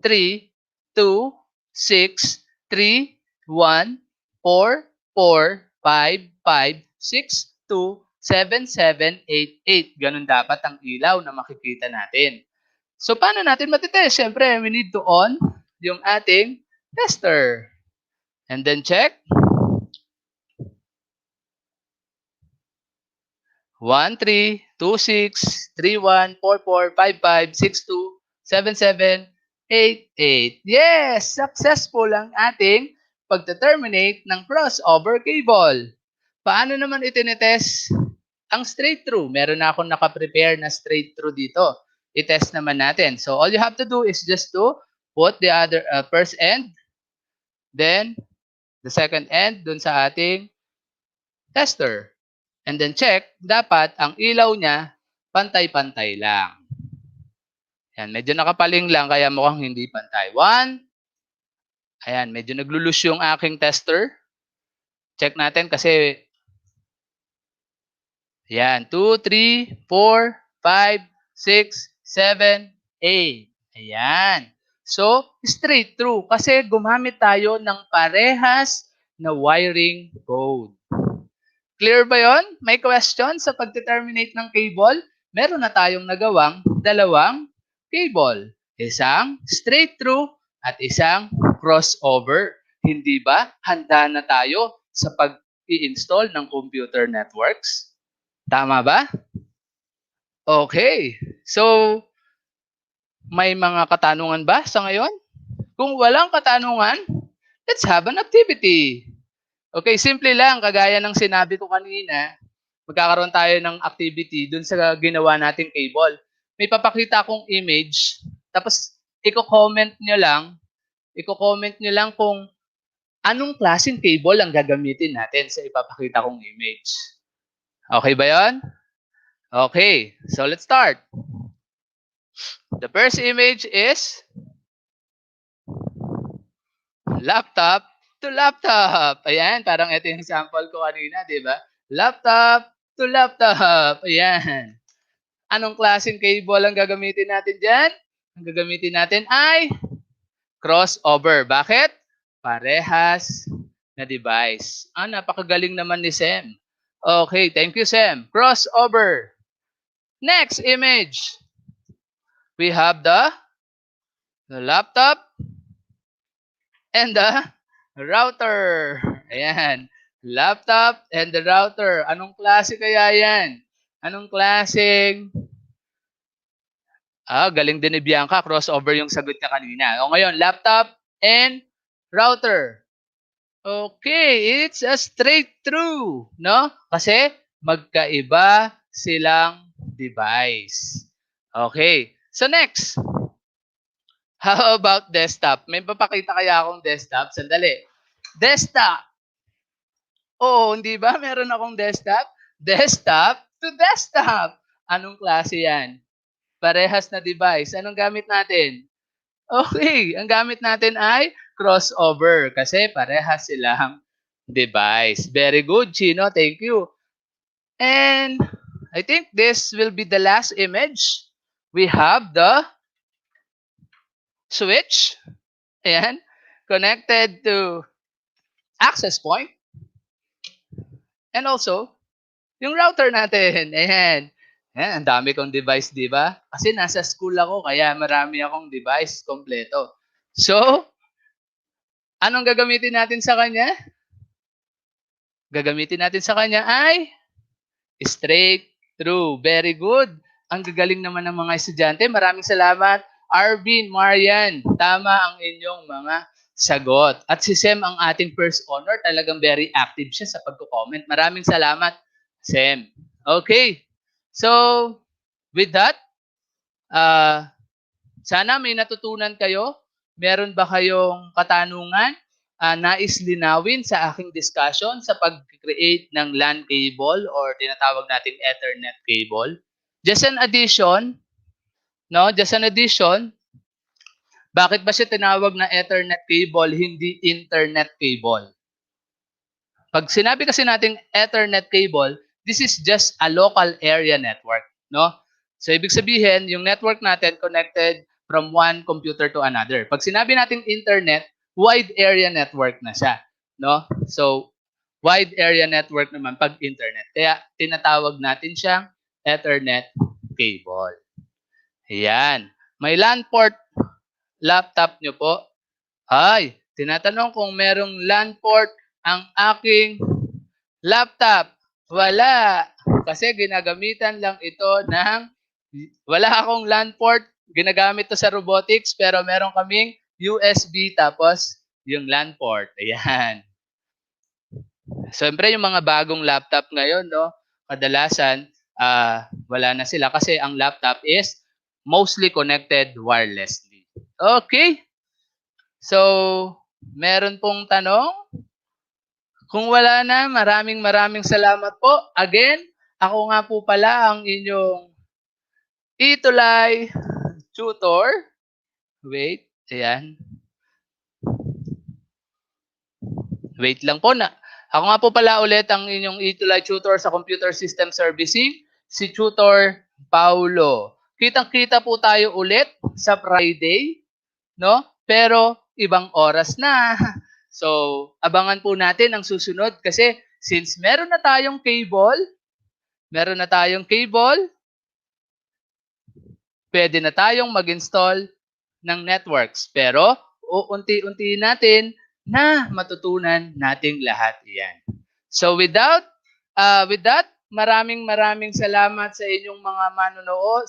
3, 2, 6, 3, 1, 4, 4, 5, 5, 6, 2, 7, 7, 8, 8. Ganun dapat ang ilaw na makikita natin. So, paano natin matitest? Siyempre, we need to on yung ating tester. And then check. 1, 3, 2, 6, 3, 1, 4, 4, 5, 5, 6, 2, 7, 7, 8. Yes! Successful ang ating pagdeterminate ng crossover cable. Paano naman itinetest ang straight through? Meron na akong nakaprepare na straight through dito. I-test naman natin. So all you have to do is just to put the other first end, then the second end dun sa ating tester. And then check, dapat ang ilaw niya pantay-pantay lang. Yan, medyo nakapaling lang kaya mukhang hindi pantay. 1. Ayan, medyo naglulus yung aking tester. Check natin kasi yan, 2, 3, 4, 5, 6, 7, 8. Ayan. So, straight through kasi gumamit tayo ng parehas na wiring code. Clear ba yon? May question sa pag-determinate ng cable? Meron na tayong nagawang dalawang cable. Isang straight through at isang crossover. Hindi ba handa na tayo sa pag-i-install ng computer networks? Tama ba? Okay. So, may mga katanungan ba sa ngayon? Kung walang katanungan, let's have an activity. Okay, simple lang. Kagaya ng sinabi ko kanina, magkakaroon tayo ng activity dun sa ginawa nating cable. May papakita akong image, tapos i-comment nyo lang kung anong klaseng cable ang gagamitin natin sa ipapakita kong image. Okay ba yon? Okay, so let's start. The first image is laptop to laptop. Ayan, parang ito yung example ko kanina, di ba? Laptop to laptop. Ayan. Anong klaseng cable ang gagamitin natin dyan? Ang gagamitin natin ay crossover. Bakit? Parehas na device. Napakagaling naman ni Sam. Okay, thank you, Sam. Crossover. Next image. We have the laptop and the router. Ayan. Laptop and the router. Anong klase kaya yan? Anong klaseng? Galing din ni Bianca. Crossover yung sagot niya kanina. O ngayon, laptop and router. Okay, it's a straight through, no? Kasi magkaiba silang device. Okay, so next. How about desktop? May papakita kaya akong desktop? Sandali. Desktop. Oo, hindi ba? Meron akong desktop. Desktop to desktop. Anong klase yan? Parehas na device. Anong gamit natin? Okay, ang gamit natin ay crossover kasi parehas silang device. Very good, Chino. Thank you. And I think this will be the last image. We have the switch. Ayan. Connected to access point. And also, yung router natin. Ayan. Ayan, ang dami kong device, di ba? Kasi nasa school ako, kaya marami akong device kompleto. So, anong gagamitin natin sa kanya? Gagamitin natin sa kanya ay straight through. Very good. Ang gagaling naman ng mga estudyante. Maraming salamat. Arvin, Marian, tama ang inyong mga sagot. At si Sem ang ating first honor. Talagang very active siya sa pagko-comment. Maraming salamat, Sem. Okay. So, with that, sana may natutunan kayo. Meron ba kayong katanungan? Nais linawin sa aking discussion sa pag-create ng LAN cable or tinatawag nating Ethernet cable. Just an addition, no? Just an addition. Bakit ba siya tinawag na Ethernet cable, hindi internet cable? Pag sinabi kasi nating Ethernet cable, this is just a local area network, no? So ibig sabihin, yung network natin connected from one computer to another. Pag sinabi nating internet, wide area network na siya, no? So wide area network naman pag internet. Kaya tinatawag natin siyang Ethernet cable. Ayan. May LAN port laptop nyo po. Ay, tinatanong kung merong LAN port ang aking laptop. Wala. Kasi ginagamitan lang ito ng, wala akong LAN port Ginagamit to sa robotics, pero meron kaming USB tapos yung LAN port. Ayan. Siyempre, yung mga bagong laptop ngayon, no, kadalasan, wala na sila kasi ang laptop is mostly connected wirelessly. Okay. So, meron pong tanong? Kung wala na, maraming salamat po. Again, ako nga po pala ang inyong ETULay tutor. Wait, ayan. Wait lang po na. Ako nga po pala ulit ang inyong ETULay tutor sa Computer System Servicing, si Tutor Paulo. Kitang-kita po tayo ulit sa Friday, no? Pero ibang oras na. So, abangan po natin ang susunod kasi since meron na tayong cable, pwede na tayong mag-install ng networks. Pero, unti-unti natin na matutunan nating lahat iyan. So, with that, maraming salamat sa inyong mga manonood,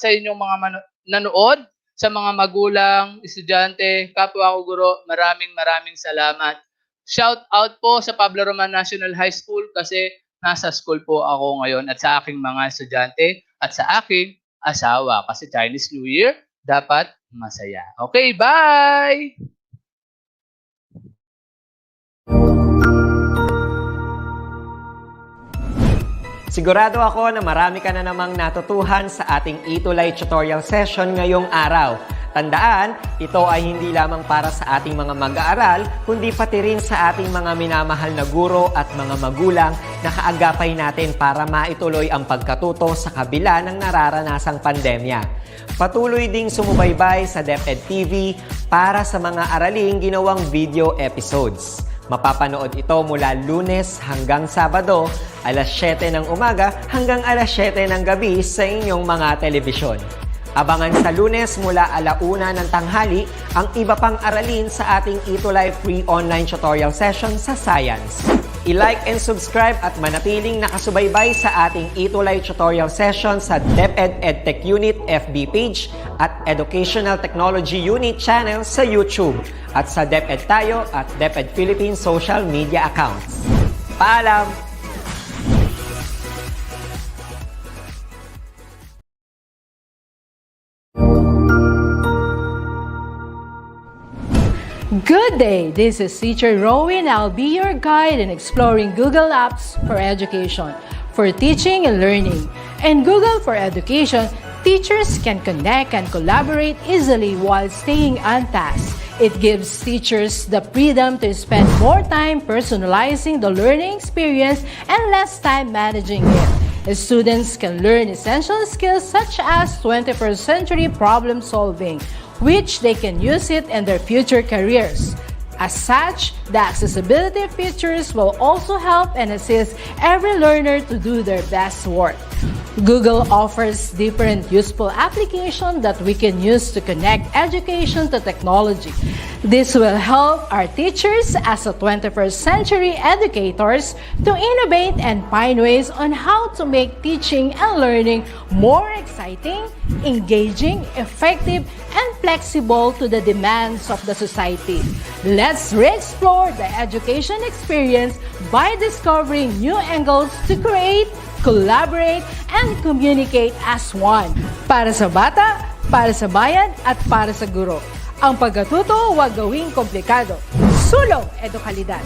nanood, sa mga magulang, estudyante, kapwa ko guro, maraming salamat. Shout out po sa Pablo Roman National High School kasi nasa school po ako ngayon at sa aking mga estudyante at sa aking asawa kasi Chinese New Year dapat masaya. Okay, bye! Sigurado ako na marami ka na namang natutuhan sa ating ETULay tutorial session ngayong araw. Tandaan, ito ay hindi lamang para sa ating mga mag-aaral, kundi pati rin sa ating mga minamahal na guro at mga magulang na kaagapay natin para maituloy ang pagkatuto sa kabila ng nararanasang pandemya. Patuloy ding sumubaybay sa DepEd TV para sa mga araling ginawang video episodes. Mapapanood ito mula Lunes hanggang Sabado, alas 7 ng umaga hanggang alas 7 ng gabi sa inyong mga telebisyon. Abangan sa Lunes mula 1:00 ng tanghali ang iba pang aralin sa ating ETULay free online tutorial session sa Science. I-like and subscribe at manatiling nakasubaybay sa ating ETULay tutorial session sa DepEd Edtech Unit FB page at Educational Technology Unit channel sa YouTube at sa DepEd Tayo at DepEd Philippines social media accounts. Paalam! Good day, this is Teacher Rowan. I'll be your guide in exploring Google Apps for Education, for teaching and learning. In Google for Education, teachers can connect and collaborate easily while staying on task. It gives teachers the freedom to spend more time personalizing the learning experience and less time managing it. Students can learn essential skills such as 21st century problem solving, which they can use it in their future careers. As such, the accessibility features will also help and assist every learner to do their best work. Google offers different useful applications that we can use to connect education to technology. This will help our teachers as a 21st century educators to innovate and find ways on how to make teaching and learning more exciting, engaging, effective, and flexible to the demands of the society. Let's re-explore the education experience by discovering new angles to create, collaborate, and communicate as one. Para sa bata, para sa bayan, at para sa guro. Ang pagkatuto, huwag gawing komplikado. Sulong edukalidad.